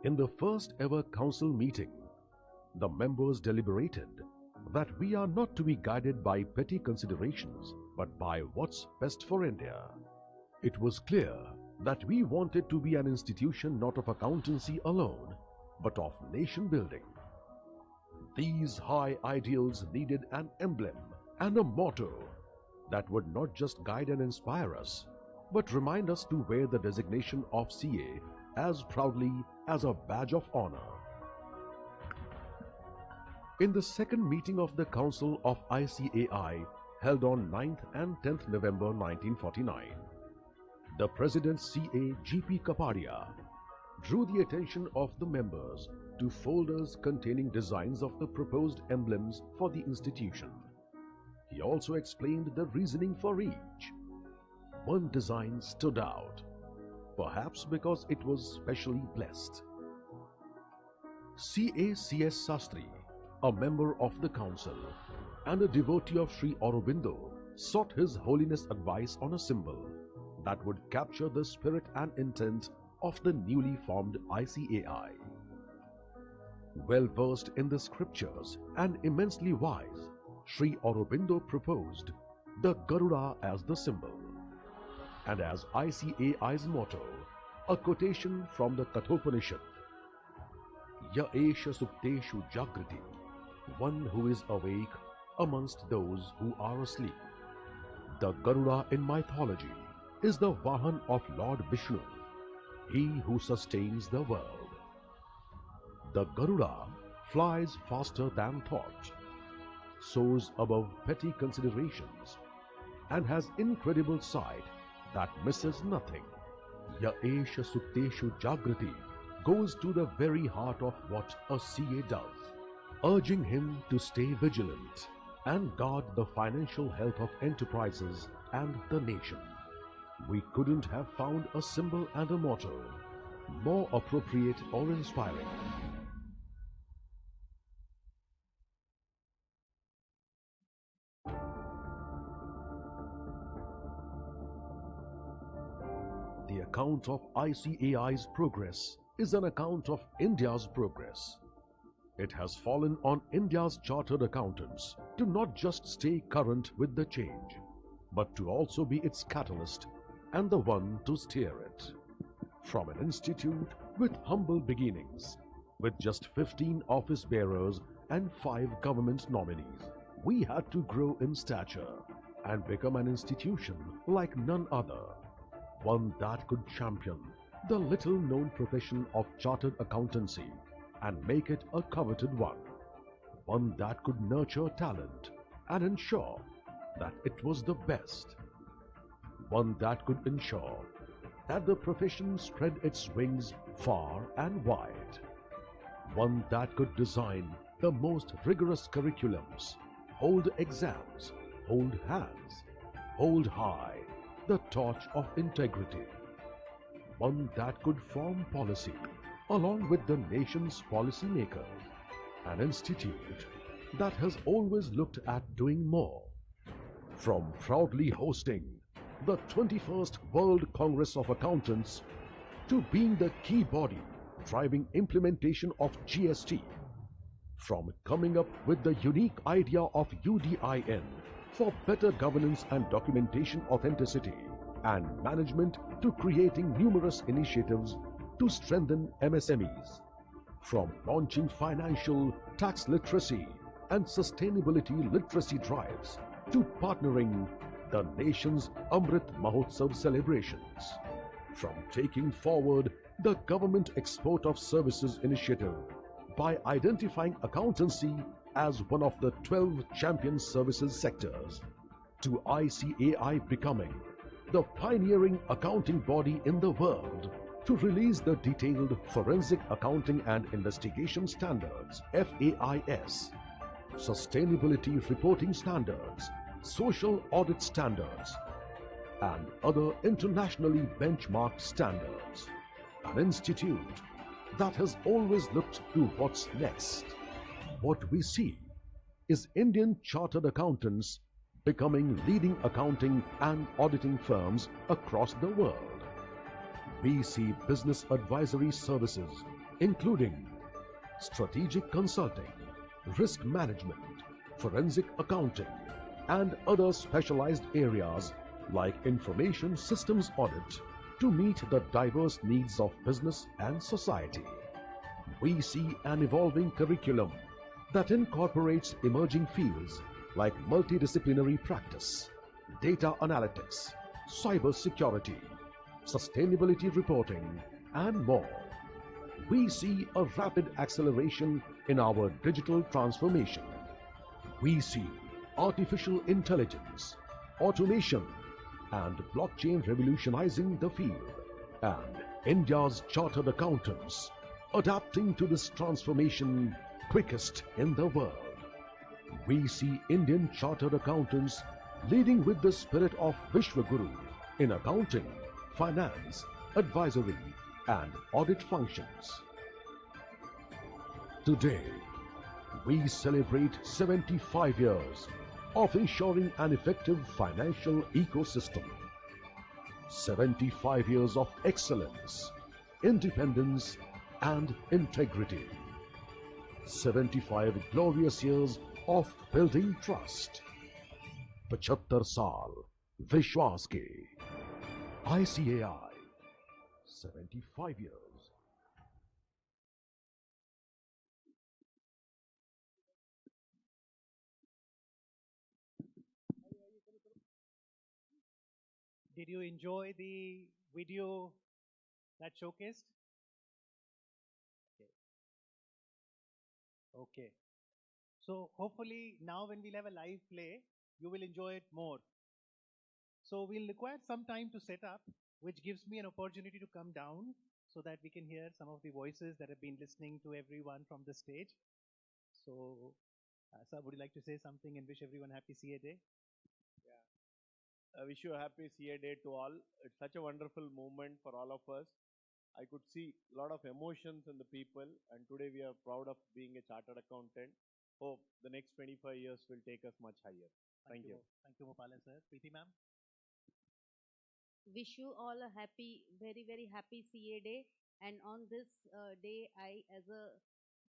In the first ever council meeting, the members deliberated that we are not to be guided by petty considerations, but by what's best for India. It was clear that we wanted to be an institution not of accountancy alone, but of nation building. These high ideals needed an emblem and a motto that would not just guide and inspire us, but remind us to wear the designation of CA as proudly as a badge of honor. In the second meeting of the Council of ICAI, held on 9th and 10th November 1949, the President CA G.P. Kapadia drew the attention of the members to folders containing designs of the proposed emblems for the institution. He also explained the reasoning for each. One design stood out, perhaps because it was specially blessed. C.A.C.S. Sastri, a member of the council and a devotee of Sri Aurobindo, sought His Holiness advice on a symbol that would capture the spirit and intent of the newly formed ICAI. Well versed in the scriptures and immensely wise, Sri Aurobindo proposed the Garuda as the symbol, and as ICAI's motto, a quotation from the Kathopanishad, Ya Esha Sukteshu Jagriti, one who is awake amongst those who are asleep. The Garuda in mythology is the Vahan of Lord Vishnu, he who sustains the world. The Garuda flies faster than thought, soars above petty considerations, and has incredible sight that misses nothing. Ya Esha Sukteshu Jagriti goes to the very heart of what a CA does, urging him to stay vigilant and guard the financial health of enterprises and the nation. We couldn't have found a symbol and a motto more appropriate or inspiring. The account of ICAI's progress is an account of India's progress. It has fallen on India's chartered accountants to not just stay current with the change, but to also be its catalyst and the one to steer it. From an institute with humble beginnings, with just 15 office bearers and 5 government nominees, we had to grow in stature and become an institution like none other, one that could champion the little-known profession of chartered accountancy and make it a coveted one that could nurture talent and ensure that it was the best, one that could ensure that the profession spread its wings far and wide, one that could design the most rigorous curriculums, hold exams, hold hands, hold high the torch of integrity, one that could form policy along with the nation's policymakers, an institute that has always looked at doing more, from proudly hosting the 21st World Congress of Accountants to being the key body driving implementation of GST, from coming up with the unique idea of UDIN for better governance and documentation authenticity and management to creating numerous initiatives to strengthen MSMEs, from launching financial tax literacy and sustainability literacy drives to partnering the nation's Amrit Mahotsav celebrations, from taking forward the Government Export of Services initiative by identifying accountancy as one of the 12 champion services sectors, to ICAI becoming the pioneering accounting body in the world to release the detailed Forensic Accounting and Investigation Standards FAIS, Sustainability Reporting Standards, Social Audit Standards, and other internationally benchmarked standards. An institute that has always looked to what's next. What we see is Indian chartered accountants becoming leading accounting and auditing firms across the world. We see business advisory services, including strategic consulting, risk management, forensic accounting, and other specialized areas like information systems audit to meet the diverse needs of business and society. We see an evolving curriculum that incorporates emerging fields like multidisciplinary practice, data analytics, cyber security, sustainability reporting, and more. We see a rapid acceleration in our digital transformation. We see artificial intelligence, automation, and blockchain revolutionizing the field, and India's chartered accountants adapting to this transformation quickest in the world. We see Indian chartered accountants leading with the spirit of Vishwaguru in accounting, finance, advisory, and audit functions. Today, we celebrate 75 years of ensuring an effective financial ecosystem. 75 years of excellence, independence, and integrity. 75 glorious years of building trust. 75 साल विश्वास के. ICAI 75 years. Did you enjoy the video that showcased? Okay. So hopefully now when we'll have a live play, you will enjoy it more. So we'll require some time to set up, which gives me an opportunity to come down so that we can hear some of the voices that have been listening to everyone from the stage. So, sir, would you like to say something and wish everyone happy CA Day? I wish you a happy CA Day to all. It's such a wonderful moment for all of us. I could see a lot of emotions in the people, and today we are proud of being a chartered accountant. Hope the next 25 years will take us much higher. Thank you. Thank you, Mopala sir. Preeti ma'am? Wish you all a happy, very, very happy CA Day. And on this day, I, as a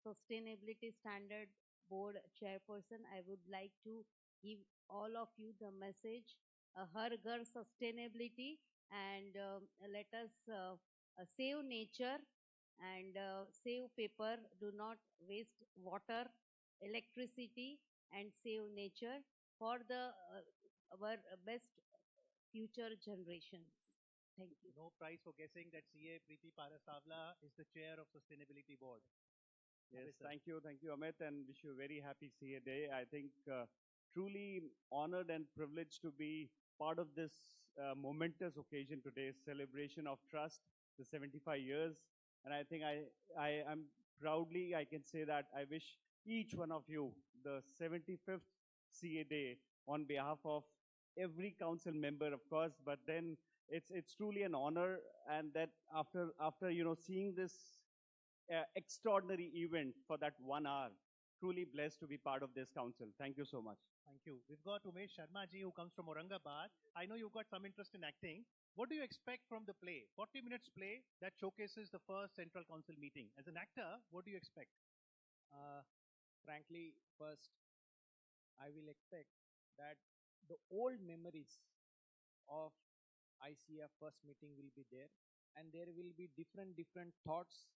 Sustainability Standard Board chairperson, I would like to give all of you the message, Har Ghar Sustainability, and let us save nature and save paper, do not waste water, electricity, and save nature for our best future generations. Thank you. No prize for guessing that CA Preeti Parasavla is the chair of Sustainability Board. Yes, thank you, Amit, and wish you a very happy CA Day. I think truly honored and privileged to be part of this momentous occasion today, celebration of trust, the 75 years. And I think I'm proudly, I can say that I wish each one of you the 75th CA Day on behalf of every council member, of course, but then it's truly an honor, and that after seeing this extraordinary event for that 1 hour, truly blessed to be part of this council. Thank you so much. Thank you. We've got Umesh Sharma ji, who comes from Aurangabad. I know you've got some interest in acting. What do you expect from the play? 40 minutes play that showcases the first Central Council meeting. As an actor, what do you expect? Frankly, first, I will expect that the old memories of ICF first meeting will be there, and there will be different thoughts,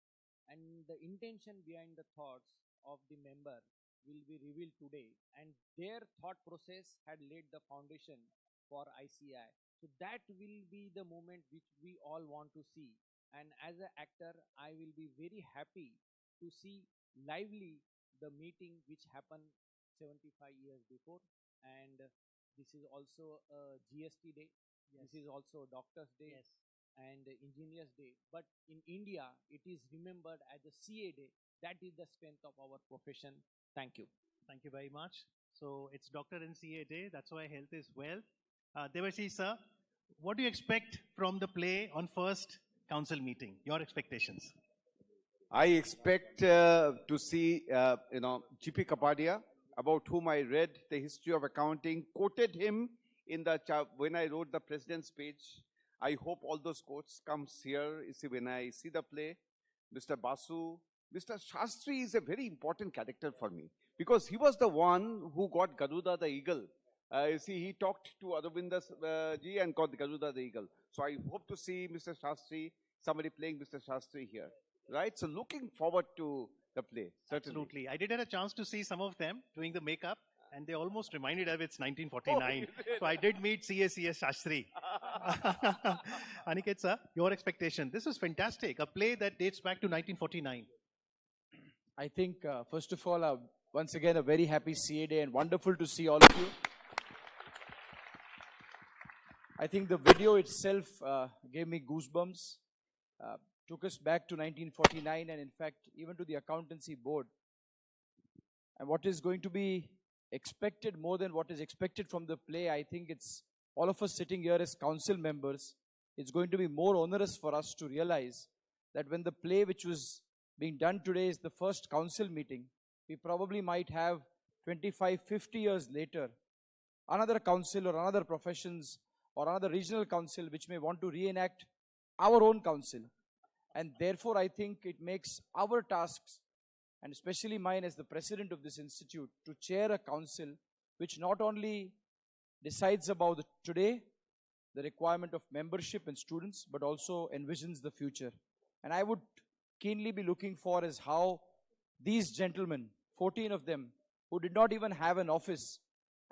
and the intention behind the thoughts of the member will be revealed today, and their thought process had laid the foundation for ICI. So that will be the moment which we all want to see, and as an actor, I will be very happy to see lively the meeting which happened 75 years before, and this is also a GST day. Yes. This is also Doctors Day. Yes. And Engineers Day. But in India, it is remembered as a CA Day. That is the strength of our profession. Thank you. Thank you very much. So it's Doctor and CA Day. That's why health is wealth. Devashish sir, what do you expect from the play on first council meeting? Your expectations? I expect to see, G.P. Kapadia, about whom I read the history of accounting, quoted him in when I wrote the president's speech. I hope all those quotes comes here. You see, when I see the play, Mr. Basu, Mr. Shastri is a very important character for me, because he was the one who got Garuda the eagle. You see, he talked to Aravinda ji and got Garuda the eagle. So I hope to see Mr. Shastri, somebody playing Mr. Shastri here. Right? So looking forward to the play. Certainly. Absolutely. I did have a chance to see some of them doing the makeup, and they almost reminded of it's 1949. Oh, so I did meet C.S. Shastri. Aniket sir, your expectation. This is fantastic. A play that dates back to 1949. I think, first of all, once again, a very happy CA Day, and wonderful to see all of you. I think the video itself gave me goosebumps, took us back to 1949, and in fact, even to the accountancy board. And what is going to be expected, more than what is expected from the play, I think it's all of us sitting here as council members, it's going to be more onerous for us to realize that when the play which was being done today is the first council meeting, we probably might have 25, 50 years later, another council or another professions or another regional council which may want to reenact our own council. And therefore, I think it makes our tasks, and especially mine as the president of this institute, to chair a council which not only decides about today, the requirement of membership and students, but also envisions the future. And I would keenly be looking for is how these gentlemen, 14 of them, who did not even have an office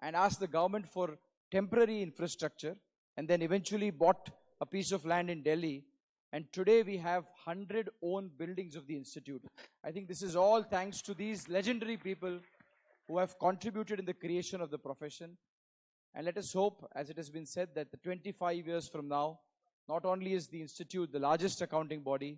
and asked the government for temporary infrastructure, and then eventually bought a piece of land in Delhi. And today we have 100 own buildings of the institute. I think this is all thanks to these legendary people who have contributed in the creation of the profession. And let us hope, as it has been said, that the 25 years from now, not only is the institute the largest accounting body,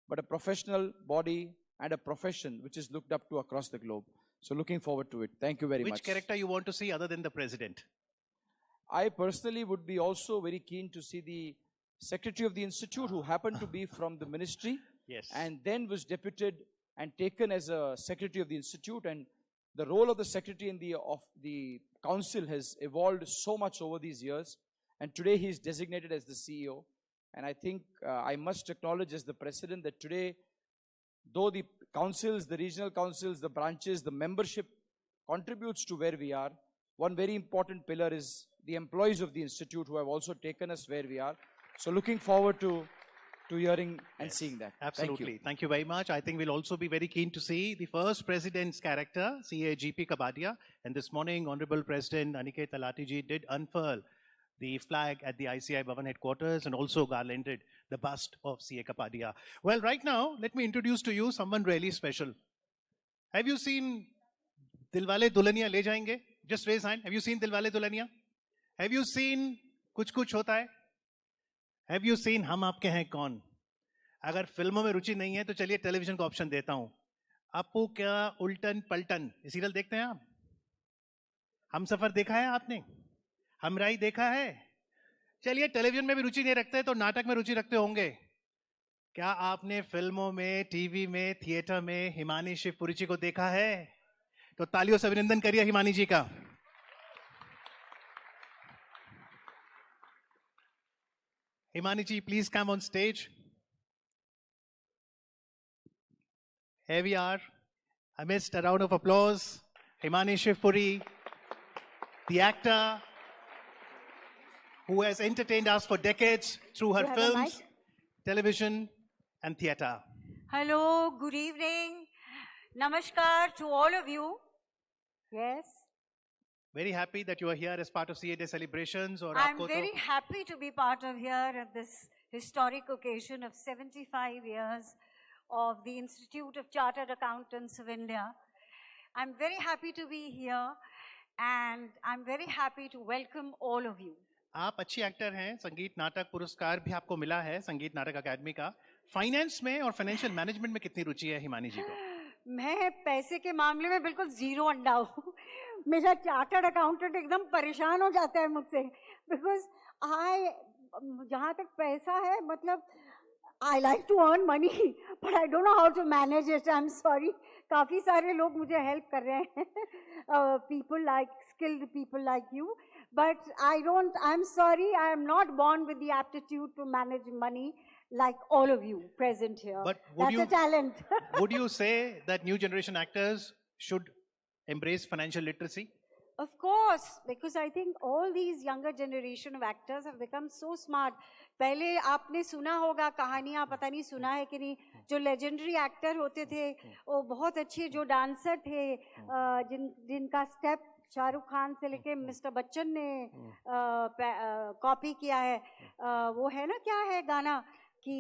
but a professional body and a profession which is looked up to across the globe. So looking forward to it. Thank you very much. Which character you want to see other than the president? I personally would be also very keen to see the secretary of the institute, who happened to be from the ministry. Yes. And then was deputed and taken as a secretary of the institute. And the role of the secretary in the council has evolved so much over these years. And today he is designated as the CEO. And I think I must acknowledge as the president that today, though the councils, the regional councils, the branches, the membership contributes to where we are, one very important pillar is the employees of the institute who have also taken us where we are. So looking forward to to hearing and seeing that. Absolutely. Thank you very much. I think we'll also be very keen to see the first president's character, CA GP Kapadia. And this morning, Honorable President Aniket Talati ji did unfurl the flag at the ICI Bhavan headquarters and also garlanded the bust of CA Kapadia. Well, right now, let me introduce to you someone really special. Have you seen Dilwale Dulhaniya Le Jayenge? Just raise hand. Have you seen Dilwale Dulhaniya? Have you seen Kuch Kuch Hota Hai? Have you seen हम आपके हैं कौन? अगर फिल्मों में रुचि नहीं है तो चलिए टेलीविजन का ऑप्शन देता हूं. आपको क्या उल्टन पलटन ये सीरियल देखते हैं आप? हम सफर देखा है आपने? हमराई देखा है? चलिए टेलीविजन में भी रुचि नहीं रखते तो नाटक में रुचि रखते होंगे. क्या आपने फिल्मों में, टीवी में, थिएटर में हिमानी शिवपुरी जी को देखा है? तो तालियों से अभिनंदन करिए हिमानी जी का. Himani ji, please come on stage. Here we are. Amidst a round of applause, Himani Shivpuri, the actor who has entertained us for decades through her films, television, and theatre. Hello, good evening. Namaskar to all of you. Yes. Very happy that you are here as part of CA Day celebrations. Or I'm very happy to be part of here at this historic occasion of 75 years of the Institute of Chartered Accountants of India. I'm very happy to be here and I'm very happy to welcome all of you. आप अच्छी actor हैं. संगीत नाटक पुरस्कार भी आपको मिला है संगीत नाटक अकादमी का. फाइनेंस में और फाइनेंशियल मैनेजमेंट में कितनी रुचि है हिमानी जी को? मैं पैसे के मामले में बिल्कुल जीरो अंडा हूँ. मेरा चार्टर्ड अकाउंटेंट एकदम परेशान हो जाता है मुझसे बिकॉज जहाँ तक पैसा है मतलब I like to earn money but I don't know how to manage it. I am sorry. काफ़ी सारे लोग मुझे हेल्प कर रहे हैं, people like skilled people like you, but I am sorry, I am not born with the aptitude to manage money like all of you present here. But that's a talent. Would you say that new generation actors should embrace financial literacy? Of course, because I think all these younger generation of actors have become so smart. पहले आपने सुना होगा कहानियाँ, पता नहीं सुना है कि नहीं, जो लेजेंडरी एक्टर होते थे वो बहुत अच्छे जो डांसर थे, जिनका स्टेप शाहरुख खान से लेके मिस्टर बच्चन ने कॉपी किया है. वो है ना, क्या है गाना कि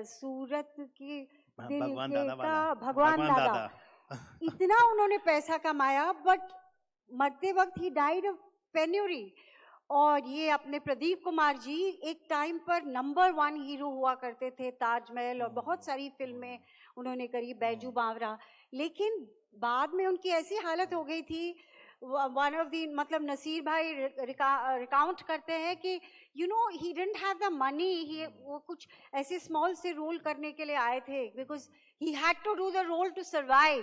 सूरत की भगवान दादा. इतना उन्होंने पैसा कमाया बट मरते वक्त ही डाइड ऑफ पेन्यूरी. और ये अपने प्रदीप कुमार जी एक टाइम पर नंबर 1 हीरो हुआ करते थे. ताजमहल और बहुत सारी फिल्में उन्होंने करी, बैजू बावरा. लेकिन बाद में उनकी ऐसी हालत हो गई थी, वन ऑफ दी मतलब नसीर भाई रिकाउंट करते हैं कि you know he didn't have the money. वो कुछ ऐसे स्मॉल से रोल करने के लिए आए थे because he had to do the role to survive,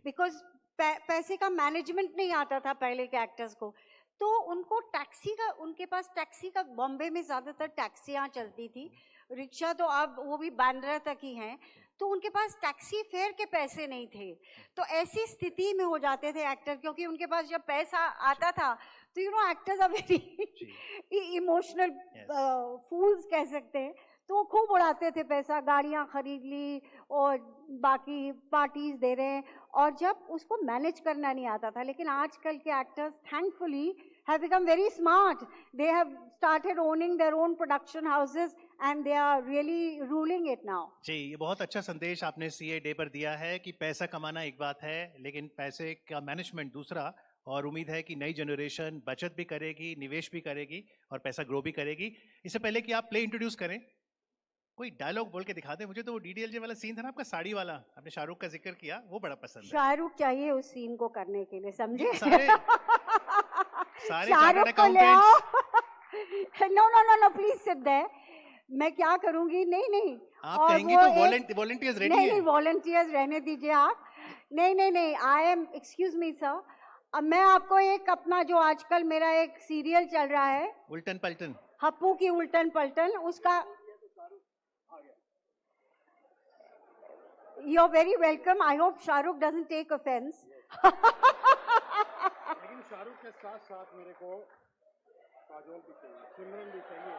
because पैसे का मैनेजमेंट नहीं आता था पहले के एक्टर्स को. तो उनको टैक्सी का, उनके पास टैक्सी का, बॉम्बे में ज़्यादातर टैक्सियाँ चलती थी, रिक्शा तो अब वो भी बांद्रा तक ही हैं, तो उनके पास टैक्सी फेयर के पैसे नहीं थे. तो ऐसी स्थिति में हो जाते थे एक्टर, क्योंकि उनके पास जब पैसा आता था तो you know actors are very emotional fools कह सकते हैं. तो वो खूब उड़ाते थे पैसा, गाड़ियाँ खरीद ली और बाकी पार्टीज दे रहे हैं, और जब उसको मैनेज करना नहीं आता था. लेकिन आजकल के actors thankfully have become very smart. They have started owning their own production houses and they are really ruling it now. जी, ये बहुत अच्छा संदेश आपने सीए डे पर दिया है कि पैसा कमाना एक बात है लेकिन पैसे का मैनेजमेंट दूसरा. और उम्मीद है कि नई जनरेशन बचत भी करेगी, निवेश भी करेगी और पैसा ग्रो भी करेगी. इससे पहले कि आप प्ले इंट्रोड्यूस करें, कोई डायलॉग बोल के दिखा दे मुझे. तो वो डीडीएलजे वाला सीन था ना आपका, साड़ी वाला, आपने शाहरुख का जिक्र किया, वो बड़ा पसंद है. शाहरुख चाहिए उस सीन को करने के लिए, समझे? सारे chartered accountants. No please sit there. मैं क्या करूंगी? नहीं आप कहेंगे तो वॉलंटियर्स रेडी है. नहीं, वॉलंटियर्स रहने दीजिए आप. नहीं, I am, excuse me sir, अब मैं आपको एक अपना जो आजकल मेरा एक सीरियल चल रहा है उल्टन पलटन, हप्पू की उल्टन पलटन, उसका you're very welcome. I hope Shahrukh doesn't take offense. लेकिन शाहरुख के साथ साथ मेरे को काजोल भी चाहिए, सिमरन भी चाहिए.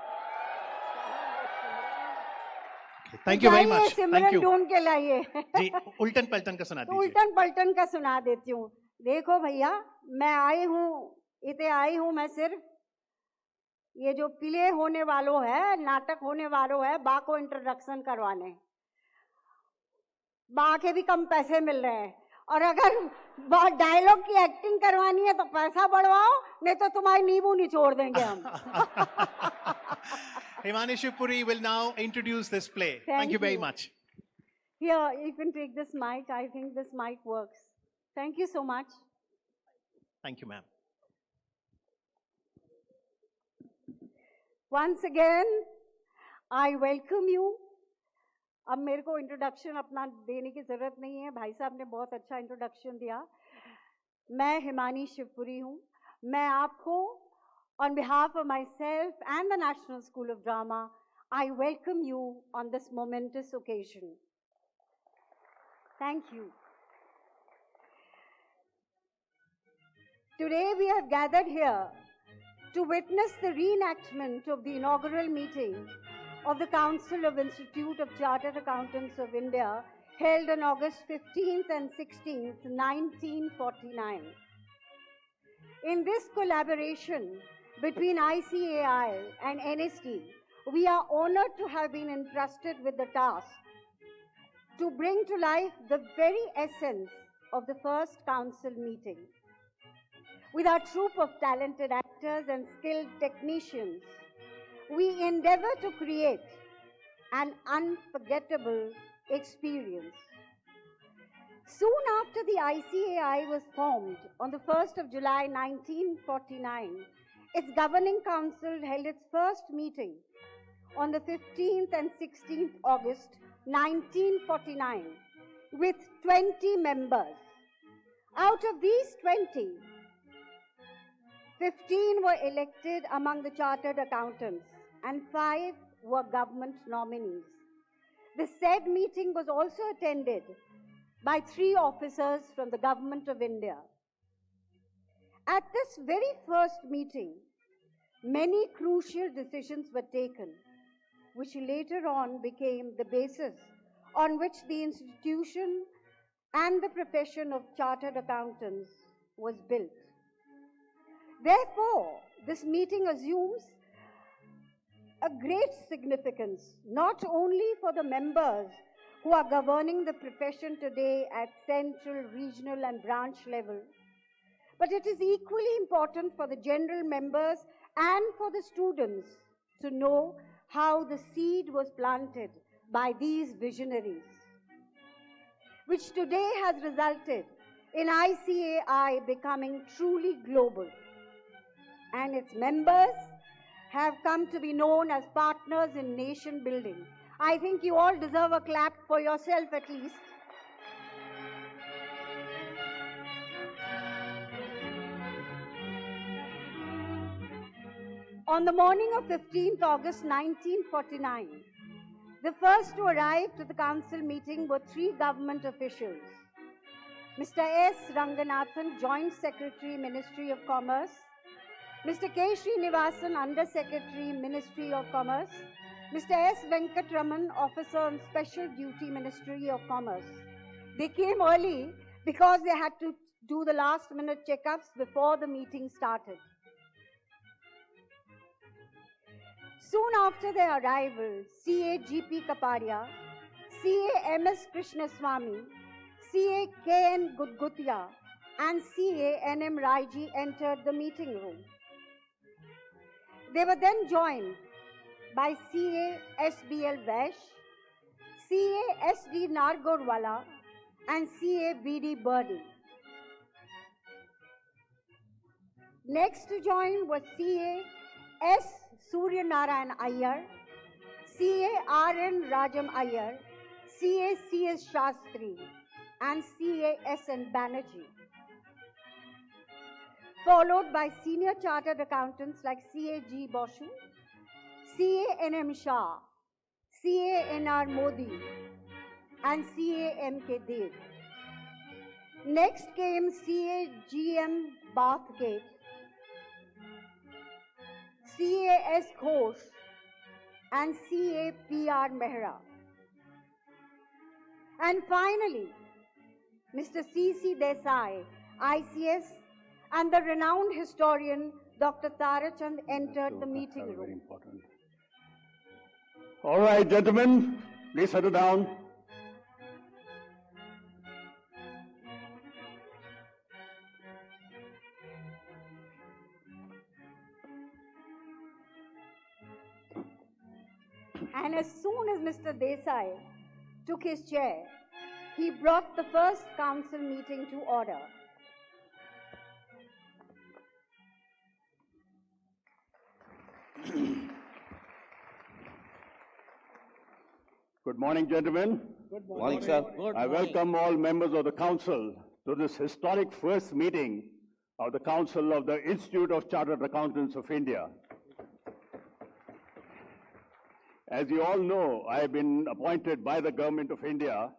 Thank you very जाइए, much. Thank Simran you. ढूंढ के लाइए जी उल्टन पलटन का सुना तो दीजिए. उल्टन पलटन का सुना देती हूँ. देखो भैया, मैं आई हूँ, इतने आई हूँ मैं सिर्फ ये जो प्ले होने वालों है, नाटक होने वालों है, बा को इंट्रोडक्शन करवाने. बा के भी कम पैसे मिल रहे हैं, और अगर डायलॉग की एक्टिंग करवानी है तो पैसा बढ़वाओ, नहीं तो तुम्हारी नींबू निचोड़ देंगे हम. Himani Shivpuri will now introduce this play. Thank you very much. Here, you can take this mic. I think this mic works. Thank you so much. Thank you, ma'am. Once again, I welcome you. अब मेरे को introduction अपना देने की जरूरत नहीं है, भाई साहब ने बहुत अच्छा इंट्रोडक्शन दिया. मैं हिमानी शिवपुरी हूँ. मैं आपको on behalf of myself and the National School of Drama, I welcome you on this momentous occasion. Thank you. Today we have gathered here to witness the reenactment of the inaugural meeting of the Council of Institute of Chartered Accountants of India, held on August 15th and 16th, 1949. In this collaboration between ICAI and NST, we are honored to have been entrusted with the task to bring to life the very essence of the first council meeting. With our troupe of talented actors and skilled technicians, we endeavor to create an unforgettable experience. Soon after the ICAI was formed on the 1st of July 1949, its governing council held its first meeting on the 15th and 16th August 1949 with 20 members. Out of these 20, 15 were elected among the chartered accountants and 5 were government nominees. The said meeting was also attended by 3 officers from the Government of India. At this very first meeting, many crucial decisions were taken, which later on became the basis on which the institution and the profession of chartered accountants was built. Therefore, this meeting assumes a great significance, not only for the members who are governing the profession today at central, regional, and branch level, but it is equally important for the general members and for the students to know how the seed was planted by these visionaries, which today has resulted in ICAI becoming truly global, and its members have come to be known as partners in nation building. I think you all deserve a clap for yourself at least. On the morning of 15th August 1949, the first to arrive to the council meeting were 3 government officials. Mr. S. Ranganathan, Joint Secretary, Ministry of Commerce; Mr. K. Srinivasan, Under Secretary, Ministry of Commerce; Mr. S. Venkatraman, Officer on Special Duty, Ministry of Commerce. They came early because they had to do the last minute checkups before the meeting started. Soon after their arrival, CA G.P. Kapadia, CA M.S. Krishnaswamy, CA K.N. Gudgutia, and CA N.M. Raiji entered the meeting room. They were then joined by CA S.B.L. Vaish, CA S.D. Nargorwala, and CA B.D. Birdy. Next to join was CA S. Surya Narayan Iyer, CA R.N. Rajam Iyer, CA C.S. Shastri, and CA S.N. Banerjee, followed by senior chartered accountants like CA G. Boshu, CA N.M. Shah, CA N.R. Modi, and CA M.K. Dev. Next came CA G.M. Bathgate, CA S. Ghosh, and CA P.R. Mehra. And finally, Mr. C.C. Desai, ICS, and the renowned historian, Dr. Tarachand entered the meeting room. All right, gentlemen, please settle down. And as soon as Mr. Desai took his chair, he brought the first council meeting to order. Good morning, gentlemen. Good morning, sir. I welcome all members of the council to this historic first meeting of the Council of the Institute of Chartered Accountants of India. As you all know, I have been appointed by the Government of India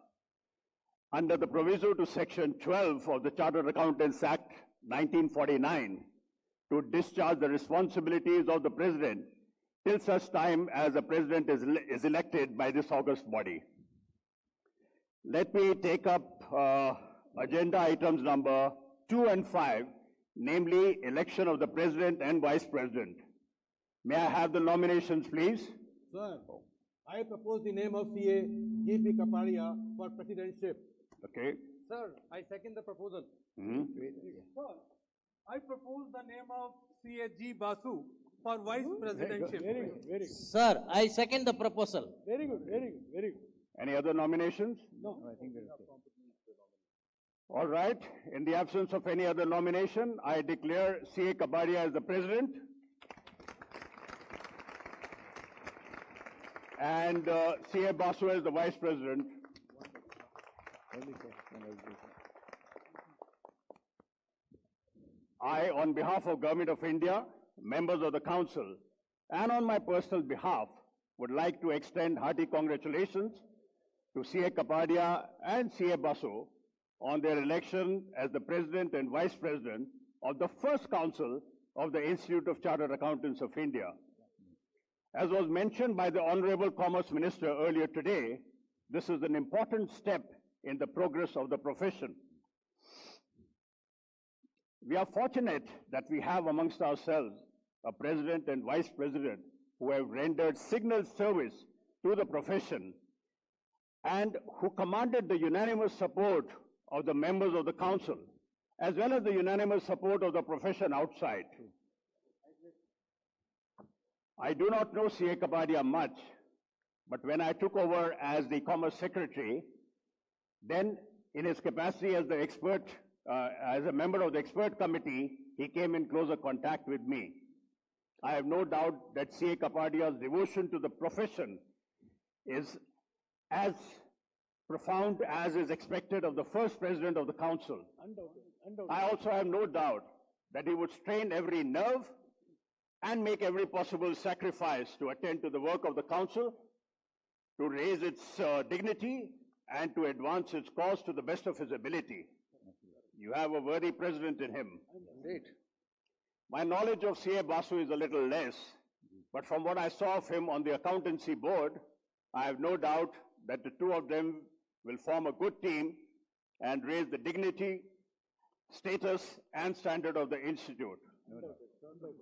under the proviso to Section 12 of the Chartered Accountants Act 1949 to discharge the responsibilities of the President till such time as the President is elected by this august body. Let me take up agenda items number 2 and 5, namely election of the President and Vice President. May I have the nominations, please? Sir, I propose the name of CA G.P. Kapadia for presidentship. Okay. Sir, I second the proposal. Sir, I propose the name of CA G. Basu for vice presidentship. Very good, very good. Sir, I second the proposal. Very good, very good, very good. Any other nominations? No, I think there is. All right. In the absence of any other nomination, I declare CA Kapadia as the President and CA Basu as the Vice President. I, on behalf of Government of India, members of the Council, and on my personal behalf, would like to extend hearty congratulations to CA Kapadia and CA Basu on their election as the President and Vice President of the first Council of the Institute of Chartered Accountants of India. As was mentioned by the Honorable Commerce Minister earlier today, this is an important step in the progress of the profession. We are fortunate that we have amongst ourselves a President and Vice President who have rendered signal service to the profession and who commanded the unanimous support of the members of the Council, as well as the unanimous support of the profession outside. I do not know CA Kapadia much, but when I took over as the Commerce Secretary, then in his capacity as the expert, as a member of the expert committee, he came in closer contact with me. I have no doubt that CA Kapadia's devotion to the profession is as profound as is expected of the first President of the Council. I also have no doubt that he would strain every nerve and make every possible sacrifice to attend to the work of the Council, to raise its dignity, and to advance its cause to the best of his ability. You have a worthy President in him. Indeed. My knowledge of CA Basu is a little less, but from what I saw of him on the accountancy board, I have no doubt that the two of them will form a good team and raise the dignity, status, and standard of the Institute.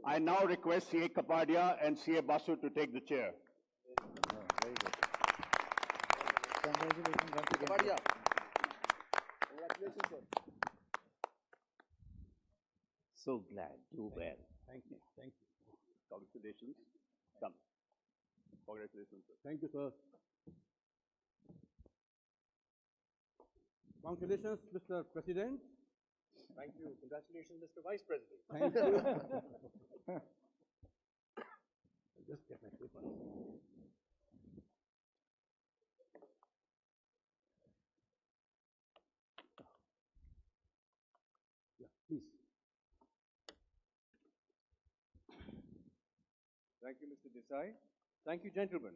I now request CA Kapadia and CA Basu to take the chair. Very good. Congratulations once again. Kapadia. Congratulations, sir. So glad. Do well. Thank you. Thank you. Congratulations. Come. Congratulations, sir. Thank you, sir. Congratulations, Mr. President. Thank you. Congratulations, Mr. Vice President. Thank you. Just get my paper. Yeah, please. Thank you, Mr. Desai. Thank you, gentlemen.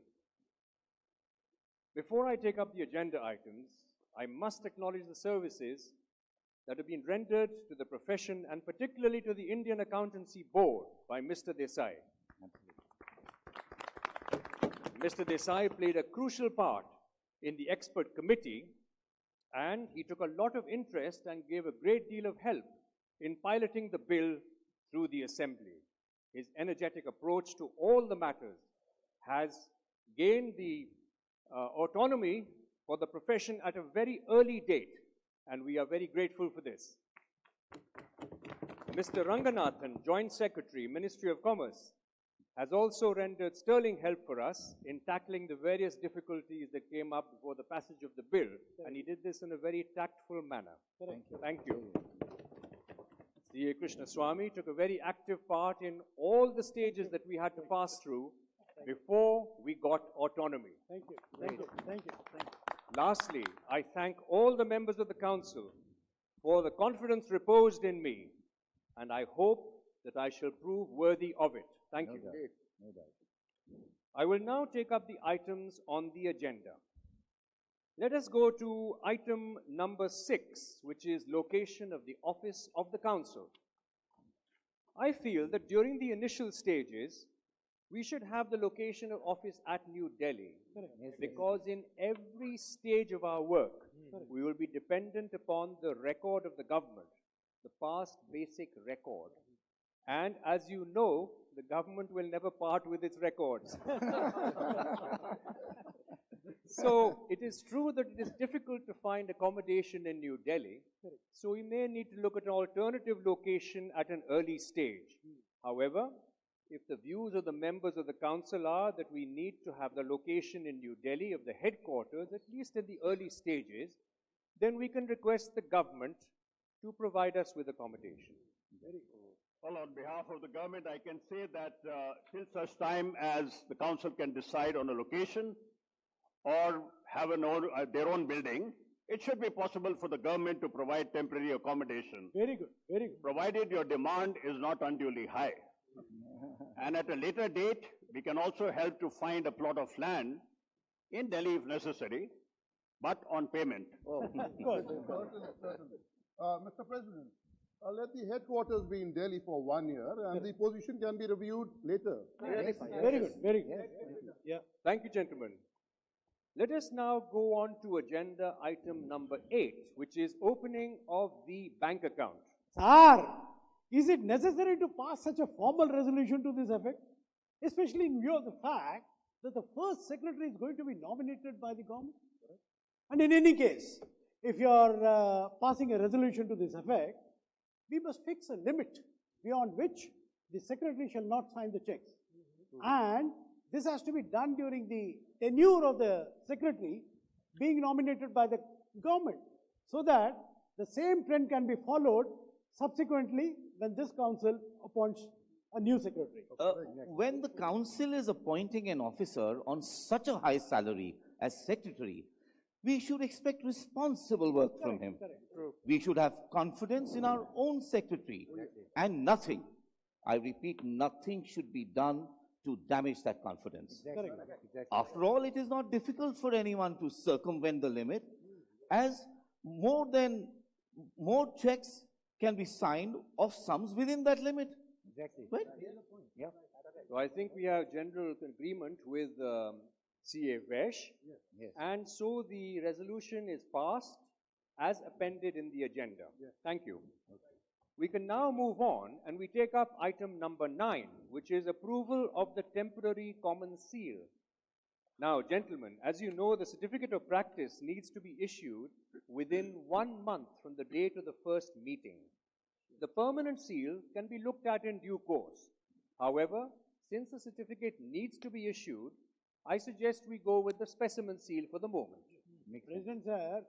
Before I take up the agenda items, I must acknowledge the services that have been rendered to the profession and particularly to the Indian Accountancy Board by Mr. Desai. Mr. Desai played a crucial part in the expert committee and he took a lot of interest and gave a great deal of help in piloting the bill through the Assembly. His energetic approach to all the matters has gained the autonomy for the profession at a very early date, and we are very grateful for this. Mr. Ranganathan, Joint Secretary, Ministry of Commerce, has also rendered sterling help for us in tackling the various difficulties that came up before the passage of the bill, and he did this in a very tactful manner. Thank you. C.A. Krishnaswamy took a very active part in all the stages that we had to pass through before we got autonomy. Thank you. Thank you. Thank you. Thank you. Lastly, I thank all the members of the Council for the confidence reposed in me, and I hope that I shall prove worthy of it. Thank you. No doubt. I will now take up the items on the agenda. Let us go to item number 6, which is location of the office of the Council. I feel that during the initial stages, we should have the location of office at New Delhi, because in every stage of our work, we will be dependent upon the record of the government, the past basic record. And as you know, the government will never part with its records. So it is true that it is difficult to find accommodation in New Delhi, so we may need to look at an alternative location at an early stage. However, if the views of the members of the Council are that we need to have the location in New Delhi of the headquarters, at least in the early stages, then we can request the government to provide us with accommodation. Well, on behalf of the government, I can say that till such time as the Council can decide on a location or have their own building, it should be possible for the government to provide temporary accommodation. Very good. Very good. Provided your demand is not unduly high. And at a later date, we can also help to find a plot of land in Delhi if necessary, but on payment. Good. Mr. President, let the headquarters be in Delhi for 1 year, and the position can be reviewed later. Very good. Very good. Yeah. Thank you, gentlemen. Let us now go on to agenda item number 8, which is opening of the bank account. Sir, is it necessary to pass such a formal resolution to this effect? Especially in view of the fact that the first secretary is going to be nominated by the government? And in any case, if you are passing a resolution to this effect, we must fix a limit beyond which the secretary shall not sign the checks. And this has to be done during the tenure of the secretary being nominated by the government, so that the same trend can be followed subsequently when this council appoints a new secretary. When the council is appointing an officer on such a high salary as secretary, we should expect responsible work from him. We should have confidence in our own secretary, and nothing, I repeat, nothing should be done to damage that confidence. After all, it is not difficult for anyone to circumvent the limit, as more checks can be signed of sums within that limit. Exactly. Right? Yeah. So I think we have general agreement with C.A. Vesh, and so the resolution is passed as appended in the agenda. Thank you. We can now move on, and we take up item number 9, which is approval of the temporary common seal. Now, gentlemen, as you know, the certificate of practice needs to be issued within 1 month from the date of the first meeting. The permanent seal can be looked at in due course. However, since the certificate needs to be issued, I suggest we go with the specimen seal for the moment. President sir,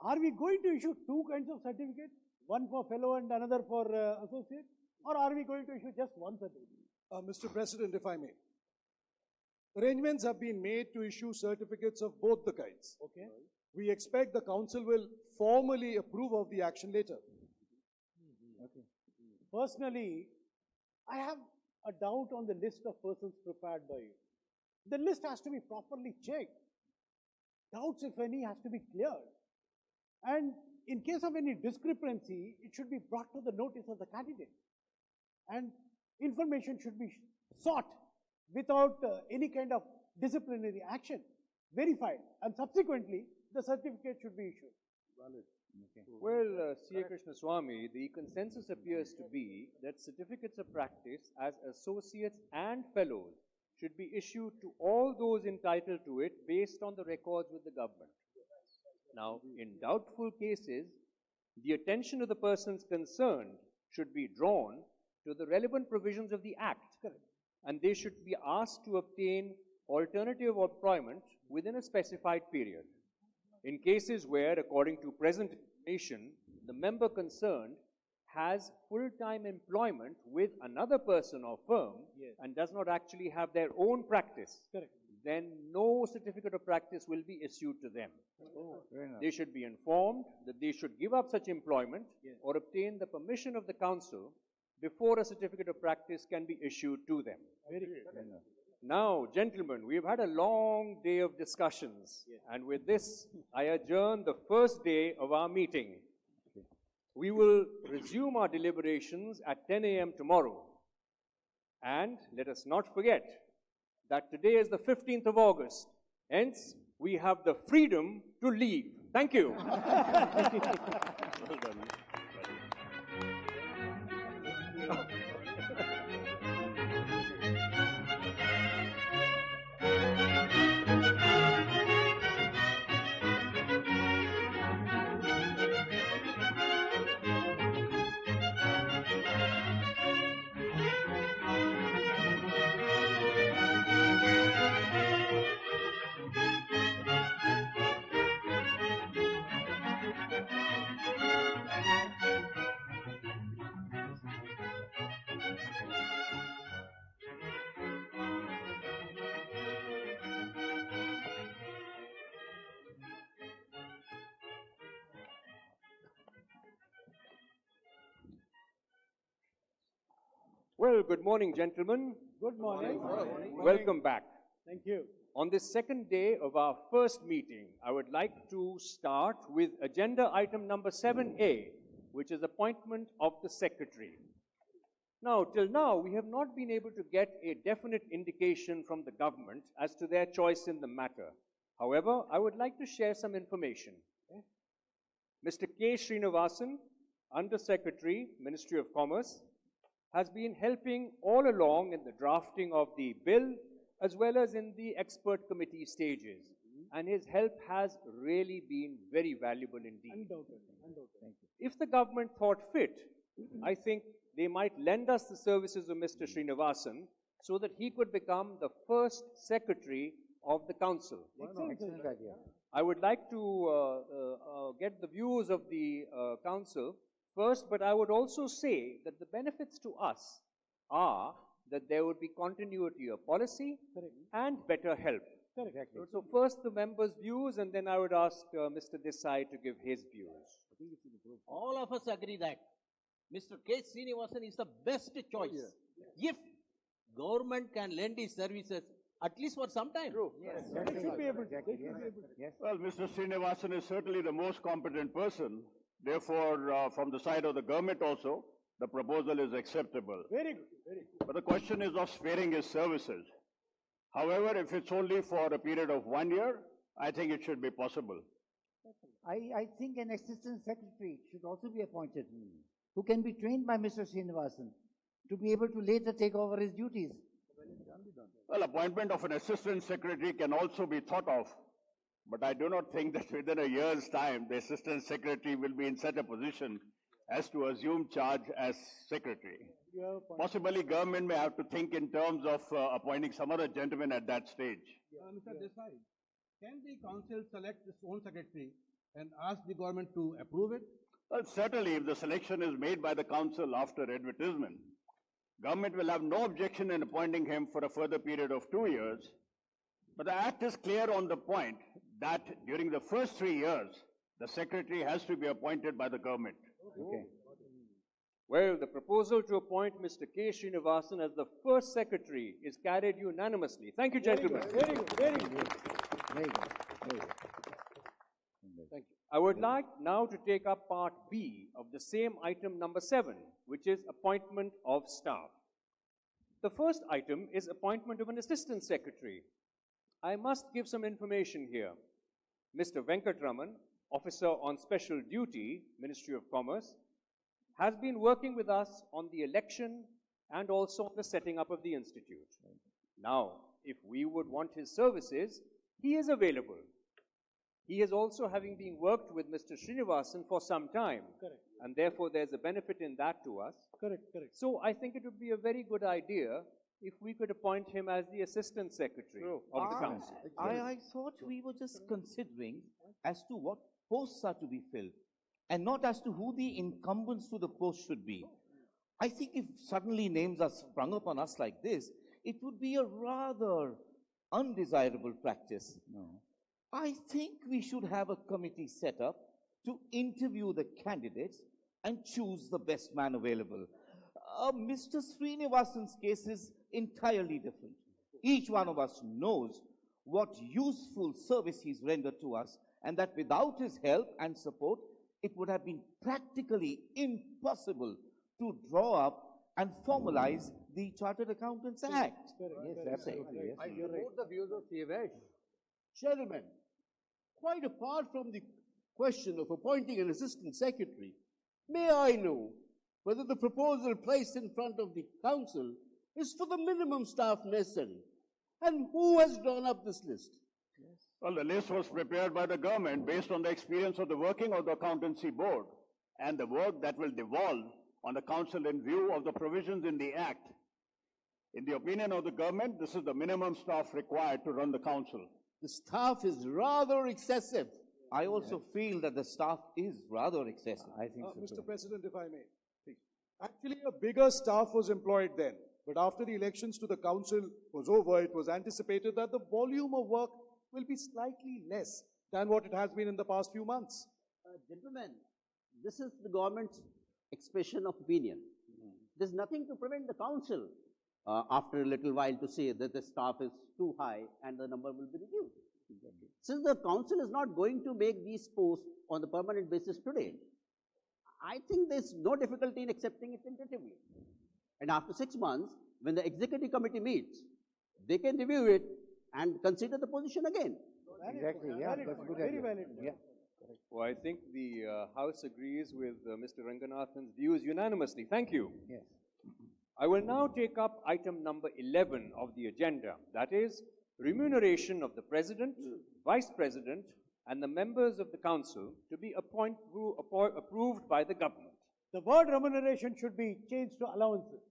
are we going to issue 2 kinds of certificates? One for fellow and another for associate? Or are we going to issue just one certificate? Mr. President, if I may. Arrangements have been made to issue certificates of both the kinds. Okay. We expect the council will formally approve of the action later. Okay. Personally, I have a doubt on the list of persons prepared by you. The list has to be properly checked. Doubts, if any, has to be cleared. And in case of any discrepancy, it should be brought to the notice of the candidate. And information should be sought without any kind of disciplinary action, verified, and subsequently the certificate should be issued. Well, C.A. Krishnaswamy, the consensus appears to be that certificates of practice as associates and fellows should be issued to all those entitled to it based on the records with the government. Now, in doubtful cases, the attention of the persons concerned should be drawn to the relevant provisions of the Act, and they should be asked to obtain alternative employment within a specified period. In cases where, according to present information, the member concerned has full-time employment with another person or firm and does not actually have their own practice, then no certificate of practice will be issued to them. They should be informed that they should give up such employment or obtain the permission of the council before a certificate of practice can be issued to them. Now, gentlemen, we've had a long day of discussions, and with this, I adjourn the first day of our meeting. We will resume our deliberations at 10 a.m. tomorrow. And let us not forget that today is the 15th of August. Hence, we have the freedom to leave. Thank you. Well done. Well, good morning, gentlemen. Good morning. Welcome back. Thank you. On this second day of our first meeting, I would like to start with agenda item number 7A, which is appointment of the secretary. Now, till now, we have not been able to get a definite indication from the government as to their choice in the matter. However, I would like to share some information. Mr. K. Srinivasan, Under Secretary, Ministry of Commerce, has been helping all along in the drafting of the bill as well as in the expert committee stages. And his help has really been very valuable indeed. Undoubtedly. If the government thought fit, I think they might lend us the services of Mr. Srinivasan so that he could become the first secretary of the council. Excellent idea. I would like to get the views of the council first, but I would also say that the benefits to us are that there would be continuity of policy and better help. So first the members' views, and then I would ask Mr. Desai to give his views. All of us agree that Mr. K. Srinivasan is the best choice. If government can lend his services, at least for some time. They should be able to. Well, Mr. Srinivasan is certainly the most competent person. Therefore, from the side of the government also, the proposal is acceptable. Very good, very good. But the question is of sparing his services. However, if it's only for a period of 1 year, I think it should be possible. I think an assistant secretary should also be appointed, who can be trained by Mr. Srinivasan to be able to later take over his duties. Well, appointment of an assistant secretary can also be thought of. But I do not think that within a year's time, the assistant secretary will be in such a position as to assume charge as secretary. Possibly government may have to think in terms of appointing some other gentleman at that stage. Mr. Desai, can the council select its own secretary and ask the government to approve it? Well, certainly if the selection is made by the council after advertisement, government will have no objection in appointing him for a further period of 2 years. But the Act is clear on the point that during the first 3 years, the secretary has to be appointed by the government. Okay. Well, the proposal to appoint Mr. K. Srinivasan as the first secretary is carried unanimously. Thank you, gentlemen. Very good, very good. Very good. Very good. Thank you. I would like now to take up part B of the same item number 7, which is appointment of staff. The first item is appointment of an assistant secretary. I must give some information here. Mr. Venkatraman officer on special duty, Ministry of Commerce, has been working with us on the election and also on the setting up of the institute. Now, if we would want his services, he is available. He is also having been worked with Mr. Srinivasan for some time. Correct. And therefore, there's a benefit in that to us. Correct, correct. So I think it would be a very good idea if we could appoint him as the Assistant Secretary of the Council. I thought we were just considering as to what posts are to be filled and not as to who the incumbents to the post should be. I think if suddenly names are sprung upon us like this, it would be a rather undesirable practice. No. I think we should have a committee set up to interview the candidates and choose the best man available. Mr. Srinivasan's case is entirely different. Each one of us knows what useful service he's rendered to us, and that without his help and support, it would have been practically impossible to draw up and formalize the Chartered Accountants Act. Yes, absolutely. Yes. I support the views of Siavesh. Gentlemen, quite apart from the question of appointing an assistant secretary, may I know whether the proposal placed in front of the council is for the minimum staff necessary, and who has drawn up this list? Well, the list was prepared by the government based on the experience of the working of the accountancy board and the work that will devolve on the council in view of the provisions in the act. In the opinion of the government, this is the minimum staff required to run the council. The staff is rather excessive. I also feel that the staff is rather excessive. I think Mr. President, if I may, please. Actually, a bigger staff was employed then, but after the elections to the council was over, it was anticipated that the volume of work will be slightly less than what it has been in the past few months. Gentlemen, this is the government's expression of opinion. There's nothing to prevent the council after a little while to say that the staff is too high and the number will be reduced. Since the council is not going to make these posts on the permanent basis today, I think there's no difficulty in accepting it tentatively. And after 6 months, when the executive committee meets, they can review it and consider the position again. Exactly, yeah, that's a good idea. Very valid. Yeah. Well, I think the House agrees with Mr. Ranganathan's views unanimously. Thank you. Yes. I will now take up item number 11 of the agenda. That is, remuneration of the President, Vice President, and the members of the Council to be approved by the government. The word remuneration should be changed to allowances.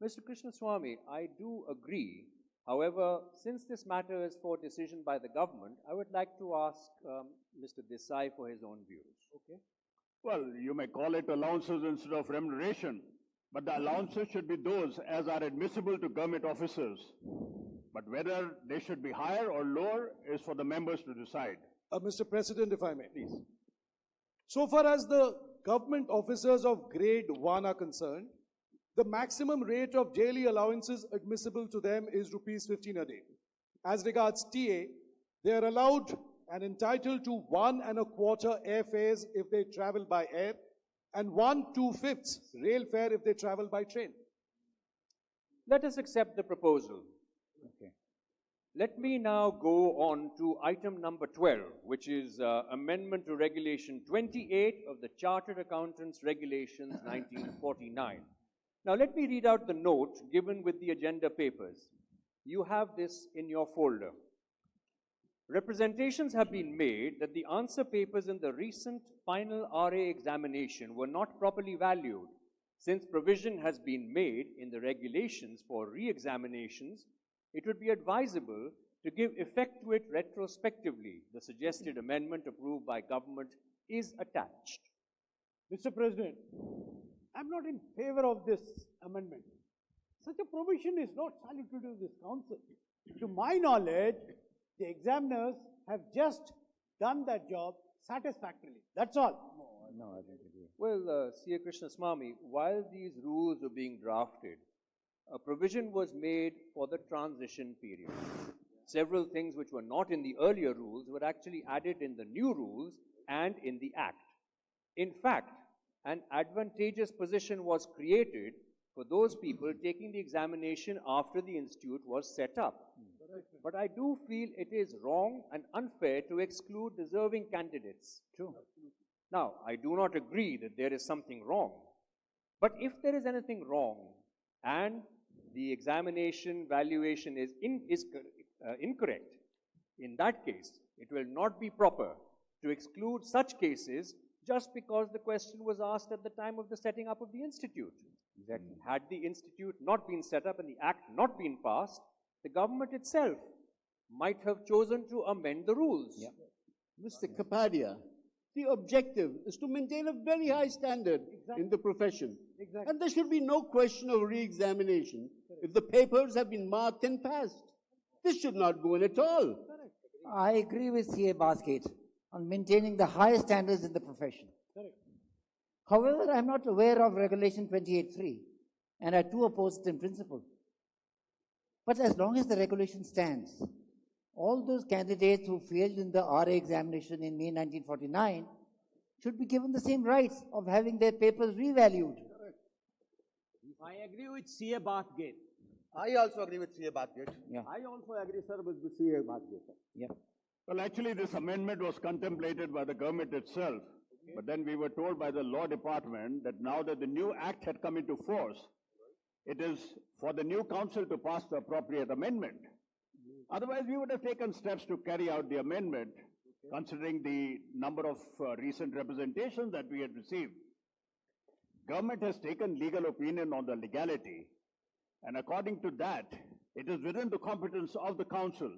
Mr. Krishnaswamy, I do agree. However, since this matter is for decision by the government, I would like to ask Mr. Desai for his own views. Okay. Well, you may call it allowances instead of remuneration, but the allowances should be those as are admissible to government officers. But whether they should be higher or lower is for the members to decide. Mr. President, if I may. Please. So far as the government officers of grade 1 are concerned, the maximum rate of daily allowances admissible to them is rupees 15 a day. As regards TA, they are allowed and entitled to 1 1/4 airfares if they travel by air, and 1/2 rail fare if they travel by train. Let us accept the proposal. Okay. Let me now go on to item number 12, which is amendment to Regulation 28 of the Chartered Accountants Regulations 1949. Now let me read out the note given with the agenda papers. You have this in your folder. Representations have been made that the answer papers in the recent final RA examination were not properly valued. Since provision has been made in the regulations for re-examinations, it would be advisable to give effect to it retrospectively. The suggested amendment approved by government is attached. Mr. President, I'm not in favor of this amendment. Such a provision is not salutary to this council. To my knowledge, the examiners have just done that job satisfactorily. That's all. No, I don't agree. Well, C.A. Krishnaswamy, while these rules were being drafted, a provision was made for the transition period. Several things which were not in the earlier rules were actually added in the new rules and in the Act. In fact, an advantageous position was created for those people taking the examination after the institute was set up. But I do feel it is wrong and unfair to exclude deserving candidates. True. Now, I do not agree that there is something wrong. But if there is anything wrong and the examination valuation is incorrect, in that case, it will not be proper to exclude such cases just because the question was asked at the time of the setting up of the institute. Exactly. Had the institute not been set up and the act not been passed, the government itself might have chosen to amend the rules. Yeah. Mr. Kapadia, the objective is to maintain a very high standard in the profession. Exactly. And there should be no question of re-examination if the papers have been marked and passed. This should not go in at all. I agree with CA Basket on maintaining the highest standards in the profession. Correct. However, I'm not aware of Regulation 28.3, and I too oppose it in principle. But as long as the regulation stands, all those candidates who failed in the RA examination in May 1949 should be given the same rights of having their papers revalued. I agree with CA Bathgate. I also agree with CA Bathgate. Yeah. I also agree, sir, with the CA Bathgate. Yeah. Well, actually, this amendment was contemplated by the government itself. But then we were told by the law department that now that the new act had come into force, it is for the new council to pass the appropriate amendment. Otherwise, we would have taken steps to carry out the amendment, considering the number of recent representations that we had received. Government has taken legal opinion on the legality, and according to that, it is within the competence of the council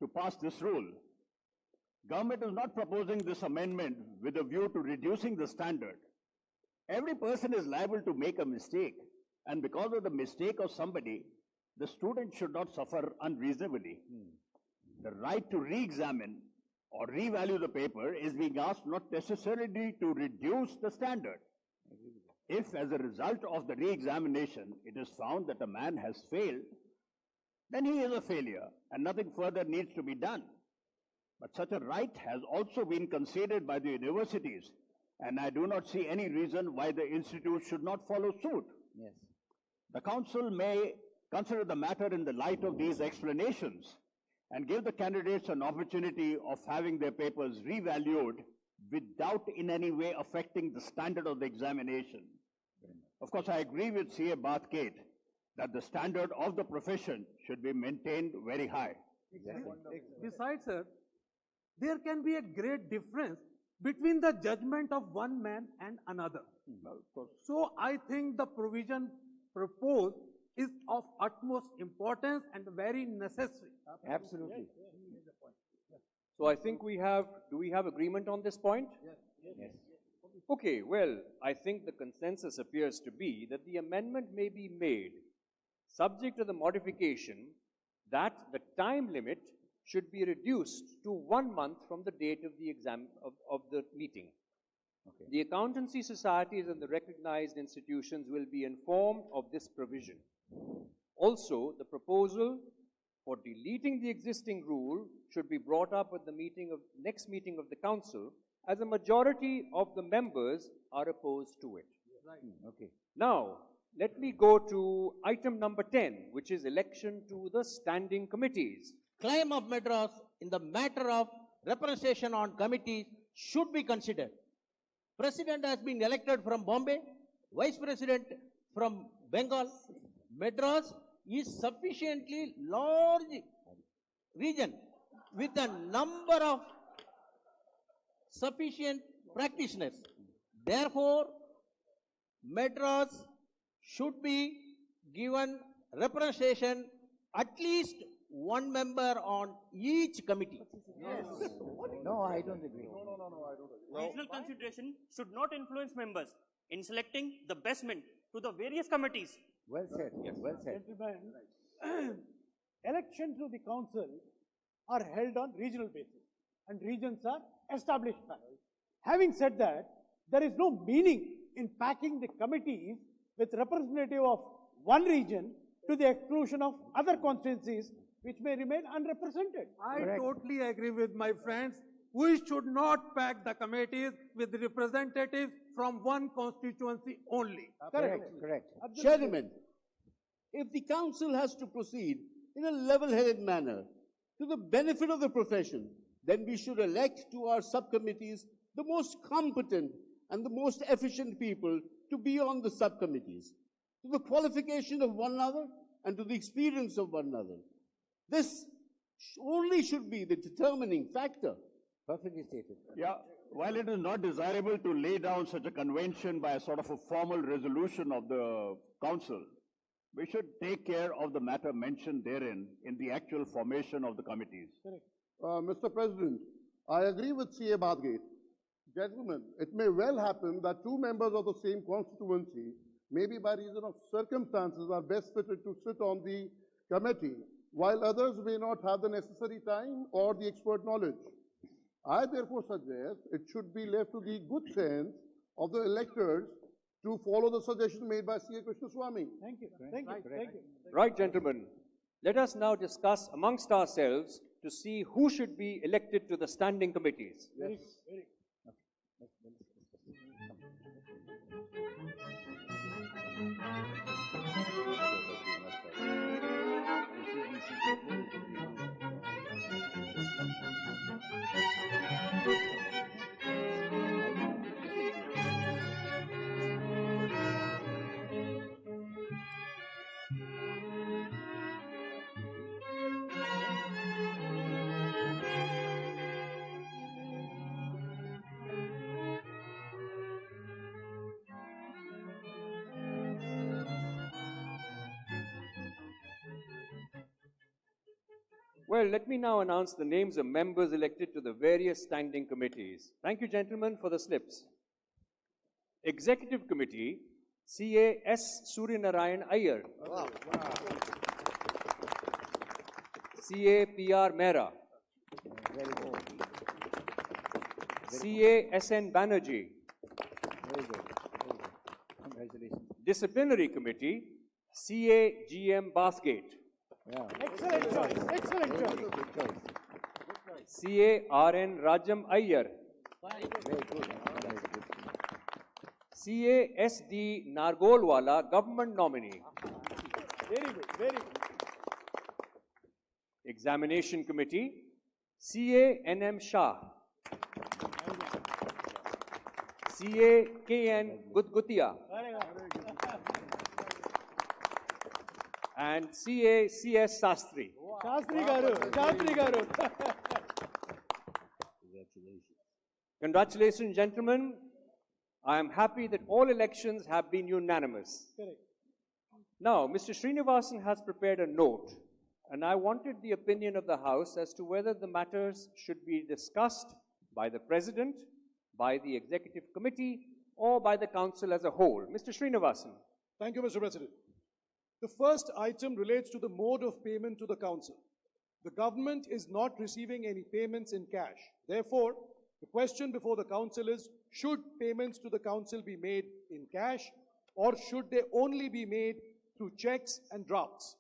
to pass this rule. Government is not proposing this amendment with a view to reducing the standard. Every person is liable to make a mistake, and because of the mistake of somebody, the student should not suffer unreasonably. The right to re-examine or revalue the paper is being asked not necessarily to reduce the standard. If, as a result of the re-examination, it is found that a man has failed, then he is a failure, and nothing further needs to be done. But such a right has also been conceded by the universities, and I do not see any reason why the institute should not follow suit. Yes. The council may consider the matter in the light of these explanations and give the candidates an opportunity of having their papers revalued without in any way affecting the standard of the examination. Of course, I agree with CA Bathgate that the standard of the profession should be maintained very high. Exactly. Besides, sir, there can be a great difference between the judgment of one man and another. So I think the provision proposed is of utmost importance and very necessary. Absolutely. So I think do we have agreement on this point? Yes. Okay, well, I think the consensus appears to be that the amendment may be made subject to the modification that the time limit should be reduced to 1 month from the date of the of the meeting. Okay. The accountancy societies and the recognized institutions will be informed of this provision. Also, the proposal for deleting the existing rule should be brought up at the next meeting of the council, as a majority of the members are opposed to it. Right. Okay. Now, let me go to item number 10, which is election to the standing committees. Claim of Madras in the matter of representation on committees should be considered. President has been elected from Bombay, Vice President from Bengal. Madras is sufficiently large region with a number of sufficient practitioners. Therefore, Madras should be given representation at least one member on each committee. Yes. No, I don't agree. Regional consideration should not influence members in selecting the best men to the various committees. Well said. Yes. Well said. Gentlemen, elections to the council are held on regional basis, and regions are established by. Having said that, there is no meaning in packing the committees with representative of one region to the exclusion of other constituencies which may remain unrepresented. I totally agree with my friends we should not pack the committees with representatives from one constituency only. Correct. Chairman, if the council has to proceed in a level-headed manner to the benefit of the profession, then we should elect to our subcommittees the most competent and the most efficient people to be on the subcommittees, to the qualification of one another and to the experience of one another. This only should be the determining factor. Perfectly stated. Yeah, while it is not desirable to lay down such a convention by a sort of a formal resolution of the council, we should take care of the matter mentioned therein in the actual formation of the committees. Mr. President, I agree with C.A. Badgate. Gentlemen, it may well happen that two members of the same constituency, maybe by reason of circumstances, are best fitted to sit on the committee, while others may not have the necessary time or the expert knowledge. I therefore suggest it should be left to the good sense of the electors to follow the suggestion made by C.A. Krishnaswamy. Thank you. Thank you. Thank you. Right, gentlemen. Let us now discuss amongst ourselves to see who should be elected to the standing committees. Very good. Very good. Well, let me now announce the names of members elected to the various standing committees. Thank you, gentlemen, for the slips. Executive Committee, C.A. S. Suryanarayan Iyer. Wow. C.A. P.R. Mehra. Very good. C.A. S.N. Banerjee. Very good. Very good. Congratulations. Disciplinary Committee, C.A. G.M. Basgate. Yeah. Excellent choice. Excellent choice. Good choice. C.A. R.N. Rajam Iyer. Very good. C.A. S.D. Nargolwala, Government Nominee. Very good. Very good. Examination Committee, C.A. N.M. Shah. C.A. K.N. Gutgutia. And C.A. C.S. Sastry. Shastri Garu. Shastri Garu. Congratulations, gentlemen. I am happy that all elections have been unanimous. Correct. Now, Mr. Srinivasan has prepared a note, and I wanted the opinion of the House as to whether the matters should be discussed by the President, by the Executive Committee, or by the Council as a whole. Mr. Srinivasan. Thank you, Mr. President. The first item relates to the mode of payment to the Council. The government is not receiving any payments in cash. Therefore, the question before the Council is, should payments to the Council be made in cash, or should they only be made through checks and drafts?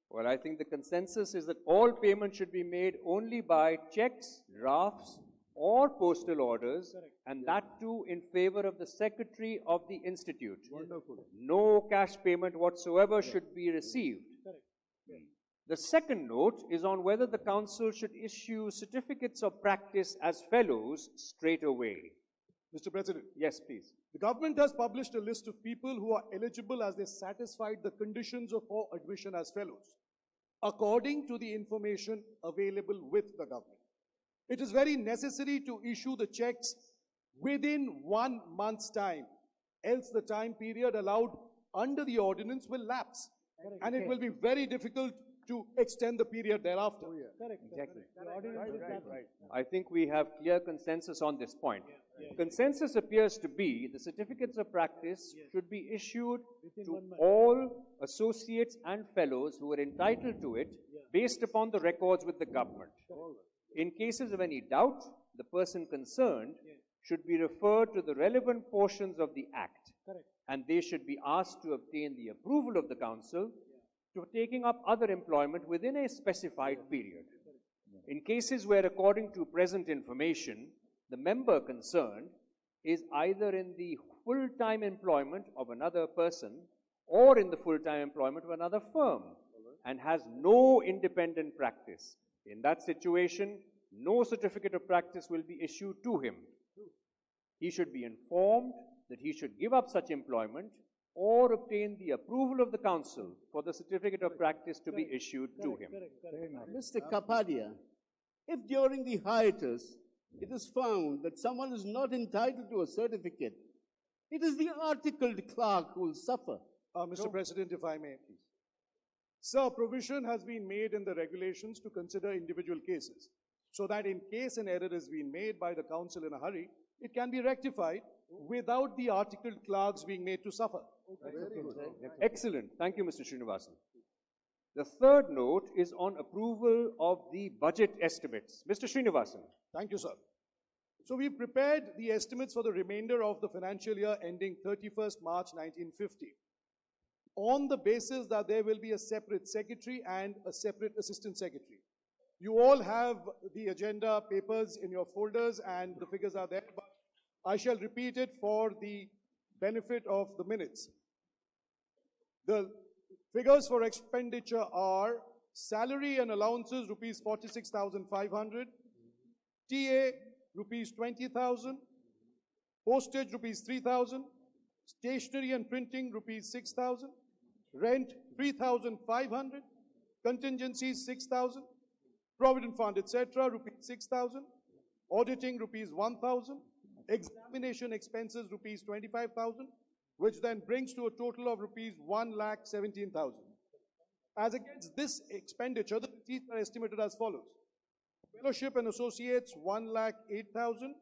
Well, I think the consensus is that all payments should be made only by checks, drafts, or postal orders, and that too in favor of the Secretary of the Institute. Wonderful. No cash payment whatsoever should be received. The second note is on whether the Council should issue certificates of practice as fellows straight away. Mr. President. Yes, please. The government has published a list of people who are eligible as they satisfied the conditions for admission as fellows, according to the information available with the government. It is very necessary to issue the checks within 1 month's time, else the time period allowed under the ordinance will lapse. Correct. And it will be very difficult to extend the period thereafter. Correct. Exactly. The ordinance is that. I think we have clear consensus on this point. Consensus appears to be the certificates of practice should be issued to all associates and fellows who are entitled to it based upon the records with the government. In cases of any doubt, the person concerned should be referred to the relevant portions of the Act, Correct. and they should be asked to obtain the approval of the Council to taking up other employment within a specified period. In cases where, according to present information, the member concerned is either in the full-time employment of another person or in the full-time employment of another firm and has no independent practice. In that situation, no certificate of practice will be issued to him. He should be informed that he should give up such employment or obtain the approval of the council for the certificate of practice to be issued to him. Mr. Kapadia, if during the hiatus it is found that someone is not entitled to a certificate, it is the articled clerk who will suffer. Mr. President, if I may, please. Sir, provision has been made in the regulations to consider individual cases, so that in case an error has been made by the council in a hurry, it can be rectified without the articled clerks being made to suffer. Excellent. Thank you, Mr. Srinivasan. The third note is on approval of the budget estimates. Mr. Srinivasan. Thank you, sir. So we prepared the estimates for the remainder of the financial year ending 31st March 1950 on the basis that there will be a separate secretary and a separate assistant secretary. You all have the agenda papers in your folders and the figures are there, but I shall repeat it for the benefit of the minutes. The figures for expenditure are salary and allowances rupees 46,500, TA rupees 20,000, postage rupees 3,000, stationery and printing rupees 6,000, rent 3,500, contingencies 6,000, provident fund etc. rupees 6,000, auditing rupees 1,000, examination expenses rupees 25,000, which then brings to a total of rupees 1,17,000. As against this expenditure, the receipts are estimated as follows. Fellowship and associates 1,08,000.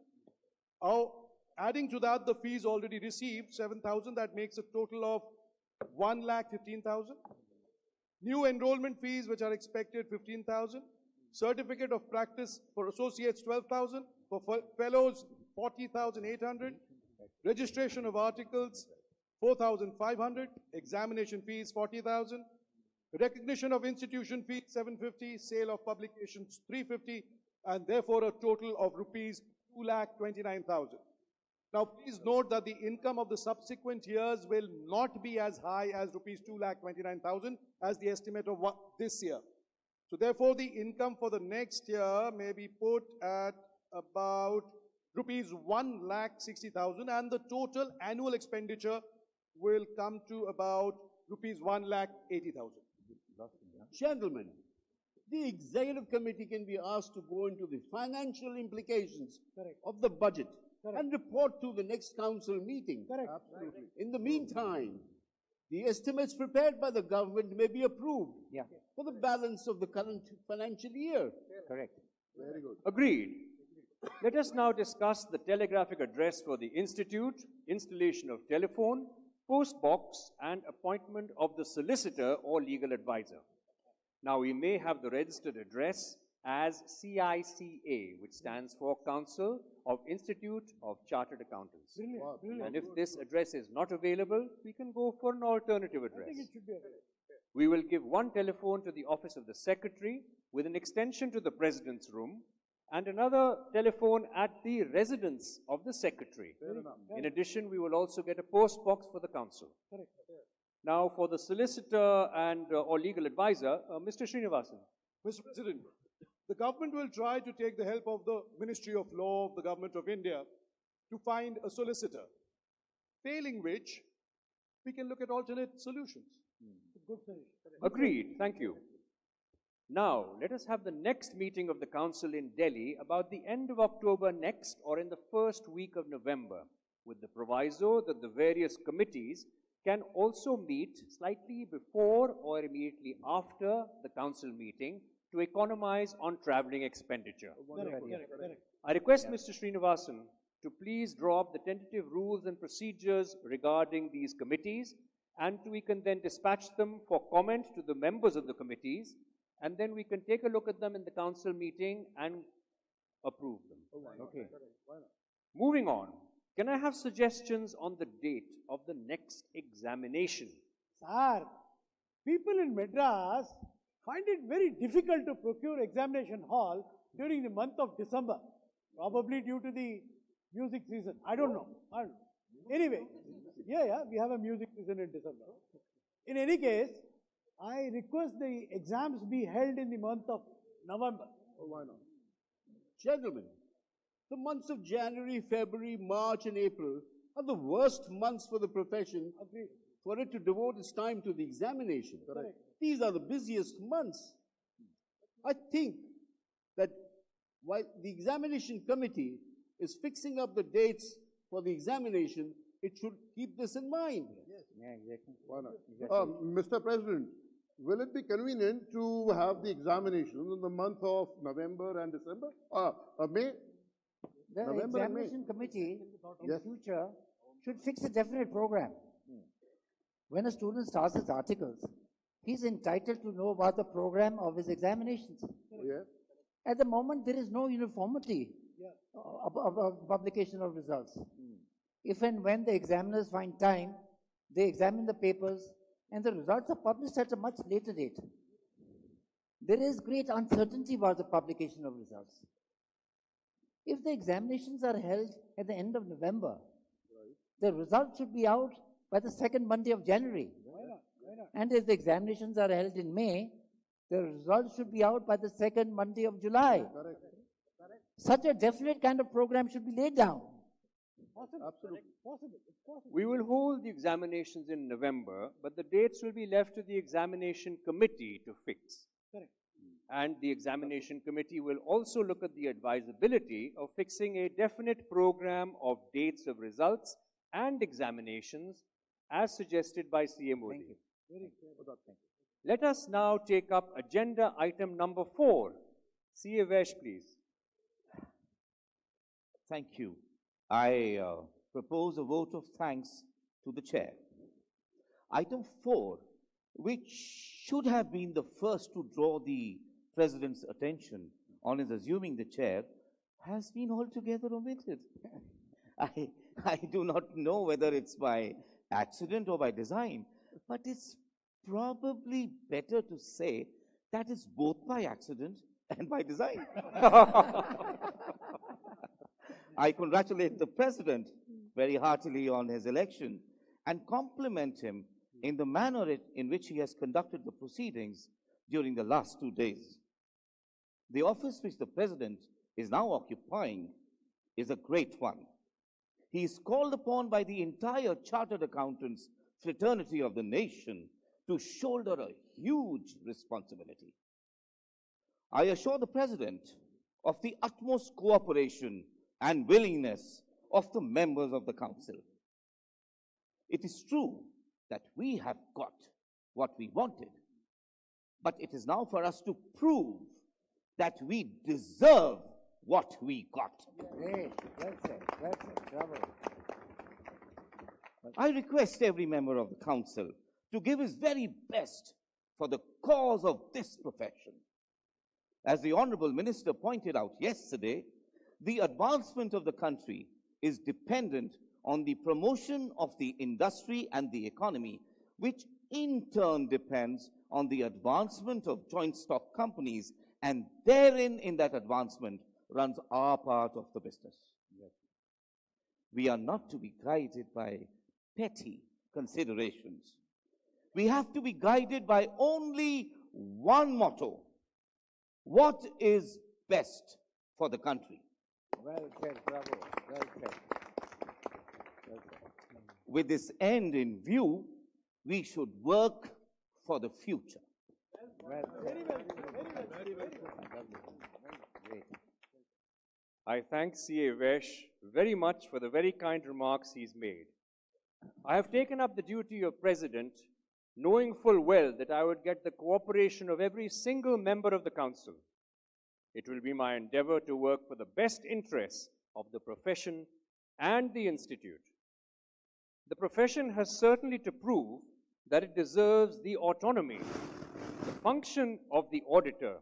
Adding to that the fees already received 7,000, that makes a total of 1,15,000. New enrollment fees which are expected 15,000. Certificate of practice for associates 12,000. For fellows 40,800. Registration of articles 4,500. Examination fees 40,000. Recognition of institution fees 750. Sale of publications 350. And therefore a total of rupees 2,29,000. Now please note that the income of the subsequent years will not be as high as rupees 2,29,000 as the estimate of this year. So therefore the income for the next year may be put at about rupees 1,60,000 and the total annual expenditure will come to about rupees 1,80,000. Gentlemen, the executive committee can be asked to go into the financial implications of the budget and report to the next council meeting. Absolutely. In the meantime, the estimates prepared by the government may be approved for the balance of the current financial year. Correct. Very good. Agreed. Let us now discuss the telegraphic address for the institute, installation of telephone, post box, and appointment of the solicitor or legal advisor. Now, we may have the registered address as CICA, which stands for Council of Institute of Chartered Accountants. Brilliant. And if this address is not available, we can go for an alternative address. I think it should be available. We will give one telephone to the office of the secretary with an extension to the president's room and another telephone at the residence of the secretary. In addition, we will also get a post box for the council. Correct. Now, for the solicitor and or legal advisor, Mr. Srinivasan. Mr. President, the government will try to take the help of the Ministry of Law of the Government of India to find a solicitor, failing which we can look at alternate solutions. Good solution. Agreed. Thank you. Now, let us have the next meeting of the council in Delhi about the end of October next or in the first week of November, with the proviso that the various committees can also meet slightly before or immediately after the council meeting to economize on traveling expenditure. Correct. I request Mr. Srinivasan to please draw up the tentative rules and procedures regarding these committees, and we can then dispatch them for comment to the members of the committees, and then we can take a look at them in the council meeting and approve them. Okay. Moving on, can I have suggestions on the date of the next examination? Sir, people in Madras find it very difficult to procure examination hall during the month of December, probably due to the music season. I don't know. Anyway, yeah, we have a music season in December. In any case, I request the exams be held in the month of November. Why not? Gentlemen, the months of January, February, March, and April are the worst months for the profession for it to devote its time to the examination. Correct. These are the busiest months. I think that while the examination committee is fixing up the dates for the examination, it should keep this in mind. Yes. Yeah, exactly. Why not? Mr. President, will it be convenient to have the examinations in the month of November and December? May? The November and May. examination committee in Yes. future should fix a definite program. When a student starts his articles, he's entitled to know about the program of his examinations. Yes. At the moment, there is no uniformity of publication of results. If and when the examiners find time, they examine the papers and the results are published at a much later date. There is great uncertainty about the publication of results. If the examinations are held at the end of November, the results should be out by the second Monday of January. And if the examinations are held in May, the results should be out by the second Monday of July. Such a definite kind of program should be laid down. Absolutely. Possible. It's possible. We will hold the examinations in November, but the dates will be left to the examination committee to fix. Correct. And the examination committee will also look at the advisability of fixing a definite program of dates of results and examinations as suggested by CA Modi. Very good. Let us now take up agenda item number 4. CA Vesh, please. Thank you. I propose a vote of thanks to the chair. Item 4, which should have been the first to draw the president's attention on his assuming the chair, has been altogether omitted. I do not know whether it's by accident or by design, but it's probably better to say that it's both by accident and by design. I congratulate the president very heartily on his election and compliment him in the manner in which he has conducted the proceedings during the last 2 days. The office which the president is now occupying is a great one. He is called upon by the entire chartered accountants fraternity of the nation to shoulder a huge responsibility. I assure the president of the utmost cooperation and willingness of the members of the council. It is true that we have got what we wanted, but it is now for us to prove that we deserve what we got. Great. Well said. Bravo. I request every member of the council to give his very best for the cause of this profession. As the Honorable Minister pointed out yesterday, the advancement of the country is dependent on the promotion of the industry and the economy, which in turn depends on the advancement of joint stock companies, and therein, in that advancement, runs our part of the business. We are not to be guided by petty considerations. We have to be guided by only one motto: what is best for the country? Well said, bravo. Well said. Well said. With this end in view, we should work for the future. Well said. Very well. Great. I thank CA Vesh very much for the very kind remarks he's made. I have taken up the duty of president, knowing full well that I would get the cooperation of every single member of the council. It will be my endeavor to work for the best interests of the profession and the institute. The profession has certainly to prove that it deserves the autonomy. The function of the auditor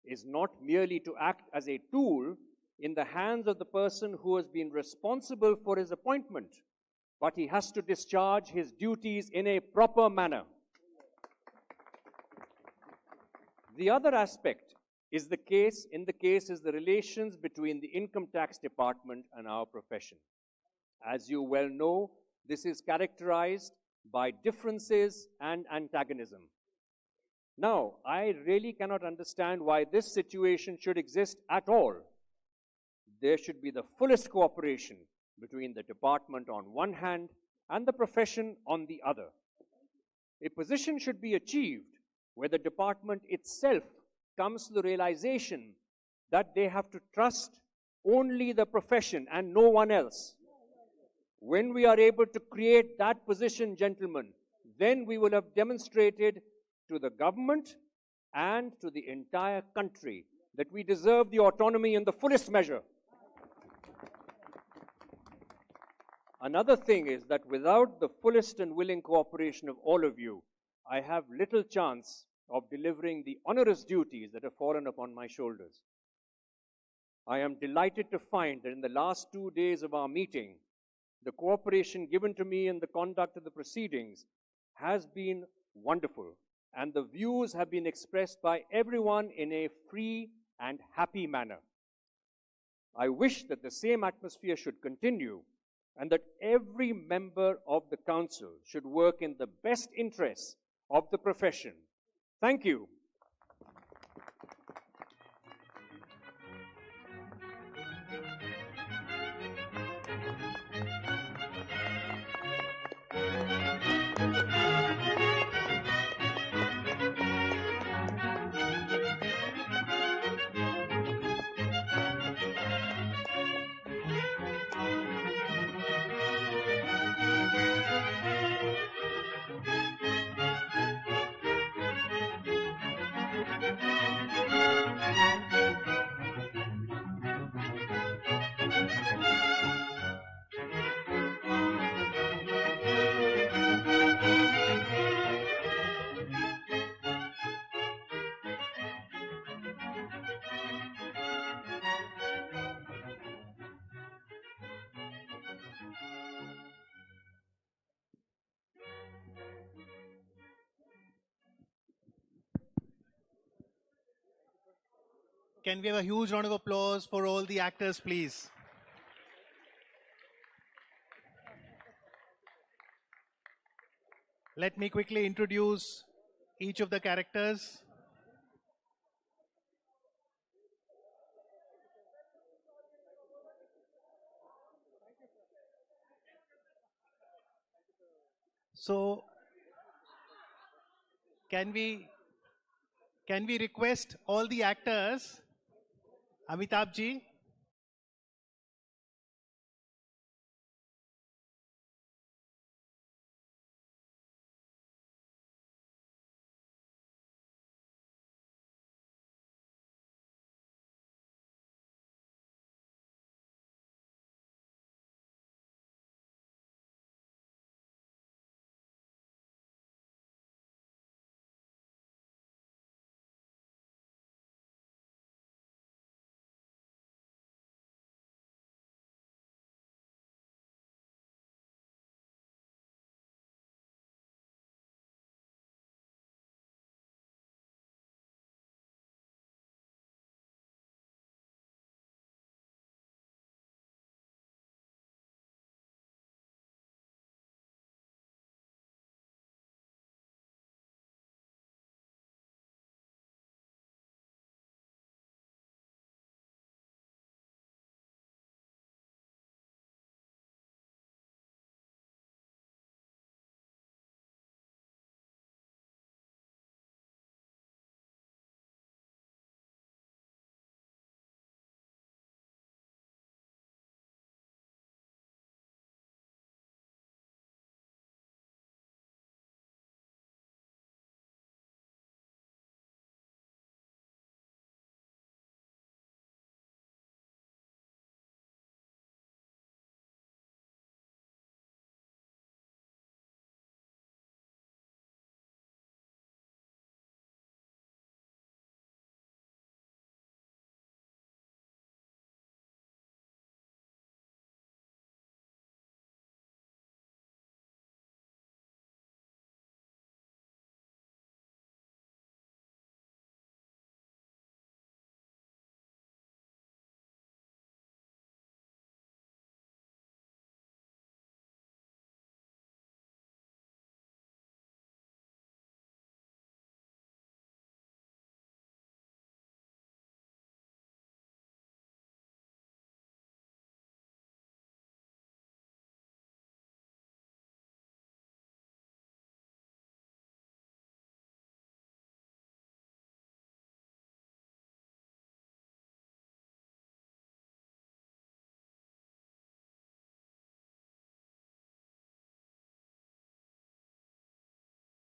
is not merely to act as a tool in the hands of the person who has been responsible for his appointment, but he has to discharge his duties in a proper manner. The other aspect is the case is the relations between the income tax department and our profession. As you well know, this is characterized by differences and antagonism. Now, I really cannot understand why this situation should exist at all. There should be the fullest cooperation between the department on one hand and the profession on the other. A position should be achieved where the department itself comes to the realization that they have to trust only the profession and no one else. When we are able to create that position, gentlemen, then we will have demonstrated to the government and to the entire country that we deserve the autonomy in the fullest measure. Another thing is that without the fullest and willing cooperation of all of you, I have little chance of delivering the onerous duties that have fallen upon my shoulders. I am delighted to find that in the last 2 days of our meeting, the cooperation given to me in the conduct of the proceedings has been wonderful, and the views have been expressed by everyone in a free and happy manner. I wish that the same atmosphere should continue and that every member of the council should work in the best interests of the profession. Thank you. Can we have a huge round of applause for all the actors, please? Let me quickly introduce each of the characters. So, can we request all the actors, Amitabh ji,